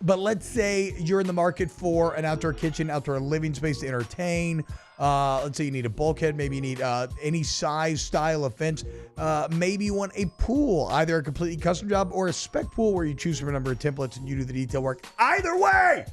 But let's say you're in the market for an outdoor kitchen, outdoor living space to entertain. Let's say you need a bulkhead. Maybe you need any size, style of fence. Maybe you want a pool, either a completely custom job or a spec pool where you choose from a number of templates and you do the detail work. Either way,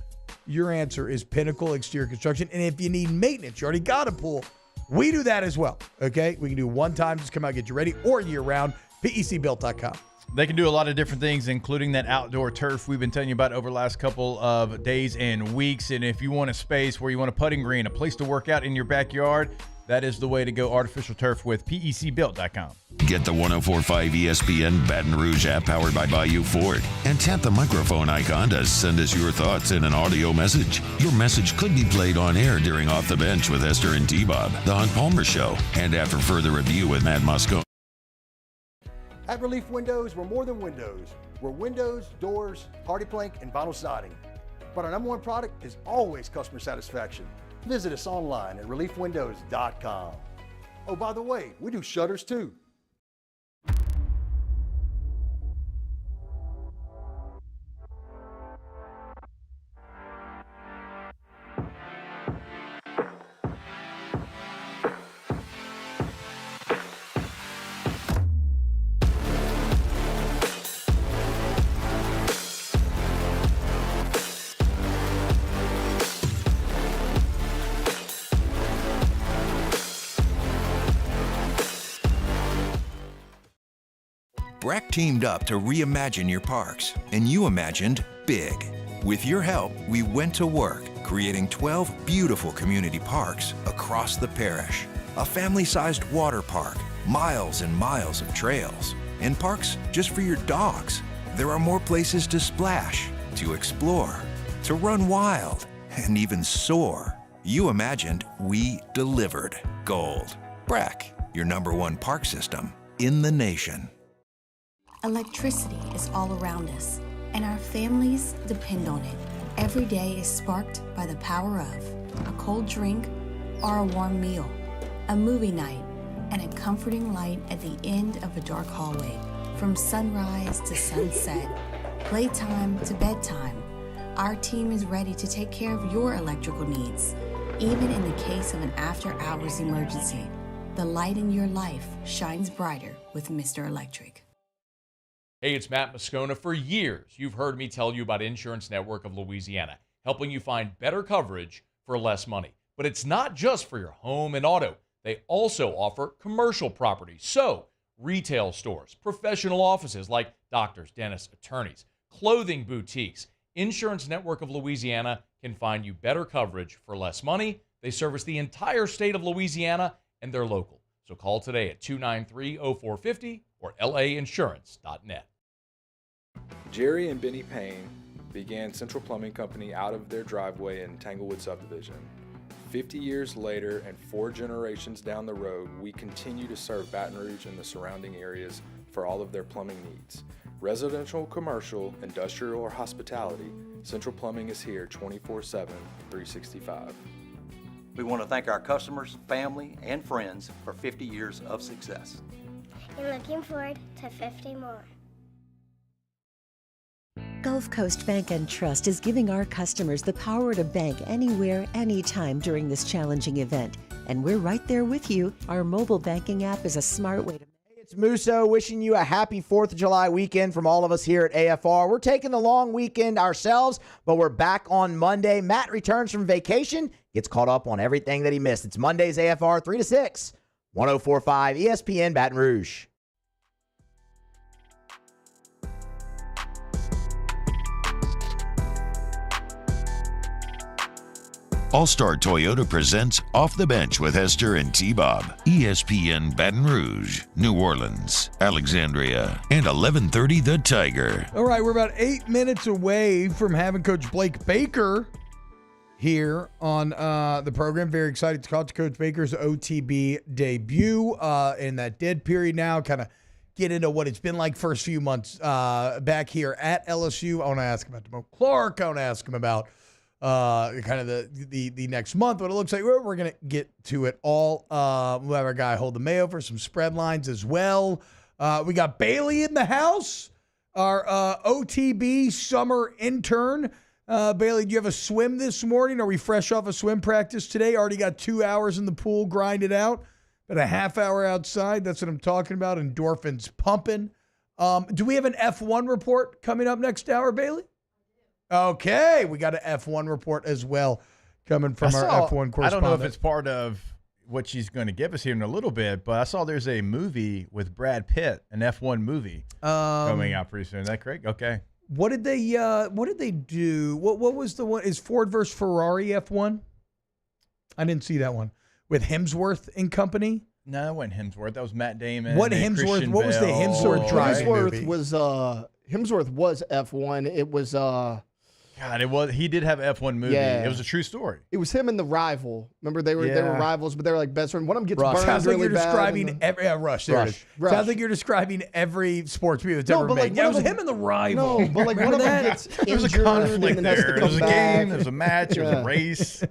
your answer is Pinnacle Exterior Construction. And if you need maintenance, you already got a pool, we do that as well. Okay? We can do one time, just come out, get you ready, or year round. PECbuilt.com. They can do a lot of different things, including that outdoor turf we've been telling you about over the last couple of days and weeks. And if you want a space where you want a putting green, a place to work out in your backyard, that is the way to go. Artificial turf with PECbuilt.com. Get the 104.5 ESPN Baton Rouge app powered by Bayou Ford and tap the microphone icon to send us your thoughts in an audio message. Your message could be played on air during Off the Bench with Hester and T-Bob, The Hunt Palmer Show, and after further review with Matt Moscone. At Relief Windows, we're more than windows. We're windows, doors, hardy plank, and vinyl siding. But our number one product is always customer satisfaction. Visit us online at reliefwindows.com. Oh, by the way, we do shutters too. BRAC teamed up to reimagine your parks, and you imagined big. With your help, we went to work, creating 12 beautiful community parks across the parish. A family-sized water park, miles and miles of trails, and parks just for your dogs. There are more places to splash, to explore, to run wild, and even soar. You imagined, we delivered. Gold. BRAC, your #1 park system in the nation. Electricity is all around us, and our families depend on it. Every day is sparked by the power of a cold drink or a warm meal, a movie night, and a comforting light at the end of a dark hallway. From sunrise to sunset, playtime to bedtime, our team is ready to take care of your electrical needs. Even in the case of an after-hours emergency, the light in your life shines brighter with Mr. Electric. Hey, it's Matt Moscone. For years, you've heard me tell you about Insurance Network of Louisiana, helping you find better coverage for less money. But it's not just for your home and auto. They also offer commercial property. So, retail stores, professional offices like doctors, dentists, attorneys, clothing boutiques. Insurance Network of Louisiana can find you better coverage for less money. They service the entire state of Louisiana, and they're local. So call today at 293-0450 or lainsurance.net. Jerry and Benny Payne began Central Plumbing Company out of their driveway in Tanglewood subdivision. 50 years later and 4 generations down the road, we continue to serve Baton Rouge and the surrounding areas for all of their plumbing needs. Residential, commercial, industrial, or hospitality, Central Plumbing is here 24/7, 365. We want to thank our customers, family, and friends for 50 years of success. And looking forward to 50 more. Gulf Coast Bank and Trust is giving our customers the power to bank anywhere, anytime during this challenging event. And we're right there with you. Our mobile banking app is a smart way to... It's Musso wishing you a happy 4th of July weekend from all of us here at AFR. We're taking the long weekend ourselves, but we're back on Monday. Matt returns from vacation, gets caught up on everything that he missed. It's Monday's AFR 3 to 6, 104.5 ESPN Baton Rouge. All-Star Toyota presents Off the Bench with Hester and T-Bob. ESPN Baton Rouge, New Orleans, Alexandria, and 1130 The Tiger. All right, we're about 8 minutes away from having Coach Blake Baker here on the program. Very excited to talk to Coach Baker's OTB debut in that dead period now. Kind of get into what it's been like first few months back here at LSU. I want to ask him about DeMo Clark. I want to ask him about kind of the next month. But it looks like we're going to get to it all. We'll have our guy Hold the Mayo for some spread lines as well. We got Bailey in the house, our OTB summer intern. Bailey, do you have a swim this morning? Are we fresh off a swim practice today? Already got 2 hours in the pool, grinded out, but a half hour outside. That's what I'm talking about. Endorphins pumping. Do we have an F1 report coming up next hour, Bailey? Okay, we got an F1 report as well coming from our F1 correspondent. I don't know if it's part of what she's going to give us here in a little bit, but I saw there's a movie with Brad Pitt, an F1 movie coming out pretty soon. Is that correct? Okay. What did they do? What was the one? Is Ford versus Ferrari F1? I didn't see that one. With Hemsworth and company? No, that wasn't Hemsworth. That was Matt Damon. What Hemsworth? What was the Hemsworth driving movie? Hemsworth was F1. It was God, it was. He did have an F1 movie. Yeah. It was a true story. It was him and the rival. Remember, they were rivals, but they were like best friends. One of them gets Rush. burned Sounds like really you're bad. describing every Rush. There it is. Rush. Sounds like you're describing every sports movie that's ever made. Like, it was him and the rival. No, but like one of them gets injured. There was a conflict and then has to there. come There was a back. game. There was a match. There was a race.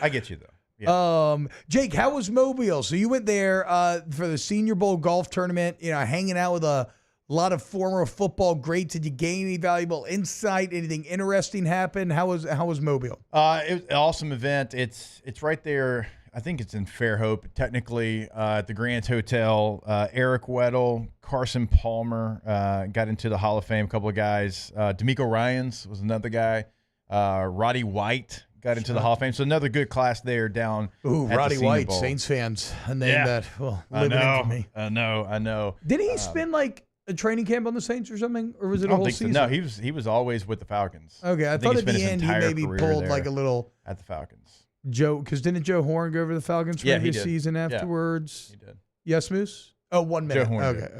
I get you though. Yeah. Jake, how was Mobile? So you went there for the Senior Bowl golf tournament. You know, hanging out with a lot of former football greats. Did you gain any valuable insight? Anything interesting happen? How was Mobile? It was an awesome event. It's right there. I think it's in Fairhope, technically, at the Grant Hotel. Eric Weddle, Carson Palmer got into the Hall of Fame. A couple of guys. D'Amico Ryans was another guy. Roddy White got into the Hall of Fame. So another good class there down. Ooh, at Roddy the Senior White, Bowl. Saints fans. A name that will live in infamy. I know. Didn't he spend like a training camp on the Saints or something, or was it a whole season? So. No, he was always with the Falcons. Okay, I thought at spent the his end he entire maybe career pulled there like a little at the Falcons. Joe, because didn't Joe Horn go over to the Falcons for maybe a season afterwards? He did. Yes, Moose? Oh, 1 minute. Joe Horn Okay.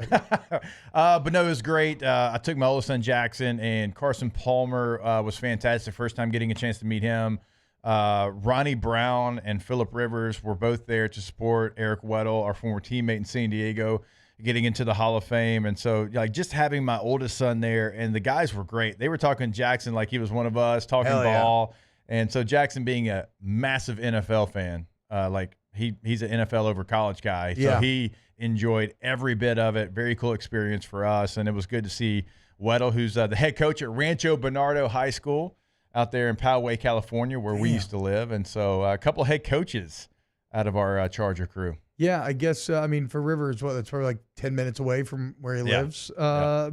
but no, it was great. I took my oldest son Jackson, and Carson Palmer was fantastic. First time getting a chance to meet him. Ronnie Brown and Phillip Rivers were both there to support Eric Weddle, our former teammate in San Diego, getting into the Hall of Fame. And so, like, just having my oldest son there, and the guys were great. They were talking Jackson like he was one of us, talking ball. And so Jackson being a massive NFL fan, like he's an NFL over college guy. So he enjoyed every bit of it. Very cool experience for us. And it was good to see Weddle, who's the head coach at Rancho Bernardo High School out there in Poway, California, where we used to live. And so a couple of head coaches out of our Charger crew. Yeah, I guess, I mean, for Rivers, that's probably like 10 minutes away from where he lives,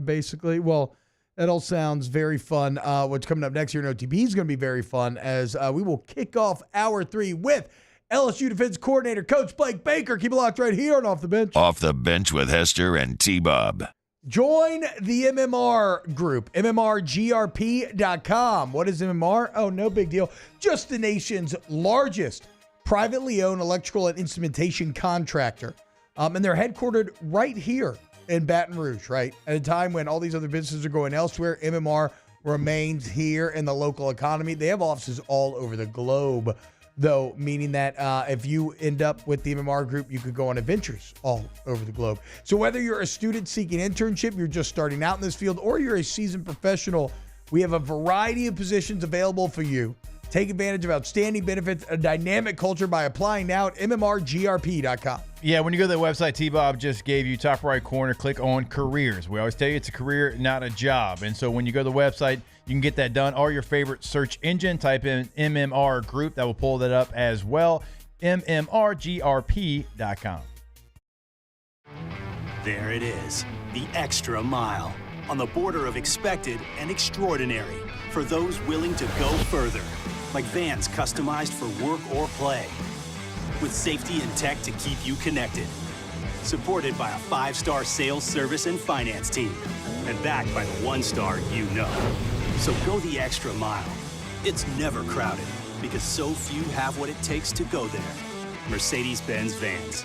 basically. Well, that all sounds very fun. What's coming up next here in OTB is going to be very fun as we will kick off Hour 3 with LSU defense coordinator, Coach Blake Baker. Keep it locked right here on Off the Bench. Off the Bench with Hester and T-Bob. Join the MMR group, mmrgrp.com. What is MMR? Oh, no big deal. Just the nation's largest privately owned electrical and instrumentation contractor. And they're headquartered right here in Baton Rouge, right? At a time when all these other businesses are going elsewhere, MMR remains here in the local economy. They have offices all over the globe, though, meaning that if you end up with the MMR group, you could go on adventures all over the globe. So whether you're a student seeking internship, you're just starting out in this field, or you're a seasoned professional, we have a variety of positions available for you. Take advantage of outstanding benefits, a dynamic culture by applying now at mmrgrp.com. Yeah, when you go to the website T-Bob just gave you, top right corner, click on careers. We always tell you it's a career, not a job. And so when you go to the website, you can get that done. Or your favorite search engine, type in MMR Group. That will pull that up as well. mmrgrp.com. There it is, the extra mile on the border of expected and extraordinary for those willing to go further. Like vans customized for work or play. With safety and tech to keep you connected. Supported by a 5-star sales, service, and finance team. And backed by the 1-star you know. So go the extra mile. It's never crowded because so few have what it takes to go there. Mercedes-Benz Vans.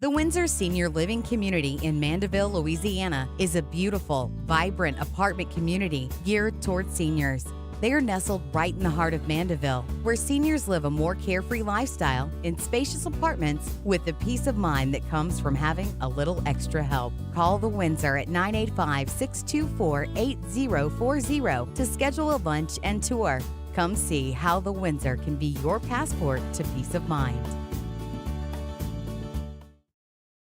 The Windsor Senior Living Community in Mandeville, Louisiana is a beautiful, vibrant apartment community geared towards seniors. They are nestled right in the heart of Mandeville, where seniors live a more carefree lifestyle in spacious apartments with the peace of mind that comes from having a little extra help. Call the Windsor at 985-624-8040 to schedule a lunch and tour. Come see how the Windsor can be your passport to peace of mind.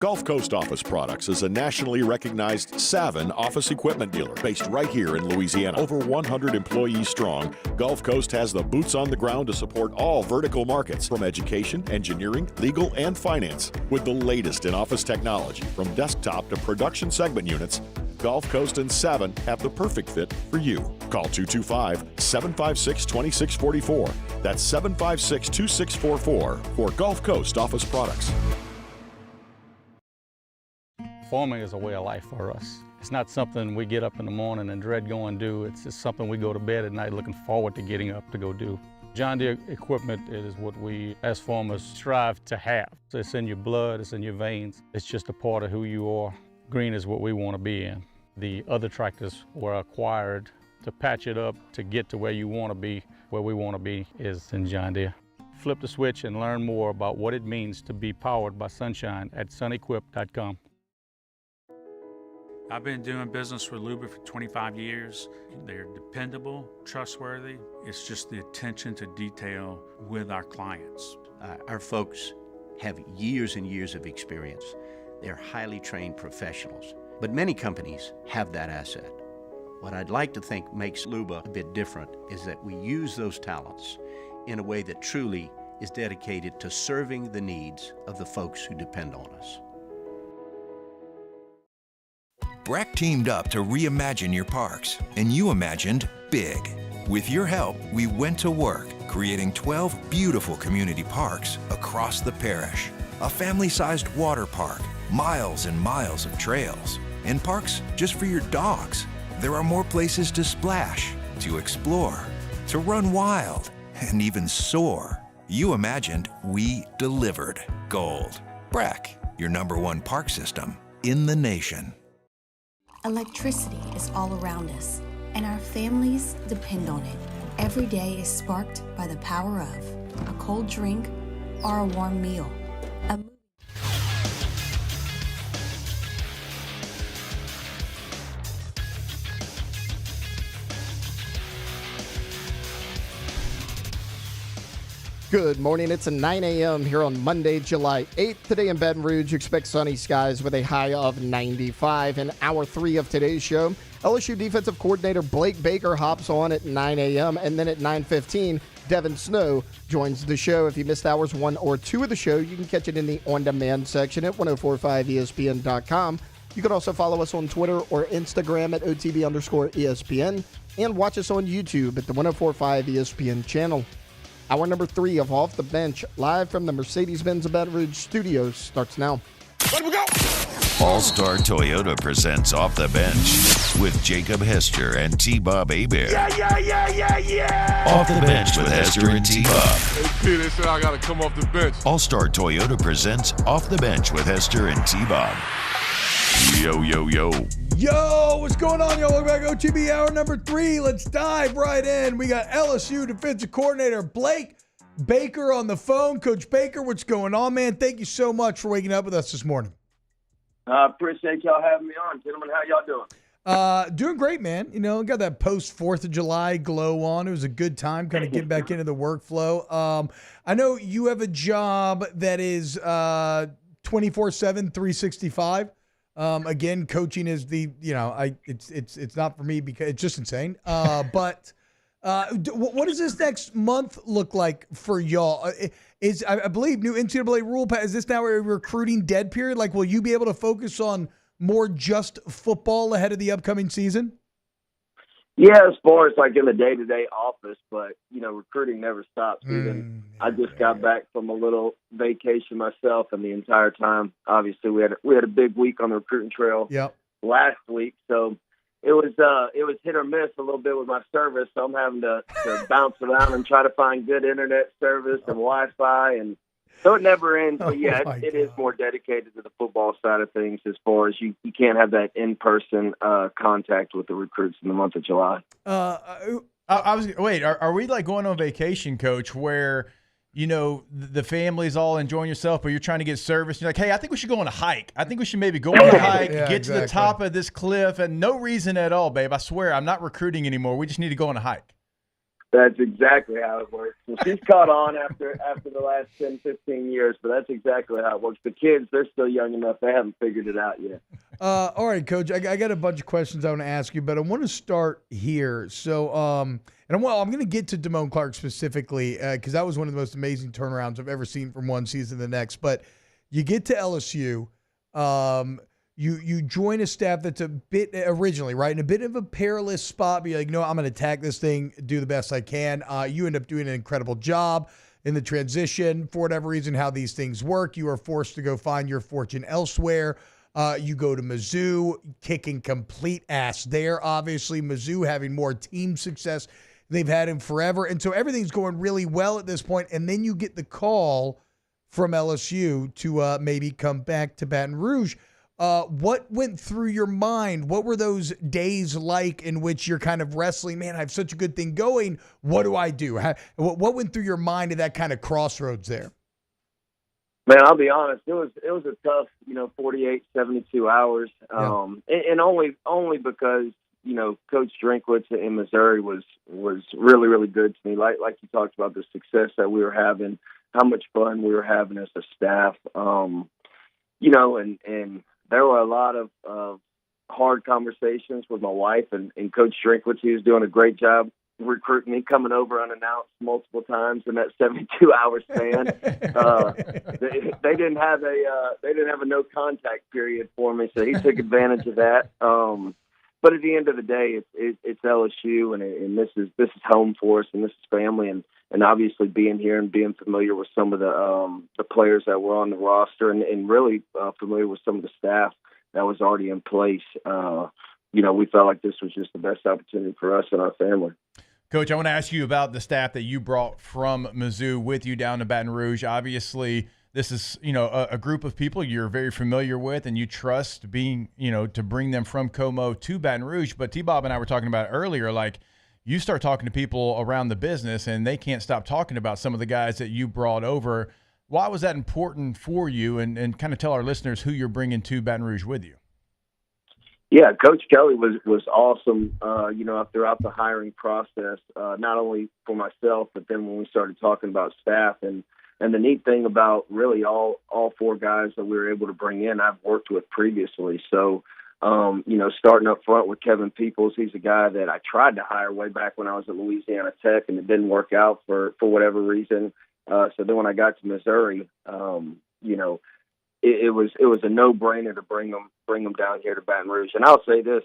Gulf Coast Office Products is a nationally recognized Savin office equipment dealer based right here in Louisiana. Over 100 employees strong, Gulf Coast has the boots on the ground to support all vertical markets, from education, engineering, legal, and finance. With the latest in office technology, from desktop to production segment units, Gulf Coast and Savin have the perfect fit for you. Call 225-756-2644. That's 756-2644 for Gulf Coast Office Products. Farming is a way of life for us. It's not something we get up in the morning and dread going do. It's just something we go to bed at night looking forward to getting up to go do. John Deere equipment is what we as farmers strive to have. So it's in your blood, it's in your veins. It's just a part of who you are. Green is what we want to be in. The other tractors were acquired to patch it up to get to where you want to be. Where we want to be is in John Deere. Flip the switch and learn more about what it means to be powered by sunshine at sunequip.com. I've been doing business with Luba for 25 years. They're dependable, trustworthy. It's just the attention to detail with our clients. Our folks have years and years of experience. They're highly trained professionals, but many companies have that asset. What I'd like to think makes Luba a bit different is that we use those talents in a way that truly is dedicated to serving the needs of the folks who depend on us. Breck teamed up to reimagine your parks, and you imagined big. With your help, we went to work, creating 12 beautiful community parks across the parish. A family-sized water park, miles and miles of trails, and parks just for your dogs. There are more places to splash, to explore, to run wild, and even soar. You imagined, we delivered. Gold. Breck, your #1 park system in the nation. Electricity is all around us, and our families depend on it. Every day is sparked by the power of a cold drink or a warm meal. Good morning. It's a 9 a.m. here on Monday, July 8th. Today in Baton Rouge, you expect sunny skies with a high of 95. In hour 3 of today's show, LSU defensive coordinator Blake Baker hops on at 9 a.m. And then at 9:15, Devin Snow joins the show. If you missed hours 1 or 2 of the show, you can catch it in the on-demand section at 1045ESPN.com. You can also follow us on Twitter or Instagram at OTB_ESPN and watch us on YouTube at the 1045 ESPN channel. Hour number 3 of Off the Bench, live from the Mercedes-Benz Baton Rouge studios, starts now. Let we go! All-Star Toyota presents Off the Bench with Jacob Hester and T-Bob Hebert. Yeah! Off the Bench with Hester and T-Bob. Hey, they said I got to come off the bench. All-Star Toyota presents Off the Bench with Hester and T-Bob. Yo. Yo, what's going on, y'all? Welcome back, OTB, hour number 3. Let's dive right in. We got LSU defensive coordinator Blake Baker on the phone. Coach Baker, what's going on, man? Thank you so much for waking up with us this morning. I appreciate y'all having me on, gentlemen. How y'all doing? Doing great, man. You know, got that post 4th of July glow on. It was a good time kind of getting back into the workflow. I know you have a job that is 24/7, 365. Again, coaching is it's not for me because it's just insane. But what does this next month look like for y'all? I believe new NCAA rule is this now a recruiting dead period? Like, will you be able to focus on more just football ahead of the upcoming season? Yeah, as far as like in the day-to-day office, but recruiting never stops. Even I just got back from a little vacation myself, and the entire time, obviously, we had a big week on the recruiting trail last week. So it was hit or miss a little bit with my service. So I'm having to bounce around and try to find good internet service and Wi-Fi, and so it never ends. But yeah, it is more dedicated to the football side of things as far as you can't have that in-person contact with the recruits in the month of July. I Are we like going on vacation, Coach, where the family's all enjoying yourself, but you're trying to get service? You're like, hey, I think we should go on a hike. I think we should maybe go on a hike, get to the top of this cliff, and no reason at all, babe. I swear, I'm not recruiting anymore. We just need to go on a hike. That's exactly how it works. Well, she's caught on after the last 10, 15 years, but that's exactly how it works. The kids, they're still young enough. They haven't figured it out yet. All right, Coach, I got a bunch of questions I want to ask you, but I want to start here. So, I'm going to get to Damone Clark specifically because that was one of the most amazing turnarounds I've ever seen from one season to the next. But you get to LSU. You join a staff that's a bit originally, right, in a bit of a perilous spot. Be like, no, I'm going to attack this thing, do the best I can. You end up doing an incredible job in the transition. For whatever reason, how these things work, you are forced to go find your fortune elsewhere. You go to Mizzou, kicking complete ass there. Obviously, Mizzou having more team success they've had in forever. And so everything's going really well at this point. And then you get the call from LSU to maybe come back to Baton Rouge. What went through your mind? What were those days like in which you're kind of wrestling? Man, I have such a good thing going. What do I do? What went through your mind at that kind of crossroads there? Man, I'll be honest. It was a tough, 48, 72 hours. And only because, Coach Drinkwitz in Missouri was really, really good to me. Like you talked about the success that we were having, how much fun we were having as a staff. And there were a lot of hard conversations with my wife and Coach Drinkwitz. He was doing a great job recruiting me, coming over unannounced multiple times in that 72-hour span. They didn't have a no contact period for me, so he took advantage of that. But at the end of the day, it's LSU, and this is home for us, and this is family, and obviously being here and being familiar with some of the players that were on the roster, and really familiar with some of the staff that was already in place. We felt like this was just the best opportunity for us and our family. Coach, I want to ask you about the staff that you brought from Mizzou with you down to Baton Rouge. Obviously, this is, a group of people you're very familiar with and you trust being, to bring them from Como to Baton Rouge. But T-Bob and I were talking about earlier, like you start talking to people around the business and they can't stop talking about some of the guys that you brought over. Why was that important for you? And kind of tell our listeners who you're bringing to Baton Rouge with you. Yeah, Coach Kelly was awesome, throughout the hiring process, not only for myself, but then when we started talking about staff. And the neat thing about really all four guys that we were able to bring in, I've worked with previously. So, starting up front with Kevin Peoples, he's a guy that I tried to hire way back when I was at Louisiana Tech, and it didn't work out for whatever reason. So then when I got to Missouri, it was a no-brainer to bring them down here to Baton Rouge. And I'll say this,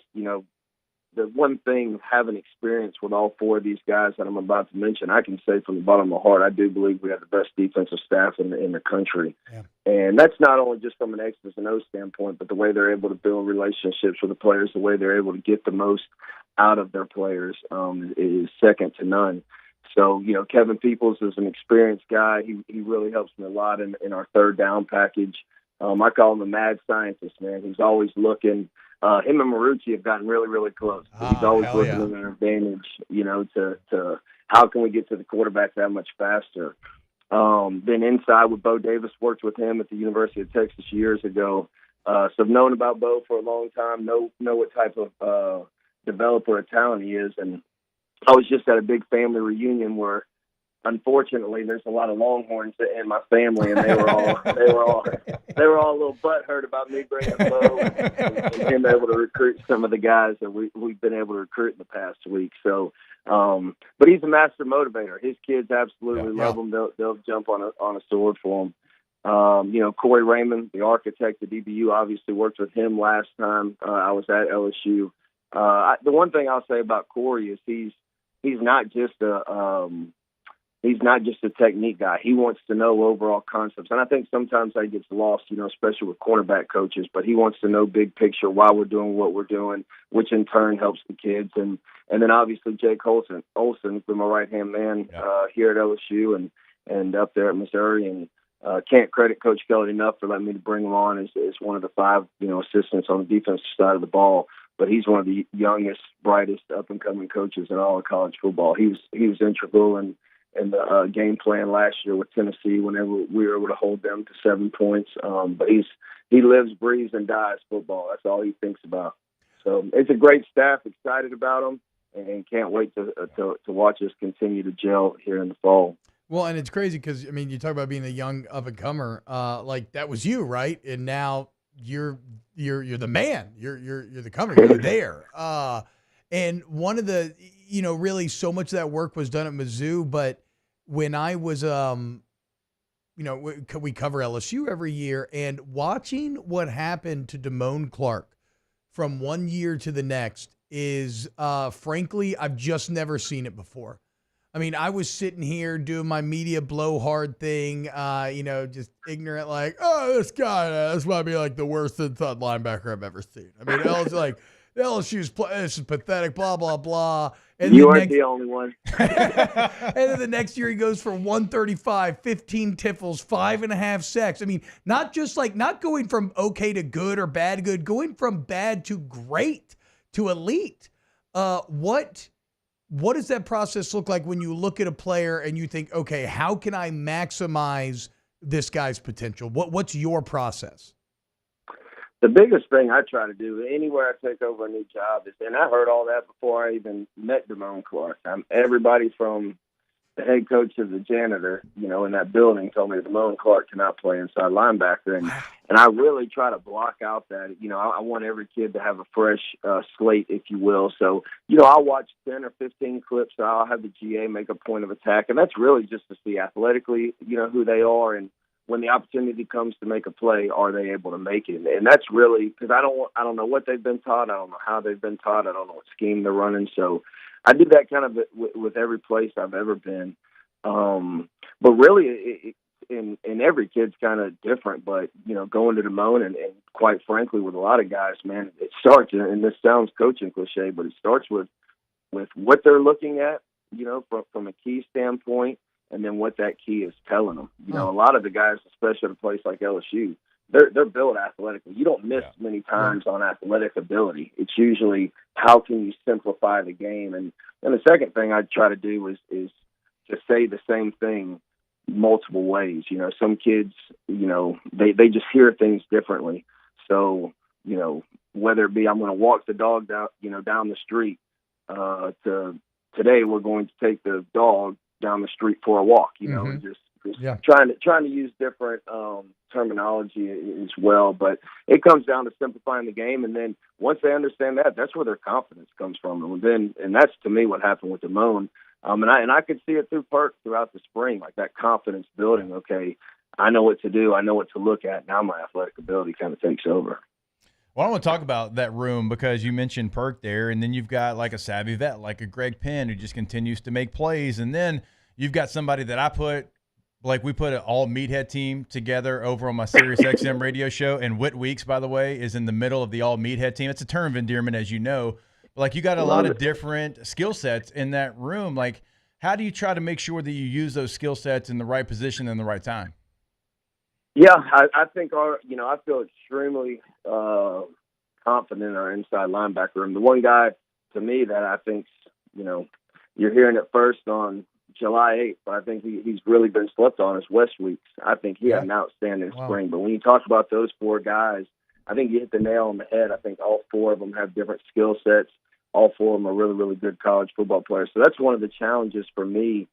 the one thing, having experience with all four of these guys that I'm about to mention, I can say from the bottom of my heart, I do believe we have the best defensive staff in the country. Yeah. And that's not only just from an X's and O's standpoint, but the way they're able to build relationships with the players, the way they're able to get the most out of their players is second to none. So, Kevin Peoples is an experienced guy. He really helps me a lot in our third down package. I call him a mad scientist, man. He's always looking. Him and Marucci have gotten really, really close. He's always looking at an advantage, to how can we get to the quarterback that much faster. Then inside with Bo Davis, worked with him at the University of Texas years ago. So I've known about Bo for a long time, know what type of developer of talent he is. And I was just at a big family reunion where, unfortunately, there's a lot of Longhorns in my family, and they were all a little butthurt about me bringing Bo and him able to recruit some of the guys that we've been able to recruit in the past week. So, but he's a master motivator. His kids absolutely love him. They'll jump on a sword for him. Corey Raymond, the architect at DBU, obviously worked with him last time I was at LSU. The one thing I'll say about Corey is he's not just a technique guy. He wants to know overall concepts. And I think sometimes that gets lost, especially with cornerback coaches, but he wants to know big picture, why we're doing what we're doing, which in turn helps the kids. And then obviously Jake Olsen's been my right-hand man here at LSU and up there at Missouri. And can't credit Coach Kelly enough for letting me to bring him on as one of the five, assistants on the defensive side of the ball. but he's one of the youngest, brightest, up-and-coming coaches in all of college football. He was integral in the game plan last year with Tennessee whenever we were able to hold them to 7 points. But he lives, breathes, and dies football. That's all he thinks about. So it's a great staff, excited about them, and can't wait to watch us continue to gel here in the fall. Well, and it's crazy because, I mean, you talk about being a young up-and-comer. Like, that was you, right? And now you're the man. You're the comer. You're there. And one of the, really so much of that work was done at Mizzou. But when I was, we cover LSU every year, and watching what happened to Damone Clark from one year to the next is, frankly, I've just never seen it before. I mean, I was sitting here doing my media blowhard thing, just ignorant, like, oh, this might be like the worst inside linebacker I've ever seen. I mean, LSU's this is pathetic, blah, blah, blah. And you aren't the only one. And then the next year he goes for 135, 15 tiffles, 5.5 sacks. I mean, not going from okay to good or bad to good, going from bad to great to elite. What does that process look like when you look at a player and you think, okay, how can I maximize this guy's potential? What's your process? The biggest thing I try to do anywhere I take over a new job is, and I heard all that before I even met Damone Clark. Everybody from the head coach to the janitor, in that building told me Damone Clark cannot play inside linebacker. And I really try to block out that, I want every kid to have a fresh slate, if you will. So, I'll watch 10 or 15 clips. I'll have the GA make a point of attack. And that's really just to see athletically, who they are. And when the opportunity comes to make a play, are they able to make it? And that's really, because I don't know what they've been taught. I don't know how they've been taught. I don't know what scheme they're running. So I do that kind of with every place I've ever been. But really, in every kid's kind of different. But, going to Damone and quite frankly, with a lot of guys, man, it starts, and this sounds coaching cliche, but it starts with what they're looking at, from a key standpoint, and then what that key is telling them. A lot of the guys, especially at a place like LSU, they're built athletically. You don't miss many times on athletic ability. It's usually how can you simplify the game. And the second thing I try to do is to say the same thing multiple ways. Some kids, they just hear things differently. So, whether it be I'm going to walk the dog down the street, to today we're going to take the dog down the street for a walk, and just trying to use different terminology as well. But it comes down to simplifying the game, and then once they understand that, that's where their confidence comes from. And that's to me what happened with Damone. And I could see it through Perk throughout the spring, like that confidence building. Okay, I know what to do. I know what to look at. Now my athletic ability kind of takes over. Well, I want to talk about that room because you mentioned Perk there, and then you've got like a savvy vet, like a Greg Penn, who just continues to make plays. And then you've got somebody that we put an all meathead team together over on my Sirius XM radio show. And Whit Weeks, by the way, is in the middle of the all meathead team. It's a term of endearment, as you know. But like, you got a lot of different skill sets in that room. Like, how do you try to make sure that you use those skill sets in the right position and the right time? Yeah, I think I feel extremely confident in our inside linebacker room. The one guy to me that I think, you're hearing it first on July 8th, but I think he's really been slept on is Wes Weeks. I think he had an outstanding spring. But when you talk about those four guys, I think you hit the nail on the head. I think all four of them have different skill sets. All four of them are really, really good college football players. So that's one of the challenges for me,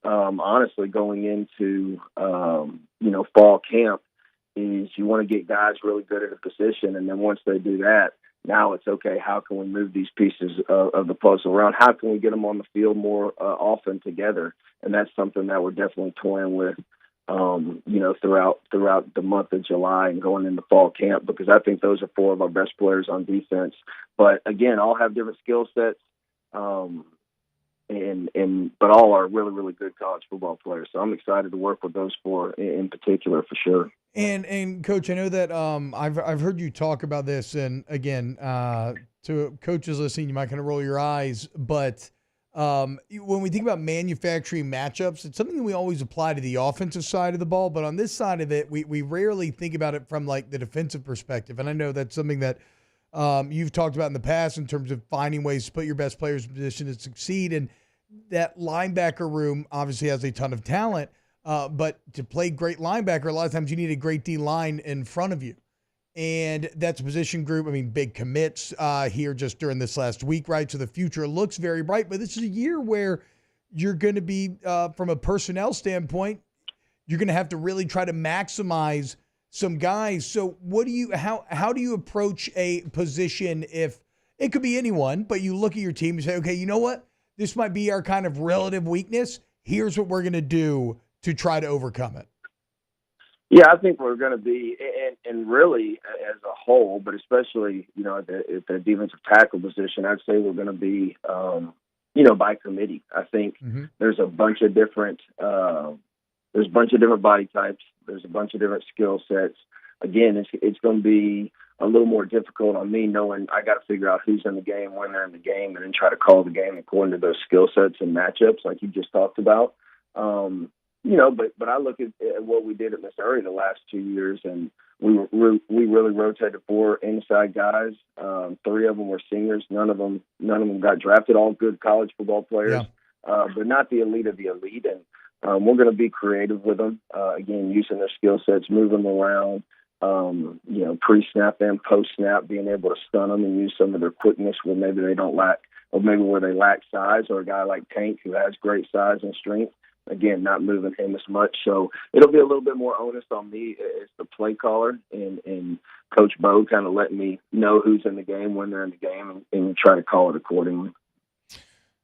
honestly, going into, fall camp is you want to get guys really good at a position. And then once they do that, now it's okay, how can we move these pieces of the puzzle around? How can we get them on the field more often together? And that's something that we're definitely toying with, throughout the month of July and going into fall camp, because I think those are four of our best players on defense. But again, all have different skill sets, but all are really, really good college football players. So I'm excited to work with those four in particular for sure. And Coach, I know that I've heard you talk about this, and again, to coaches listening, you might kind of roll your eyes, but when we think about manufacturing matchups, it's something that we always apply to the offensive side of the ball, but on this side of it, we rarely think about it from like the defensive perspective. And I know that's something that you've talked about in the past in terms of finding ways to put your best players in position to succeed. And that linebacker room obviously has a ton of talent, but to play great linebacker, a lot of times you need a great D-line in front of you. And that's a position group. I mean, big commits here just during this last week, right? So the future looks very bright, but this is a year where you're going to be, from a personnel standpoint, you're going to have to really try to maximize some guys. So how do you approach a position if it could be anyone, but you look at your team and say, okay, you know what? This might be our kind of relative weakness. Here's what we're going to do to try to overcome it. Yeah, I think we're going to be, and really as a whole, but especially, at the defensive tackle position, I'd say we're going to be, by committee. I think there's a bunch of different, body types. There's a bunch of different skill sets. Again, it's going to be a little more difficult on me knowing I got to figure out who's in the game, when they're in the game, and then try to call the game according to those skill sets and matchups like you just talked about. But I look at what we did at Missouri the last 2 years, and we really rotated 4 inside guys. 3 of them were seniors. None of them got drafted. All good college football players, but not the elite of the elite. And we're going to be creative with them. Again, using their skill sets, moving them around. Pre-snap and post-snap, being able to stun them and use some of their quickness where maybe they don't lack, or maybe where they lack size, or a guy like Tank who has great size and strength. Again, not moving him as much. So it'll be a little bit more onus on me as the play caller and Coach Bo kind of letting me know who's in the game, when they're in the game, and try to call it accordingly.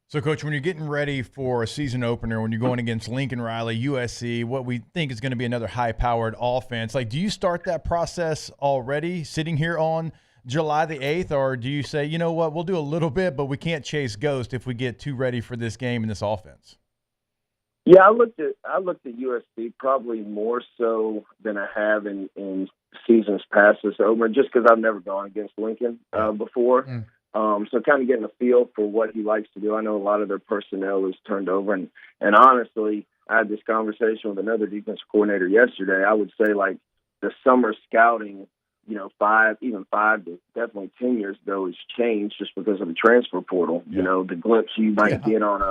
So, Coach, when you're getting ready for a season opener, when you're going against Lincoln Riley, USC, what we think is going to be another high-powered offense, do you start that process already sitting here on July the 8th, or do you say, you know what, we'll do a little bit, but we can't chase ghost if we get too ready for this game and this offense? Yeah, I looked at USC probably more so than I have in seasons past this over, just because I've never gone against Lincoln before. So kind of getting a feel for what he likes to do. I know a lot of their personnel is turned over, and honestly, I had this conversation with another defensive coordinator yesterday. I would say the summer scouting, 5 to definitely 10 years ago has changed just because of the transfer portal. Yeah. The glimpse you might get on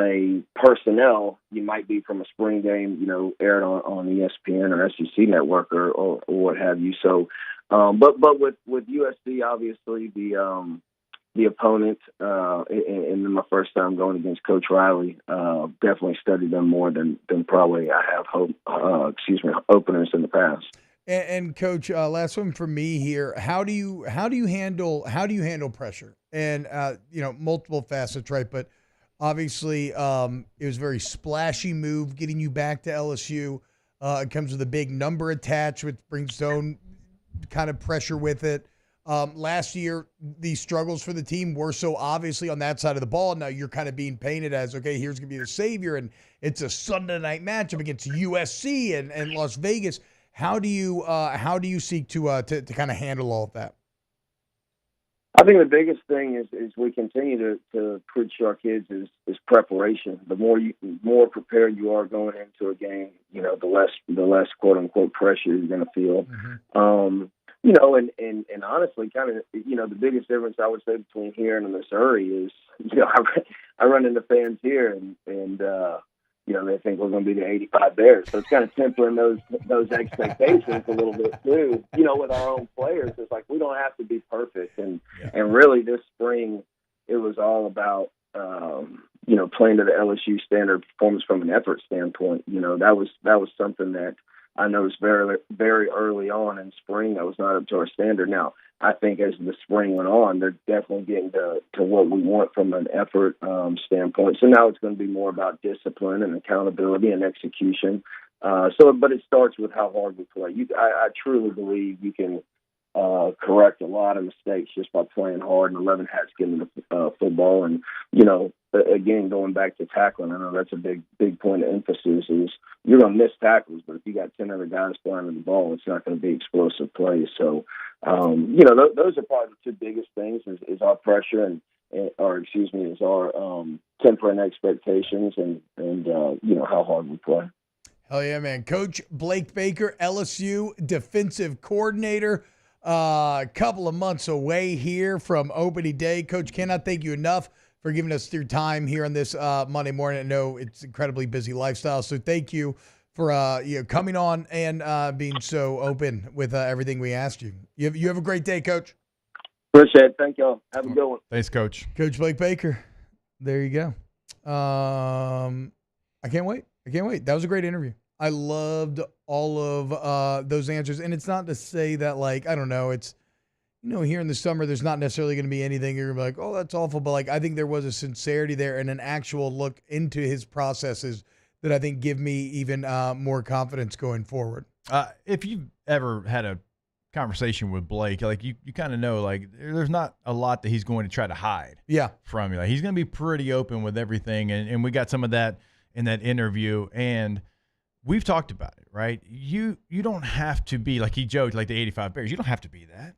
a personnel, you might be from a spring game, aired on ESPN or SEC network or what have you. So, but with USC, obviously the opponent, and then my first time going against Coach Riley, definitely studied them more than probably I have openers in the past. And Coach, last one for me here. How do you handle pressure? And multiple facets, right? But obviously, it was a very splashy move getting you back to LSU. It comes with a big number attached, which brings its own kind of pressure with it. Last year, the struggles for the team were so obviously on that side of the ball. Now you're kind of being painted as, okay, here's going to be the savior, and it's a Sunday night matchup against USC and Las Vegas. How do you seek to kind of handle all of that? I think the biggest thing is we continue to preach to our kids is preparation. The more prepared you are going into a game, the less quote unquote pressure you're going to feel. And honestly, kind of the biggest difference I would say between here and Missouri is I run into fans here and they think we're going to be the 85 Bears. So it's kind of tempering those expectations a little bit too. With our own players, it's like we don't have to be perfect. And really this spring, it was all about playing to the LSU standard performance from an effort standpoint. That was something that I noticed very, very early on in spring. That was not up to our standard. Now, I think as the spring went on, they're definitely getting to what we want from an effort standpoint. So now it's going to be more about discipline and accountability and execution. But it starts with how hard we play. I truly believe you can correct a lot of mistakes just by playing hard and 11 hats getting the football. And, again, going back to tackling, I know that's a big point of emphasis is you're going to miss tackles, but if you got 10 other guys flying the ball, it's not going to be explosive plays. So, those are probably the two biggest things is our pressure is our tempering expectations and how hard we play. Hell yeah, man. Coach Blake Baker, LSU defensive coordinator. A couple of months away here from opening day. Coach, cannot thank you enough for giving us your time here on this Monday morning. I know it's incredibly busy lifestyle, so thank you for coming on and being so open with everything we asked you. You have a great day, Coach. Appreciate it. Thank y'all. Have a good one. Thanks, Coach. Coach Blake Baker. There you go. I can't wait. That was a great interview. I loved all of those answers. And it's not to say that, like, I don't know, it's, here in the summer, there's not necessarily going to be anything you're going to be like, oh, that's awful. But, like, I think there was a sincerity there and an actual look into his processes that I think give me even more confidence going forward. If you've ever had a conversation with Blake, like you kind of know, like there's not a lot that he's going to try to hide from you. Like he's going to be pretty open with everything. And we got some of that in that interview. And we've talked about it, right? You don't have to be, like he joked, like the 85 Bears. You don't have to be that.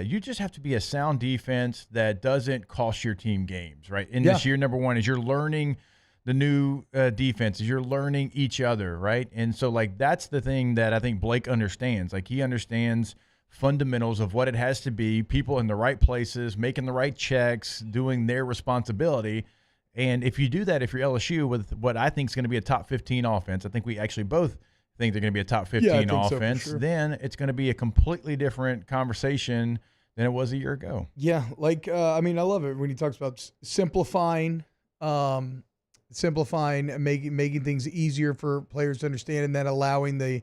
You just have to be a sound defense that doesn't cost your team games, right? And this year, number one, is you're learning the new defenses. You're learning each other, right? And so, like, that's the thing that I think Blake understands. Like, he understands fundamentals of what it has to be, people in the right places, making the right checks, doing their responsibility. And if you do that, if you're LSU with what I think is going to be a top 15 offense, I think we actually both think they're going to be a top 15 offense, so, then it's going to be a completely different conversation than it was a year ago. Yeah, like, I love it when he talks about simplifying and making things easier for players to understand, and then allowing the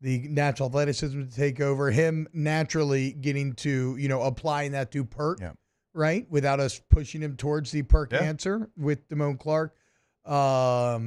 natural athleticism to take over, him naturally getting to, applying that to Perk, right? Without us pushing him towards the Perk answer with Damone Clark. A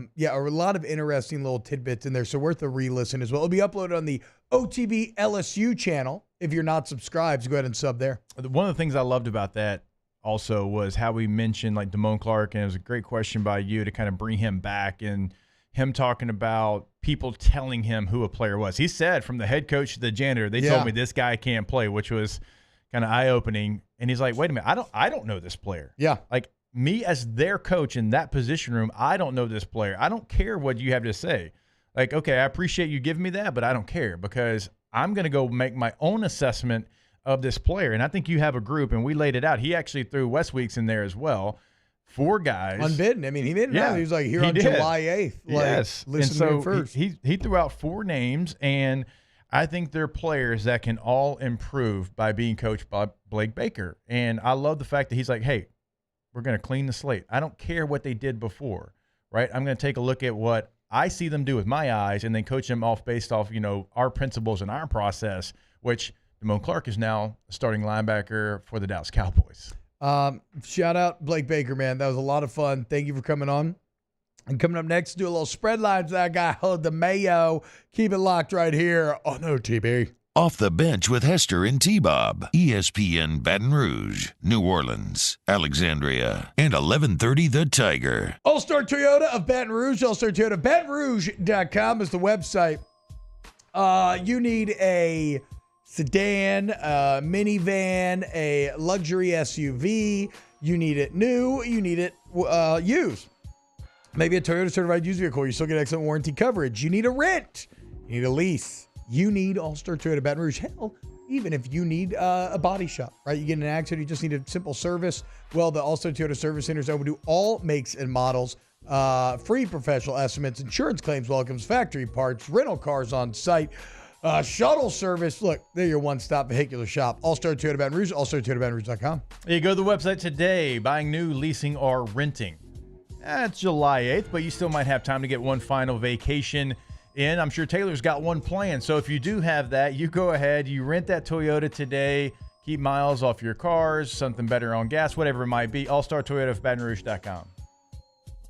lot of interesting little tidbits in there, so worth a re-listen as well. It'll be uploaded on the OTB LSU channel. If you're not subscribed, so go ahead and sub there. One of the things I loved about that also was how we mentioned like Damone Clark, and it was a great question by you to kind of bring him back and him talking about people telling him who a player was. He said from the head coach to the janitor, they told me this guy can't play, which was kind of eye-opening. And he's like, wait a minute, I don't know this player. Yeah. Like me as their coach in that position room, I don't know this player. I don't care what you have to say. Like, okay, I appreciate you giving me that, but I don't care because I'm going to go make my own assessment of this player. And I think you have a group, and we laid it out. He actually threw West Weeks in there as well. 4 guys. Unbidden. I mean, he didn't know. He was like here on July 8th. Yes. Listen to him first. He threw out 4 names, and I think they're players that can all improve by being coached by Blake Baker. And I love the fact that he's like, hey, we're going to clean the slate. I don't care what they did before, right? I'm going to take a look at what I see them do with my eyes and then coach them based off, our principles and our process, which Damone Clark is now a starting linebacker for the Dallas Cowboys. Shout out Blake Baker, man. That was a lot of fun. Thank you for coming on. And coming up next, do a little spread lines. That guy, the Mayo. Keep it locked right here on OTB. Off the Bench with Hester and T-Bob. ESPN Baton Rouge, New Orleans, Alexandria, and 1130 The Tiger. All-Star Toyota of Baton Rouge. All-Star Toyota. BatonRouge.com is the website. You need a sedan, a minivan, a luxury SUV. You need it new. You need it used. Maybe a Toyota certified used vehicle. You still get excellent warranty coverage. You need a rent. You need a lease. You need All-Star Toyota Baton Rouge. Hell, even if you need a body shop, right? You get in an accident, you just need a simple service. Well, the All-Star Toyota Service Center is open to all makes and models. Free professional estimates, insurance claims welcomes, factory parts, rental cars on site, shuttle service. Look, they're your one-stop vehicular shop. All-Star Toyota Baton Rouge, allstartoyotabatonrouge.com. You go to the website today, buying new, leasing, or renting. It's July 8th, but you still might have time to get one final vacation in. I'm sure Taylor's got one planned. So if you do have that, you go ahead, you rent that Toyota today, keep miles off your cars, something better on gas, whatever it might be. All-Star Toyota of BatonRouge.com.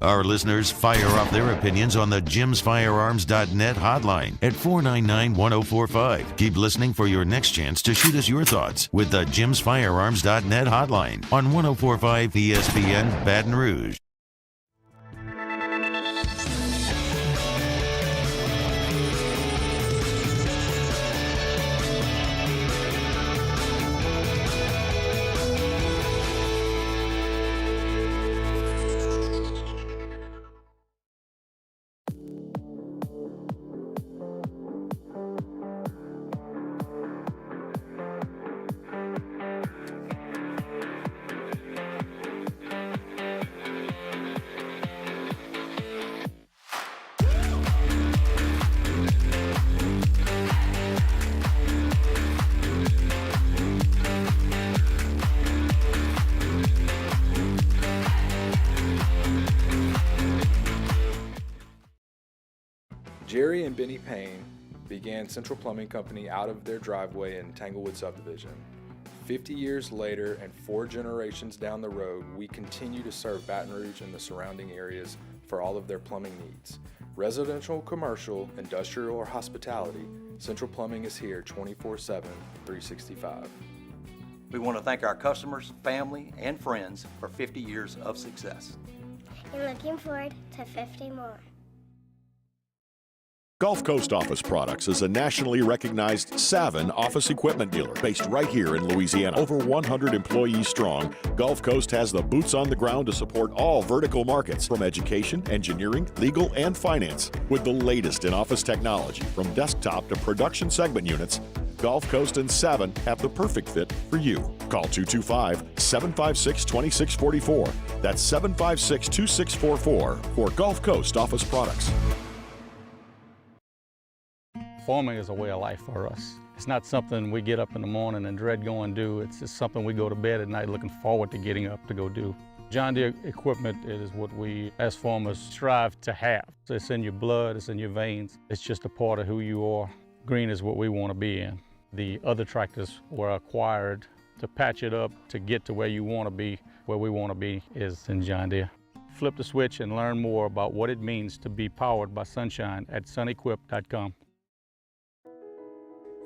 Our listeners fire off their opinions on the JimsFirearms.net hotline at 499-1045. Keep listening for your next chance to shoot us your thoughts with the JimsFirearms.net hotline on 1045 ESPN Baton Rouge. Jerry and Benny Payne began Central Plumbing Company out of their driveway in Tanglewood subdivision. 50 years later and 4 generations down the road, we continue to serve Baton Rouge and the surrounding areas for all of their plumbing needs. Residential, commercial, industrial, or hospitality, Central Plumbing is here 24/7, 365. We want to thank our customers, family, and friends for 50 years of success. And looking forward to 50 more. Gulf Coast Office Products is a nationally recognized Savin office equipment dealer based right here in Louisiana. Over 100 employees strong, Gulf Coast has the boots on the ground to support all vertical markets, from education, engineering, legal, and finance. With the latest in office technology, from desktop to production segment units, Gulf Coast and Savin have the perfect fit for you. Call 225-756-2644. That's 756-2644 for Gulf Coast Office Products. Farming is a way of life for us. It's not something we get up in the morning and dread going do. It's just something we go to bed at night looking forward to getting up to go do. John Deere equipment is what we as farmers strive to have. So it's in your blood, it's in your veins. It's just a part of who you are. Green is what we want to be in. The other tractors were acquired to patch it up to get to where you want to be. Where we want to be is in John Deere. Flip the switch and learn more about what it means to be powered by sunshine at sunequip.com.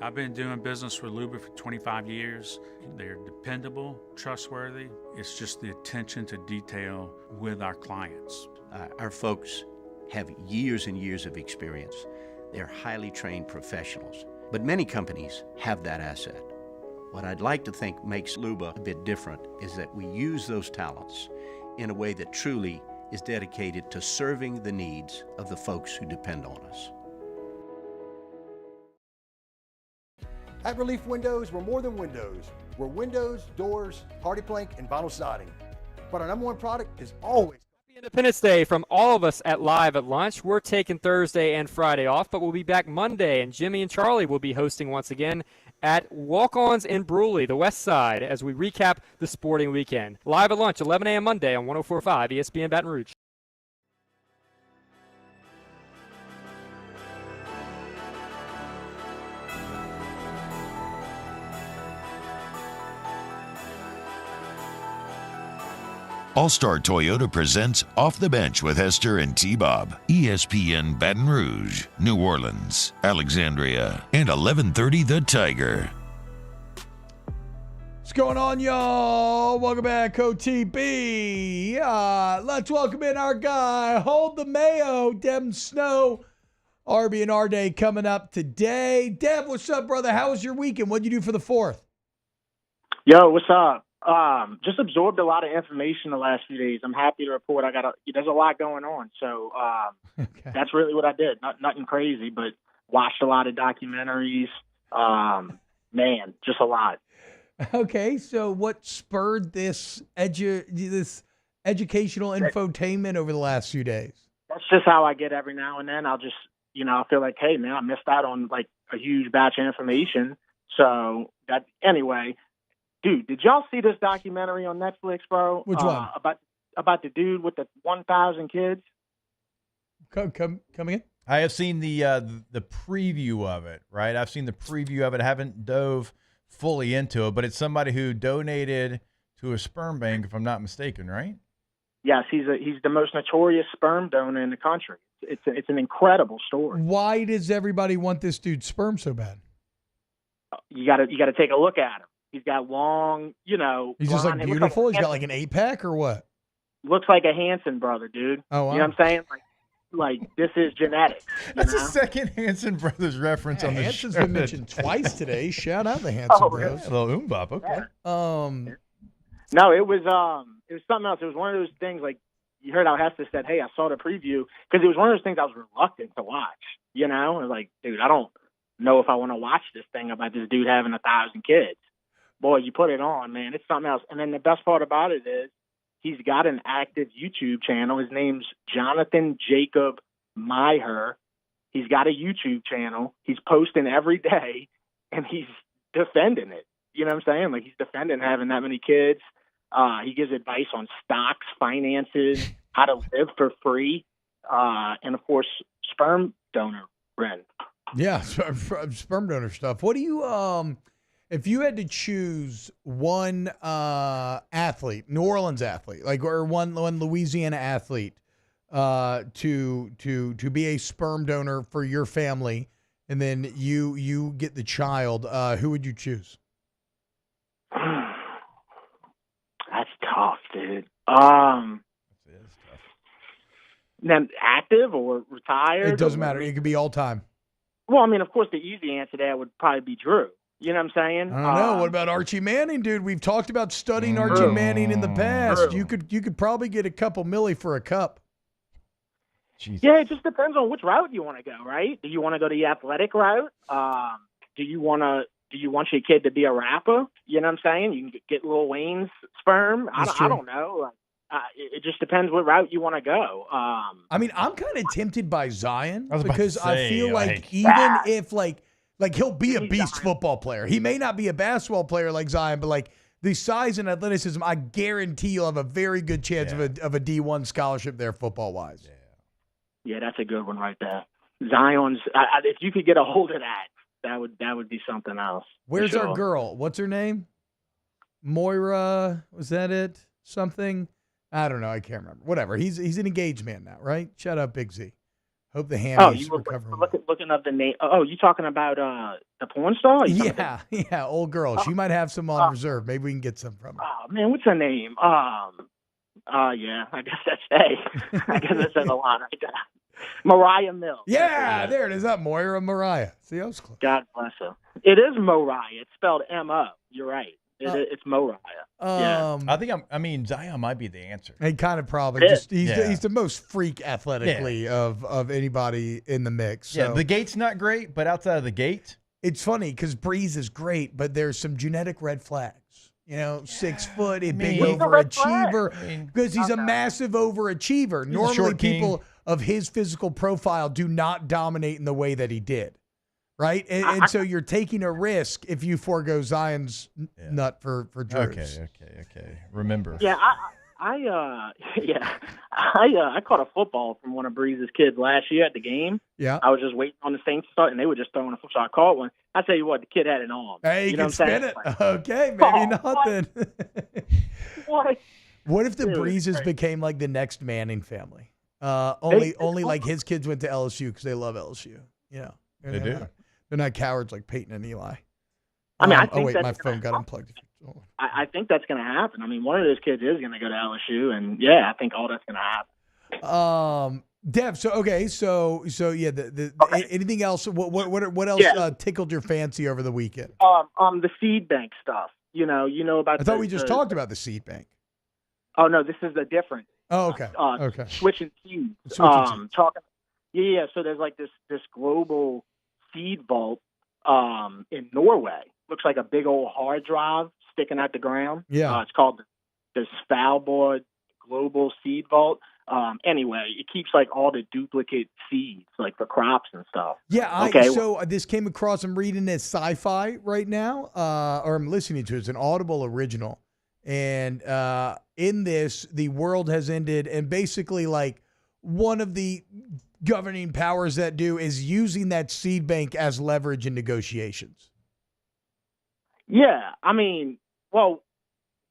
I've been doing business with Luba for 25 years. They're dependable, trustworthy. It's just the attention to detail with our clients. Our folks have years and years of experience. They're highly trained professionals. But many companies have that asset. What I'd like to think makes Luba a bit different is that we use those talents in a way that truly is dedicated to serving the needs of the folks who depend on us. At Relief Windows, we're more than windows. We're windows, doors, hardy plank, and vinyl siding. But our number one product is always Independence Day from all of us at Live at Lunch. We're taking Thursday and Friday off, but we'll be back Monday, and Jimmy and Charlie will be hosting once again at Walk-Ons in Bruley, the West Side, as we recap the sporting weekend. Live at Lunch, 11 a.m. Monday on 104.5 ESPN Baton Rouge. All-Star Toyota presents Off the Bench with Hester and T-Bob. ESPN Baton Rouge, New Orleans, Alexandria, and 1130 The Tiger. What's going on, y'all? Welcome back, OTB. Let's welcome in our guy, Hold the Mayo, Devin Snow. RB&R Day coming up today. Dev, what's up, brother? How was your weekend? What'd you do for the 4th? Yo, what's up? Just absorbed a lot of information the last few days. I'm happy to report there's a lot going on. So That's really what I did. Nothing crazy, but watched a lot of documentaries. Man, just a lot. Okay, so what spurred this educational infotainment over the last few days? That's just how I get every now and then. I'll just, I feel like, hey, man, I missed out on like a huge batch of information. So anyway. Dude, did y'all see this documentary on Netflix, bro? Which one? About the dude with the 1,000 kids. Come again? I have seen the preview of it, right? I've seen the preview of it. I haven't dove fully into it, but it's somebody who donated to a sperm bank, if I'm not mistaken, right? Yes, he's the most notorious sperm donor in the country. It's an incredible story. Why does everybody want this dude's sperm so bad? You got to take a look at him. He's got long, He's just like beautiful. He's got like an 8-pack or what? Looks like a Hanson brother, dude. Oh, wow. You know what I'm saying? Like this is genetics. That's the second Hanson Brothers reference on the show. Hanson's been mentioned twice today. Shout out the Hanson Bros. A little oombop, okay. No, it was something else. It was one of those things like you heard how Hester said, "Hey, I saw the preview," because it was one of those things I was reluctant to watch. I was like, dude, I don't know if I want to watch this thing about this dude having 1,000 kids. Boy, you put it on, man. It's something else. And then the best part about it is he's got an active YouTube channel. His name's Jonathan Jacob Hester. He's got a YouTube channel. He's posting every day, and he's defending it. You know what I'm saying? Like, he's defending having that many kids. He gives advice on stocks, finances, how to live for free, and, of course, sperm donor Ren. Yeah, sperm donor stuff. What do you if you had to choose one athlete, New Orleans athlete, or one Louisiana athlete, to be a sperm donor for your family, and then you get the child, who would you choose? That's tough, dude. Then active or retired? It doesn't matter. It could be all time. Well, I mean, of course, the easy answer there would probably be Drew. You know what I'm saying? I don't know. What about Archie Manning, dude? We've talked about studying Archie Manning in the past. True. You could probably get a couple milli for a cup. Jesus. Yeah, it just depends on which route you want to go, right? Do you want to go the athletic route? Do you want your kid to be a rapper? You know what I'm saying? You can get Lil Wayne's sperm. I don't know. It just depends what route you want to go. I mean, I'm kind of tempted by Zion I was about to because I say, feel like even if like he'll be a beast football player. He may not be a basketball player like Zion, but like the size and athleticism, I guarantee you'll have a very good chance of a D1 scholarship there football wise. Yeah, that's a good one right there. Zion's. If you could get a hold of that would be something else. Where's our girl? What's her name? Moira? Was that it? Something? I don't know. I can't remember. Whatever. He's an engaged man now, right? Shout out Big Z. Hope the hammies recover. Looking up the name. Oh, you talking about the porn star? Yeah, old girl. She might have some on reserve. Maybe we can get some from her. Oh man, what's her name? Yeah, I guess that's I guess that's a lot right there. Mariah Mills. Yeah, there it is. Not Moira, Mariah. See, I was close. God bless her. It is Mariah. It's spelled M-O. You're right. It's Mariah. I think Zion might be the answer. He kind of probably he's the most freak athletically of anybody in the mix. So. Yeah, the gate's not great, but outside of the gate, it's funny because Breeze is great, but there's some genetic red flags. 6 foot, a big overachiever, because he's a massive overachiever. Normally, people of his physical profile do not dominate in the way that he did. Right? And so you're taking a risk if you forego Zion's nut for Drew's. Okay. Remember. Yeah, I caught a football from one of Breeze's kids last year at the game. Yeah. I was just waiting on the Saints to start, and they were just throwing a football. So I caught one. I tell you what, the kid had an arm. Hey, you can spin it. Like, okay, maybe not then. What if the Dude, Breezes became like the next Manning family? Only like his kids went to LSU because they love LSU. They do. They're not cowards like Peyton and Eli. I mean, I think my phone got unplugged. I think that's going to happen. I mean, one of those kids is going to go to LSU, and yeah, I think all that's going to happen. Dev. So yeah. Anything else? What else tickled your fancy over the weekend? The seed bank stuff. You know about. I thought we just talked about the seed bank. Oh no, this is a different. Oh, okay. Okay. Switching seeds. Talking. Yeah. So there's like this global seed vault in Norway. Looks like a big old hard drive sticking out the ground. Yeah. It's called the Svalbard Global Seed Vault. Anyway, it keeps like all the duplicate seeds, like for crops and stuff. Yeah. So this came across. I'm reading it sci-fi right now, or I'm listening to it. It's an Audible original, and in this, the world has ended, and basically, like one of the governing powers that do is using that seed bank as leverage in negotiations. Yeah, I mean, well,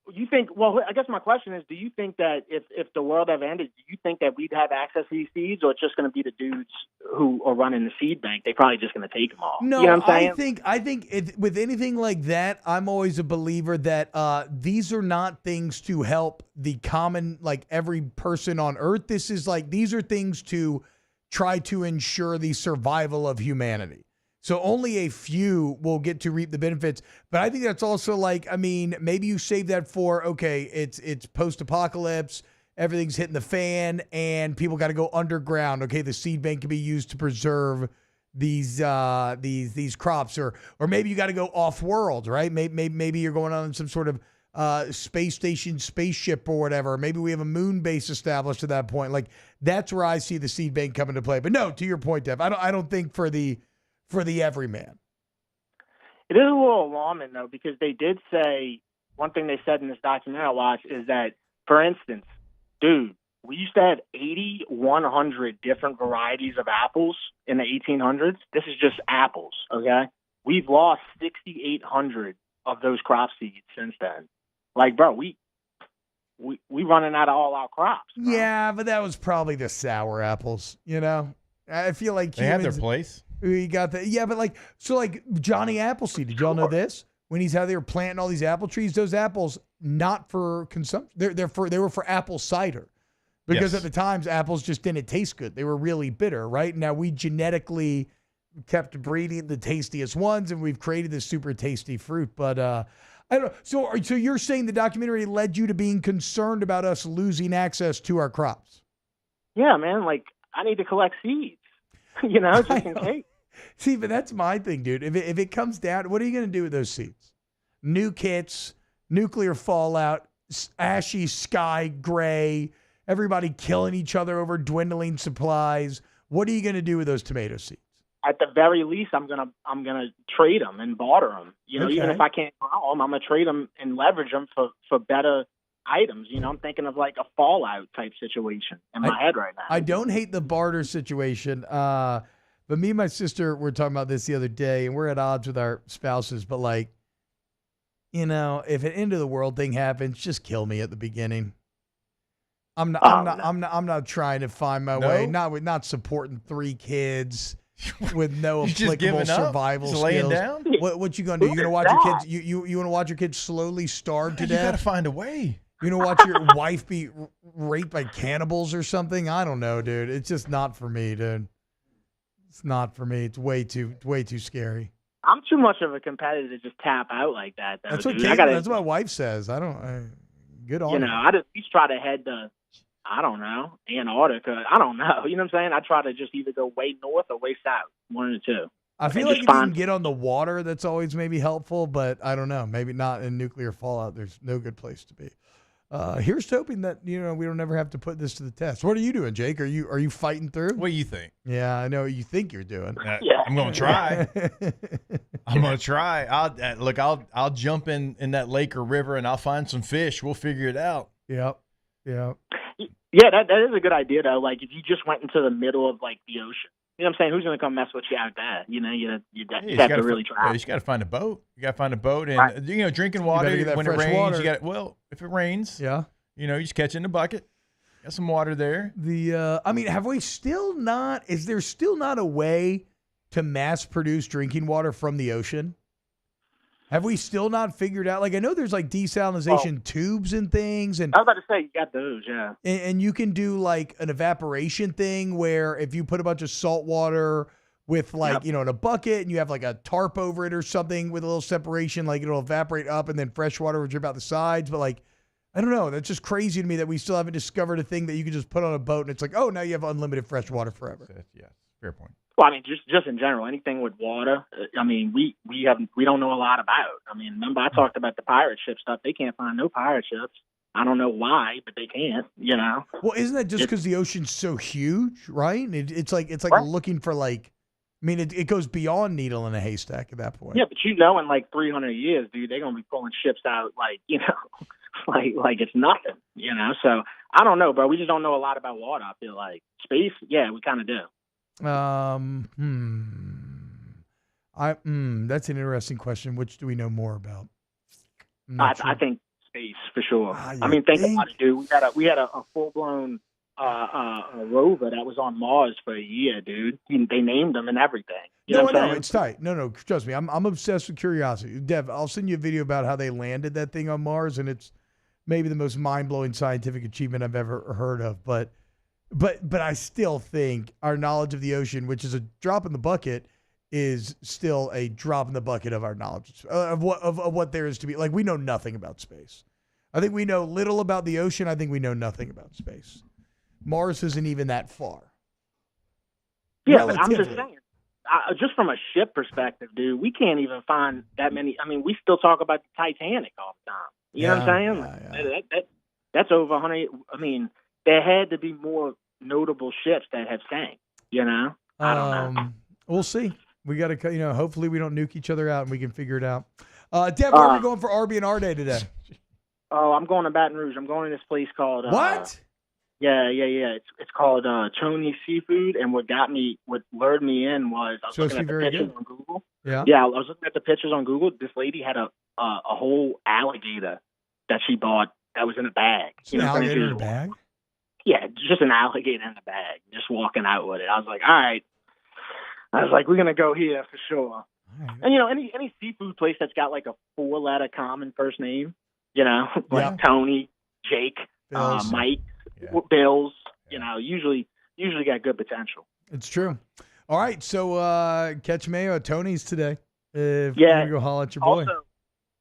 I guess my question is, do you think that if the world ever ended, do you think that we'd have access to these seeds, or it's just going to be the dudes who are running the seed bank? They're probably just going to take them all. No, you know what I'm saying? I think with anything like that, I'm always a believer that these are not things to help the common, like every person on earth. These are things to try to ensure the survival of humanity. So only a few will get to reap the benefits. But I think that's also maybe you save that for, okay, it's post-apocalypse, everything's hitting the fan, and people got to go underground. Okay, the seed bank can be used to preserve these crops, or maybe you got to go off-world, right? Maybe you're going on some sort of space station, spaceship or whatever. Maybe we have a moon base established at that point. Like, that's where I see the seed bank come into play. But no, to your point, Dev, I don't think for the everyman. It is a little alarming, though, because they did say, one thing they said in this documentary I watched is that, for instance, dude, we used to have 8,100 different varieties of apples in the 1800s. This is just apples, okay? We've lost 6,800 of those crop seeds since then. Like, bro, we running out of all our crops. Bro. Yeah, but that was probably the sour apples, you know? I feel like they have their place. We got that. Yeah, but like Johnny Appleseed, did y'all know this? When they were planting all these apple trees, those apples not for consumption. They were for apple cider. Because at the times apples just didn't taste good. They were really bitter, right? Now we genetically kept breeding the tastiest ones and we've created this super tasty fruit, but I don't know. So you're saying the documentary led you to being concerned about us losing access to our crops? Yeah, man, like I need to collect seeds. You know, just in case. See, but that's my thing, dude. If it comes down, what are you going to do with those seeds? New kits, nuclear fallout, ashy sky gray, everybody killing each other over dwindling supplies. What are you going to do with those tomato seeds? At the very least, I'm gonna trade them and barter them. You know, even if I can't grow them, I'm gonna trade them and leverage them for better items. You know, I'm thinking of like a fallout type situation in my head right now. I don't hate the barter situation. But me and my sister were talking about this the other day, and we're at odds with our spouses. But like, you know, if an end of the world thing happens, just kill me at the beginning. I'm not trying to find my way. Not supporting 3 kids with no applicable survival skills. Laying down? What you gonna do? You gonna watch your kids? You want to watch your kids slowly starve to death? You gotta find a way. You know, watch your wife be raped by cannibals or something? I don't know, dude. It's just not for me, dude. It's not for me. It's way too scary. I'm too much of a competitor to just tap out like that, though. That's dude. what that's what my wife says. Good on you know, I'd at least try to head to, I don't know, Antarctica. I don't know. You know what I'm saying? I try to just either go way north or way south, one of the two. I feel like if you can get on the water, that's always maybe helpful, but I don't know. Maybe not in nuclear fallout. There's no good place to be. Here's hoping that, you know, we don't ever have to put this to the test. What are you doing, Jake? Are you fighting through? What do you think? Yeah, I know what you think you're doing. I'm going to try. I'm going to try. I'll jump in that lake or river and I'll find some fish. We'll figure it out. Yep. Yeah, that is a good idea, though. Like, if you just went into the middle of, like, the ocean. You know what I'm saying? Who's going to come mess with you out there? You know, you have to really try. You got to find a boat. You got to find a boat. And, you know, drinking water when it rains. If it rains, you know, you just catch it in a bucket. Got some water there. Have we still not, is there still not a way to mass produce drinking water from the ocean? Have we still not figured out? Like, I know there's like desalination tubes and things. And I was about to say, you got those, yeah. And you can do like an evaporation thing where if you put a bunch of salt water with like, you know, in a bucket and you have like a tarp over it or something with a little separation, like it'll evaporate up and then fresh water will drip out the sides. But like, I don't know. That's just crazy to me that we still haven't discovered a thing that you can just put on a boat and it's like, oh, now you have unlimited fresh water forever. Yeah, fair point. Well, I mean, just in general, anything with water. I mean, we don't know a lot about. I mean, remember I talked about the pirate ship stuff. They can't find no pirate ships. I don't know why, but they can't. You know. Well, isn't that just because the ocean's so huge, right? It's like looking for like. I mean, it goes beyond needle in a haystack at that point. Yeah, but you know, in like 300 years, dude, they're gonna be pulling ships out like, you know, like it's nothing. You know, so I don't know, bro. We just don't know a lot about water. I feel like space. Yeah, we kind of do. That's an interesting question. Which do we know more about? I think space for sure. I mean, think about it, dude. We had a full blown rover that was on Mars for a year, dude. They named them and everything. You know what I'm saying? It's tight. No, trust me. I'm obsessed with curiosity. Dev, I'll send you a video about how they landed that thing on Mars, and it's maybe the most mind blowing scientific achievement I've ever heard of. But I still think our knowledge of the ocean, which is a drop in the bucket, is still a drop in the bucket of our knowledge of what there is to be. Like, we know nothing about space. I think we know little about the ocean. I think we know nothing about space. Mars isn't even that far. Yeah, but I'm just saying, just from a ship perspective, dude, we can't even find that many. I mean, we still talk about the Titanic all the time. You know what I'm saying? Yeah. That's over 100. I mean, there had to be more notable ships that have sank, you know? I don't know. We'll see. We got to, you know, hopefully we don't nuke each other out and we can figure it out. Dev, where are we going for RB&R Day today? Oh, I'm going to Baton Rouge. I'm going to this place called... What? Yeah. It's called Tony's Seafood, and what lured me in was I was looking at the pictures on Google. Yeah, I was looking at the pictures on Google. This lady had a whole alligator that she bought that was in a bag. An alligator in a bag? Yeah, just an alligator in a bag, just walking out with it. I was like, all right. I was like, we're gonna go here for sure. Right. And any seafood place that's got like a 4-letter common first name, like Tony, Jake, Bills. Mike, Bills, usually got good potential. It's true. All right, so catch Mayo at Tony's today. If you go holler at your boy. Also,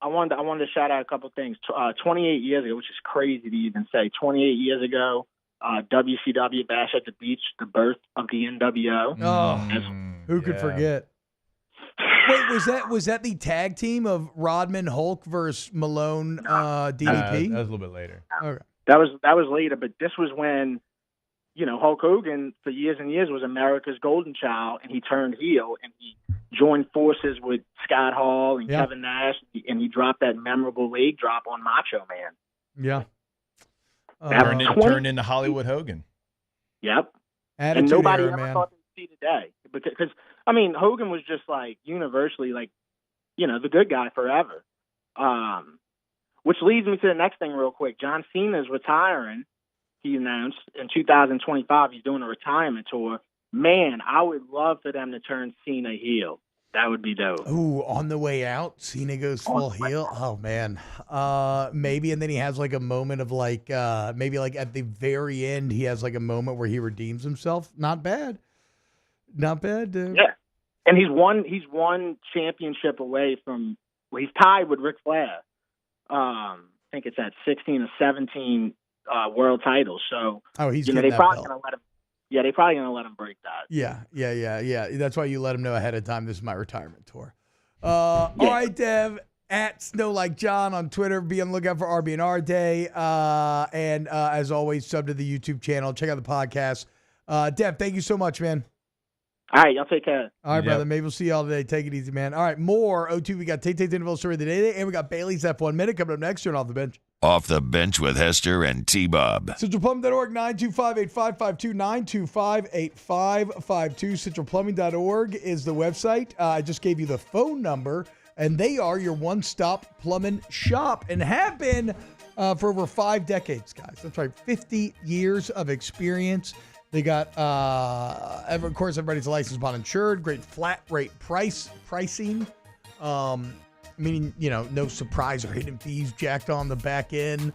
I wanted to shout out a couple things. 28 years ago, which is crazy to even say. 28 years ago, WCW Bash at the Beach, the birth of the NWO. Who could forget? Wait, was that the tag team of Rodman Hulk versus Malone DDP? That was a little bit later. Okay. That was later, but this was when Hulk Hogan for years and years was America's golden child, and he turned heel and he joined forces with Scott Hall and Kevin Nash, and he dropped that memorable leg drop on Macho Man. Yeah. Turned into Hollywood Hogan. Yep. Attitude and nobody era, ever man. thought they'd see today. Because, Hogan was just like universally like, the good guy forever. Which leads me to the next thing real quick. John Cena's retiring. He announced in 2025 he's doing a retirement tour. Man, I would love for them to turn Cena heel. That would be dope. Ooh, on the way out, Cena goes full heel. Oh man, maybe, and then he has like a moment of like, maybe like at the very end, he has like a moment where he redeems himself. Not bad, dude. Yeah, and he's one championship away from. Well, he's tied with Ric Flair. I think it's at 16 or 17 world titles. So he's they probably gonna let him. Yeah, they're probably going to let him break that. Yeah. That's why you let him know ahead of time this is my retirement tour. All right, Dev, at Snow Like John on Twitter. Be on the lookout for RB&R Day. And as always, sub to the YouTube channel. Check out the podcast. Dev, thank you so much, man. All right, y'all take care. All right, brother. Maybe we'll see y'all today. Take it easy, man. All right, more O2. We got Tate's Interval Story of the Day, and we got Bailey's F1 Minute coming up next year on Off the Bench. Off the Bench with Hester and T-Bob. CentralPlumbing.org, 925-8552, 925-8552. CentralPlumbing.org is the website. I just gave you the phone number, and they are your one-stop plumbing shop and have been for over 5 decades, guys. That's right, 50 years of experience. They got, of course, everybody's licensed, bond, insured. Great flat rate pricing. Meaning, no surprise or hidden fees jacked on the back end.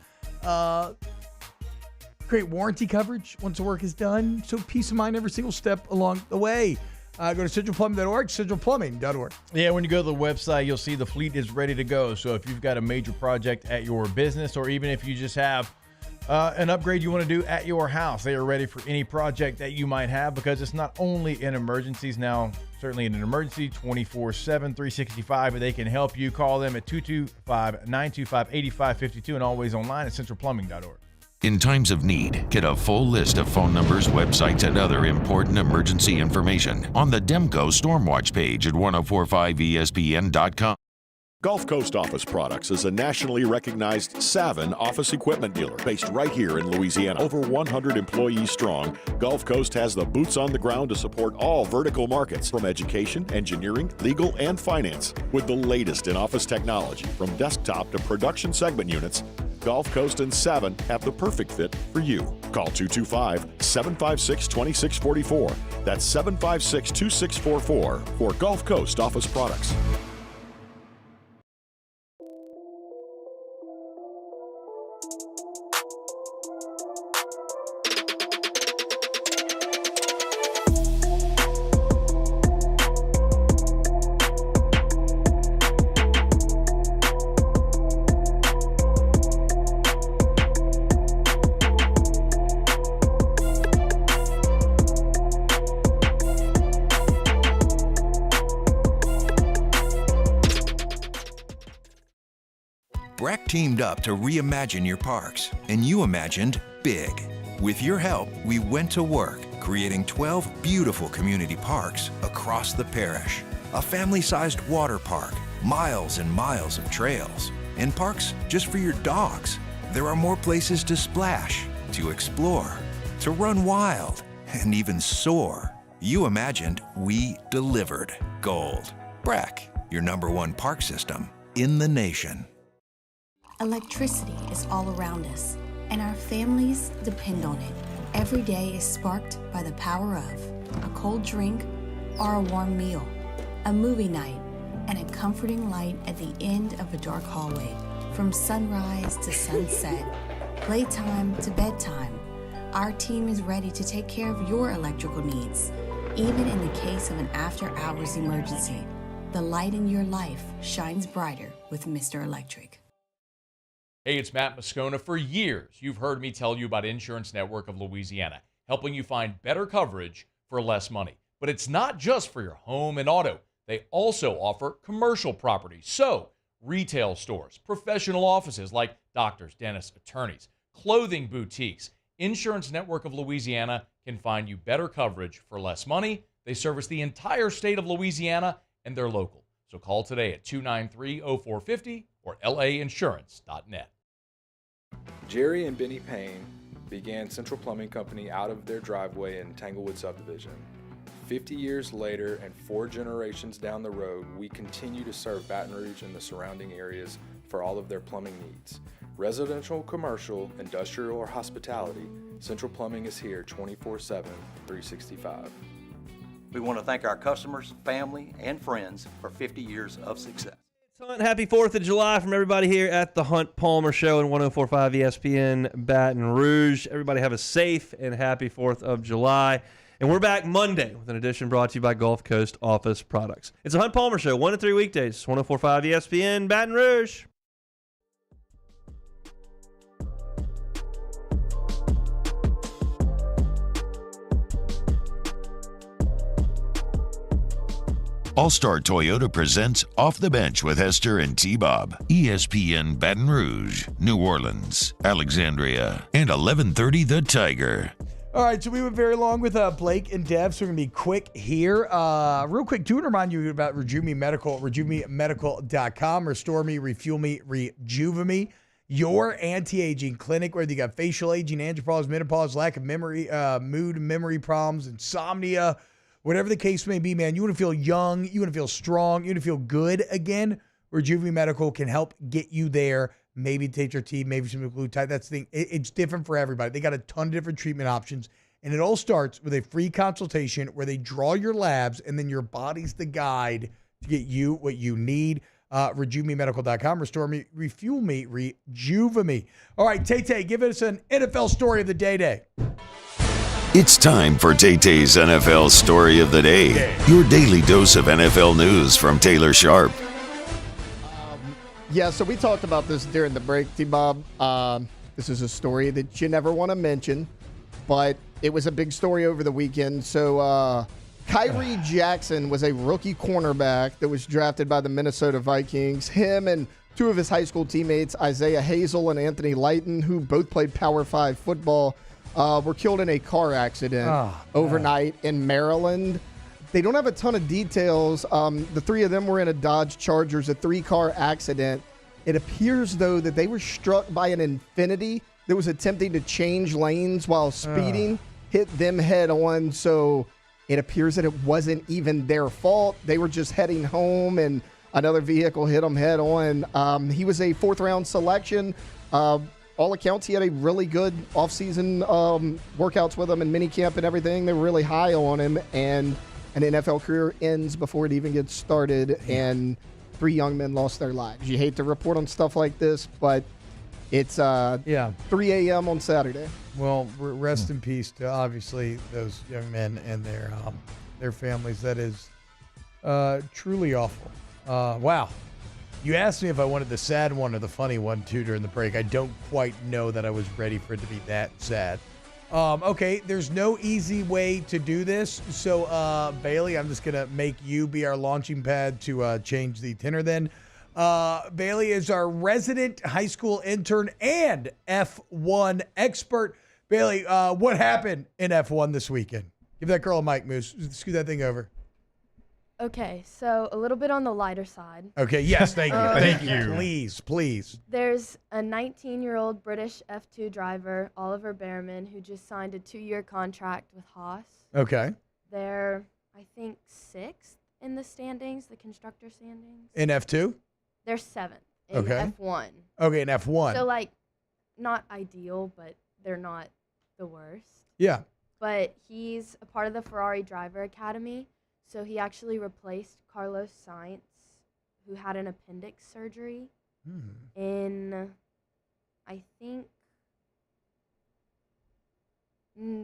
Great warranty coverage once the work is done. So peace of mind every single step along the way. Go to centralplumbing.org, centralplumbing.org. Yeah, when you go to the website, you'll see the fleet is ready to go. So if you've got a major project at your business, or even if you just have an upgrade you want to do at your house, they are ready for any project that you might have, because it's not only in emergencies now, certainly in an emergency, 24/7, 365, but they can help you. Call them at 225-925-8552 and always online at centralplumbing.org. In times of need, get a full list of phone numbers, websites, and other important emergency information on the Demco Stormwatch page at 1045ESPN.com. Gulf Coast Office Products is a nationally recognized Savin office equipment dealer based right here in Louisiana. Over 100 employees strong, Gulf Coast has the boots on the ground to support all vertical markets, from education, engineering, legal, and finance. With the latest in office technology, from desktop to production segment units, Gulf Coast and Savin have the perfect fit for you. Call 225-756-2644. That's 756-2644 for Gulf Coast Office Products. Breck teamed up to reimagine your parks, and you imagined big. With your help, we went to work, creating 12 beautiful community parks across the parish. A family-sized water park, miles and miles of trails, and parks just for your dogs. There are more places to splash, to explore, to run wild, and even soar. You imagined, we delivered. Gold. Brack, your #1 park system in the nation. Electricity is all around us, and our families depend on it. Every day is sparked by the power of a cold drink or a warm meal, a movie night, and a comforting light at the end of a dark hallway. From sunrise to sunset, playtime to bedtime, our team is ready to take care of your electrical needs. Even in the case of an after-hours emergency, the light in your life shines brighter with Mr. Electric. Hey, it's Matt Moscona. For years, you've heard me tell you about Insurance Network of Louisiana, helping you find better coverage for less money. But it's not just for your home and auto. They also offer commercial property. So, retail stores, professional offices like doctors, dentists, attorneys, clothing boutiques. Insurance Network of Louisiana can find you better coverage for less money. They service the entire state of Louisiana, and they're local. So call today at 293-0450 or lainsurance.net. Jerry and Benny Payne began Central Plumbing Company out of their driveway in Tanglewood subdivision. 50 years later and 4 generations down the road, we continue to serve Baton Rouge and the surrounding areas for all of their plumbing needs. Residential, commercial, industrial, or hospitality, Central Plumbing is here 24/7, 365. We want to thank our customers, family, and friends for 50 years of success. Hunt, happy 4th of July from everybody here at the Hunt Palmer Show in 104.5 ESPN Baton Rouge. Everybody have a safe and happy 4th of July. And we're back Monday with an edition brought to you by Gulf Coast Office Products. It's a Hunt Palmer Show, 1 to 3 weekdays, 104.5 ESPN Baton Rouge. All-Star Toyota presents Off the Bench with Hester and T-Bob. ESPN Baton Rouge, New Orleans, Alexandria, and 1130 The Tiger. All right, so we went very long with Blake and Dev, so we're going to be quick here. Real quick, do want to remind you about Rejuve Me Medical, RejuveMeMedical.com. Restore Me, Refuel Me, Rejuve Me. Your anti-aging clinic, whether you got facial aging, andropause, menopause, lack of memory, mood, memory problems, insomnia, whatever the case may be, man, you want to feel young, you want to feel strong, you want to feel good again. Rejuve Me Medical can help get you there. Maybe take your tea, maybe some glutide. That's the thing. It's different for everybody. They got a ton of different treatment options. And it all starts with a free consultation where they draw your labs and then your body's the guide to get you what you need. RejuveMeMedical.com. Restore Me, Refuel Me, Rejuve Me. All right, Tay-Tay, give us an NFL story of the day. It's time for Tay-Tay's NFL Story of the Day. Your daily dose of NFL news from Taylor Sharp. Yeah, so we talked about this during the break, T-Bob. This is a story that you never want to mention, but it was a big story over the weekend. So Kyrie Jackson was a rookie cornerback that was drafted by the Minnesota Vikings. Him and 2 of his high school teammates, Isaiah Hazel and Anthony Lighton, who both played Power 5 football, were killed in a car accident overnight in Maryland. They don't have a ton of details. The 3 of them were in a Dodge Chargers, a 3-car accident. It appears, though, that they were struck by an Infiniti that was attempting to change lanes while speeding, hit them head on. So it appears that it wasn't even their fault. They were just heading home, and another vehicle hit them head on. He was a 4th-round selection. All accounts, he had a really good offseason workouts with him and minicamp and everything. They were really high on him, and an NFL career ends before it even gets started, and 3 young men lost their lives. You hate to report on stuff like this, but it's 3 a.m. on Saturday. Well, rest in peace to obviously those young men and their families. That is truly awful. Wow. You asked me if I wanted the sad one or the funny one, too, during the break. I don't quite know that I was ready for it to be that sad. Okay, there's no easy way to do this. So, Bailey, I'm just going to make you be our launching pad to change the tenor then. Bailey is our resident high school intern and F1 expert. Bailey, what happened in F1 this weekend? Give that girl a mic, Moose. Scoot that thing over. Okay, so a little bit on the lighter side. Okay, yes, thank you. Thank you. Please. There's a 19-year-old British F2 driver, Oliver Bearman, who just signed a 2-year contract with Haas. Okay. They're, I think, 6th in the standings, the constructor standings. In F2? They're 7th in F1. Okay, in F1. So, like, not ideal, but they're not the worst. Yeah. But he's a part of the Ferrari Driver Academy. So he actually replaced Carlos Sainz, who had an appendix surgery in, I think,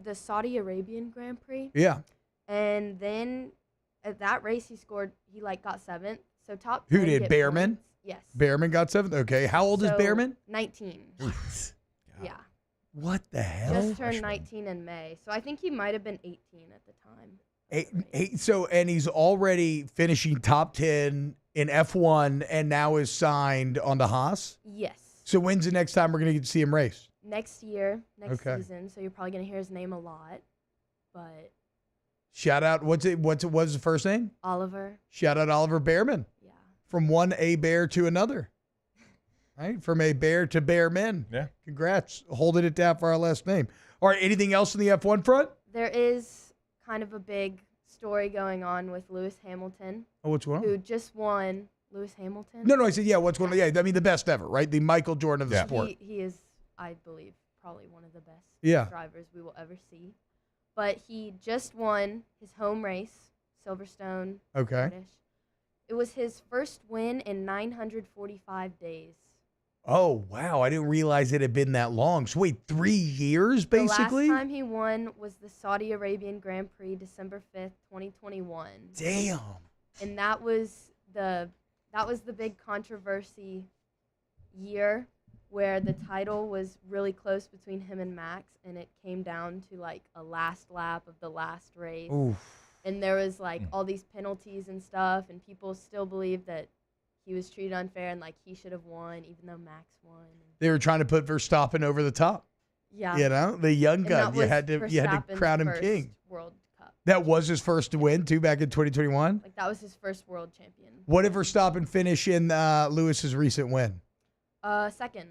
the Saudi Arabian Grand Prix. Yeah. And then at that race, he got 7th. So top 10 Who did, get Bearman? points. Yes. Bearman got 7th? Okay. How old is Bearman? 19. Yeah. What the hell? Just turned 19 in May. So I think he might have been 18 at the time. And he's already finishing top 10 in F1 and now is signed on the Haas? Yes. So when's the next time we're going to get to see him race? Next year, next season. So you're probably going to hear his name a lot. But Shout out, what's the first name? Oliver. Shout out Oliver Bearman. Yeah. From one A bear to another. Right? From a bear to Bearman. Yeah. Congrats. Holding it down for our last name. All right, anything else in the F1 front? There is kind of a big story going on with Lewis Hamilton. Oh, what's going on? Who just won. Lewis Hamilton? No, I said, yeah, what's going on? Yeah, I mean, the best ever, right? The Michael Jordan of the sport. He is, I believe, probably one of the best drivers we will ever see. But he just won his home race, Silverstone. Okay. British. It was his first win in 945 days. Oh, wow. I didn't realize it had been that long. So wait, 3 years, basically? The last time he won was the Saudi Arabian Grand Prix, December 5th, 2021. Damn. And that was the big controversy year where the title was really close between him and Max, and it came down to like a last lap of the last race. Oof. And there was like all these penalties and stuff, and people still believe that he was treated unfair and like he should have won, even though Max won. They were trying to put Verstappen over the top. Yeah. You know, the young And gun. that You had was to crown him Verstappen's king. first World Cup. That was his first win, too, back in 2021. Like that was his first world champion. What did Verstappen finish in Lewis's recent win? Second.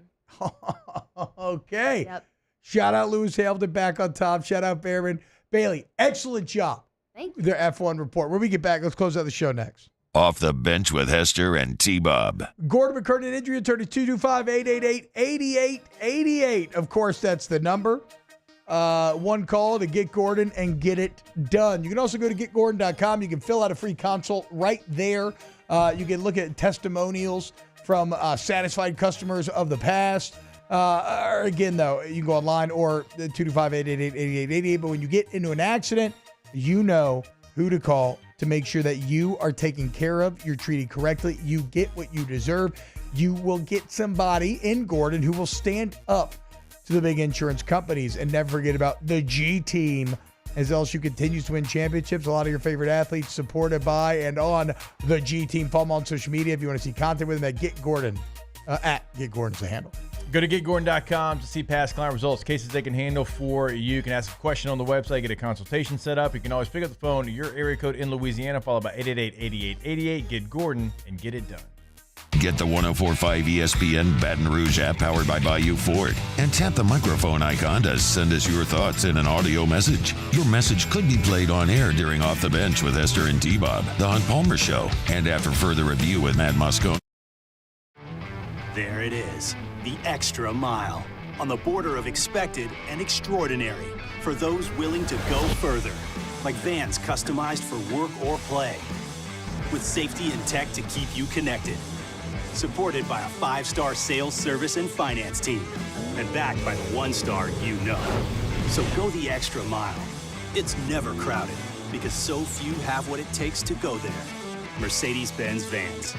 Okay. Yep. Shout out Lewis Hamilton back on top. Shout out Bearman. Bailey, excellent job. Thank you. Their F1 report. When we get back, let's close out the show next. Off the bench with Hester and T-Bob. Gordon McKernan, injury attorney, 225-888-8888. Of course, that's the number. One call to get Gordon and get it done. You can also go to getgordon.com. You can fill out a free consult right there. You can look at testimonials from satisfied customers of the past. Again, though, you can go online or 225-888-8888. But when you get into an accident, you know who to call to make sure that you are taken care of, you're treated correctly, you get what you deserve. You will get somebody in Gordon who will stand up to the big insurance companies. And never forget about the G Team, as LSU continues to win championships. A lot of your favorite athletes supported by and on the G Team. Follow them on social media if you want to see content with them at Get Gordon. At Get Gordon's the handle. Go to getgordon.com to see past client results, cases they can handle for you. You can ask a question on the website, get a consultation set up. You can always pick up the phone to your area code in Louisiana, followed by 888-8888. Get Gordon and get it done. Get the 104.5 ESPN Baton Rouge app powered by Bayou Ford and tap the microphone icon to send us your thoughts in an audio message. Your message could be played on air during Off the Bench with Hester and T-Bob, The Hunt Palmer Show, and after further review with Matt Moscone. There it is, the extra mile, on the border of expected and extraordinary for those willing to go further, like vans customized for work or play, with safety and tech to keep you connected, supported by a 5-star sales, service, and finance team, and backed by the 1-star you know. So go the extra mile. It's never crowded, because so few have what it takes to go there. Mercedes-Benz Vans.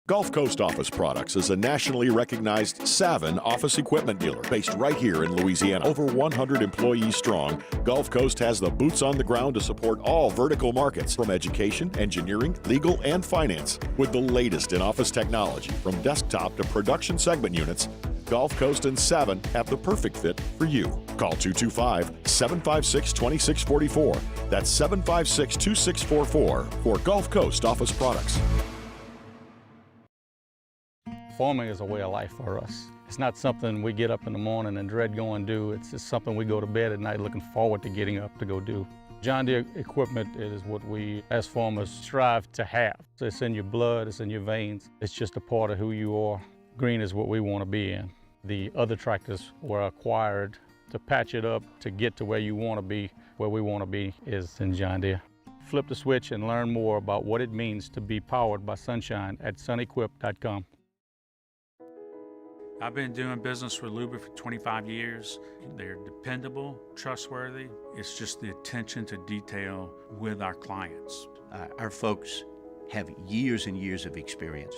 Gulf Coast Office Products is a nationally recognized Savin office equipment dealer based right here in Louisiana. Over 100 employees strong, Gulf Coast has the boots on the ground to support all vertical markets, from education, engineering, legal, and finance. With the latest in office technology, from desktop to production segment units, Gulf Coast and Savin have the perfect fit for you. Call 225-756-2644. That's 756-2644 for Gulf Coast Office Products. Farming is a way of life for us. It's not something we get up in the morning and dread going do. It's just something we go to bed at night looking forward to getting up to go do. John Deere equipment is what we as farmers strive to have. So it's in your blood, it's in your veins. It's just a part of who you are. Green is what we want to be in. The other tractors were acquired to patch it up to get to where you want to be. Where we want to be is in John Deere. Flip the switch and learn more about what it means to be powered by sunshine at sunequip.com. I've been doing business with Luber for 25 years. They're dependable, trustworthy. It's just the attention to detail with our clients. Our folks have years and years of experience.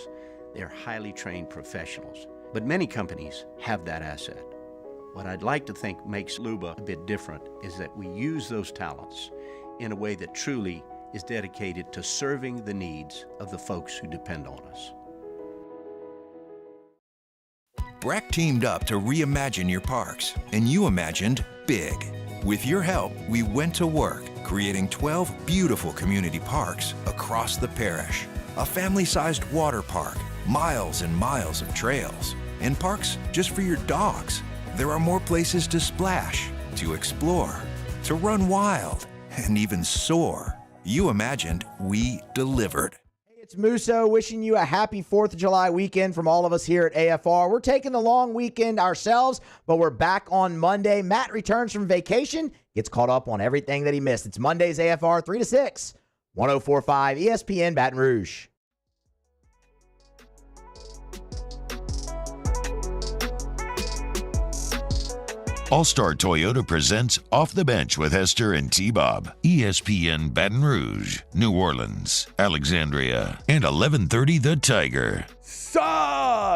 They're highly trained professionals, but many companies have that asset. What I'd like to think makes Luba a bit different is that we use those talents in a way that truly is dedicated to serving the needs of the folks who depend on us. Breck teamed up to reimagine your parks, and you imagined big. With your help, we went to work, creating 12 beautiful community parks across the parish. A family-sized water park, miles and miles of trails, and parks just for your dogs. There are more places to splash, to explore, to run wild, and even soar. You imagined, we delivered. It's Musso wishing you a happy 4th of July weekend from all of us here at AFR. We're taking the long weekend ourselves, but we're back on Monday. Matt returns from vacation, gets caught up on everything that he missed. It's Monday's AFR 3 to 6, 104.5 ESPN Baton Rouge. All-Star Toyota presents Off the Bench with Hester and T-Bob. ESPN Baton Rouge, New Orleans, Alexandria, and 1130 The Tiger.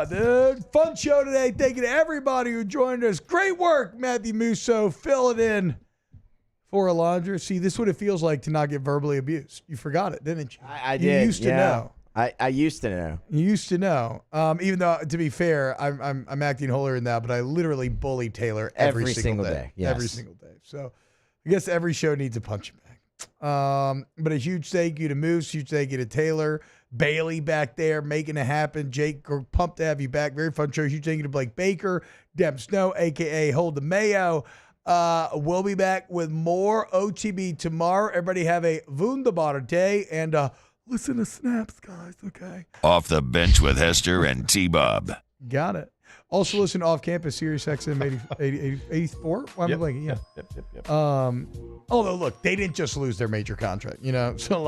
Dude. Fun show today. Thank you to everybody who joined us. Great work, Matthew Musso, filling in for Alondra. See, this is what it feels like to not get verbally abused. You forgot it, didn't you? I did. You used to know. I used to know. You used to know. Even though, to be fair, I'm acting holier than that, but I literally bully Taylor every single day. Yes. Every single day. So I guess every show needs a punching bag. But a huge thank you to Moose, huge thank you to Taylor, Bailey back there making it happen. Jake, we're pumped to have you back. Very fun show. Huge thank you to Blake Baker, Devin Snow, a.k.a. Hold the Mayo. We'll be back with more OTB tomorrow. Everybody have a wunderbare day, and listen to snaps, guys, okay? Off the Bench with Hester and T-Bob. Got it. Also listen to Off Campus, Sirius XM 84. Why am I blanking? Yeah. Yep. Although, look, they didn't just lose their major contract, you know? So,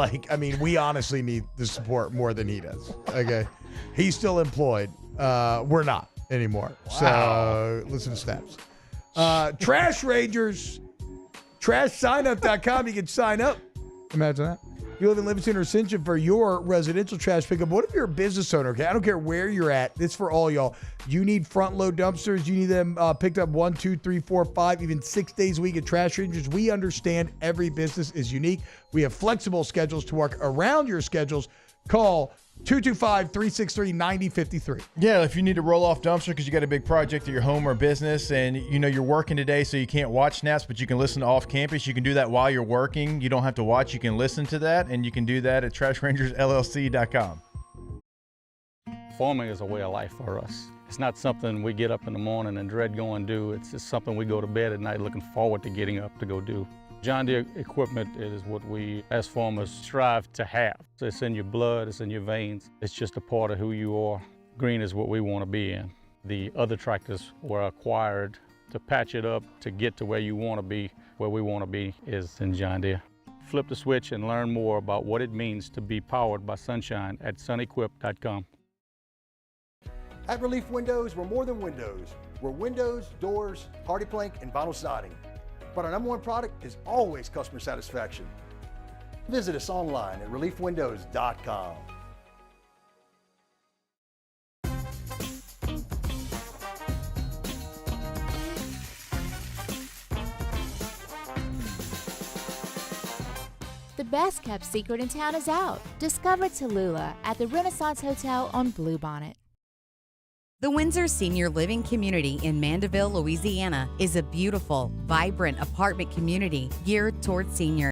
we honestly need the support more than he does, okay? He's still employed. We're not anymore. Wow. So, listen to snaps. Trash Rangers, trashsignup.com. You can sign up. Imagine that. If you live in Livingston or Ascension for your residential trash pickup, what if you're a business owner? Okay, I don't care where you're at. This is for all y'all. You need front load dumpsters. You need them picked up 1, 2, 3, 4, 5, even 6 days a week at Trash Rangers. We understand every business is unique. We have flexible schedules to work around your schedules. Call 225-363-9053. Yeah, if you need to roll off dumpster because you got a big project at your home or business and you know you're working today so you can't watch snaps, but you can listen to Off Campus. You can do that while you're working. You don't have to watch. You can listen to that, and you can do that at trashrangersllc.com. Farming is a way of life for us. It's not something we get up in the morning and dread going do. It's just something we go to bed at night looking forward to getting up to go do. John Deere equipment is what we as farmers strive to have. So it's in your blood, it's in your veins. It's just a part of who you are. Green is what we want to be in. The other tractors were acquired to patch it up to get to where you want to be. Where we want to be is in John Deere. Flip the switch and learn more about what it means to be powered by sunshine at sunequip.com. At Relief Windows, we're more than windows. We're windows, doors, hardy plank, and vinyl siding. But our number one product is always customer satisfaction. Visit us online at reliefwindows.com. best kept secret in town is out. Discover Tallulah at the Renaissance Hotel on Bluebonnet. The Windsor Senior Living Community in Mandeville, Louisiana is a beautiful, vibrant apartment community geared towards seniors.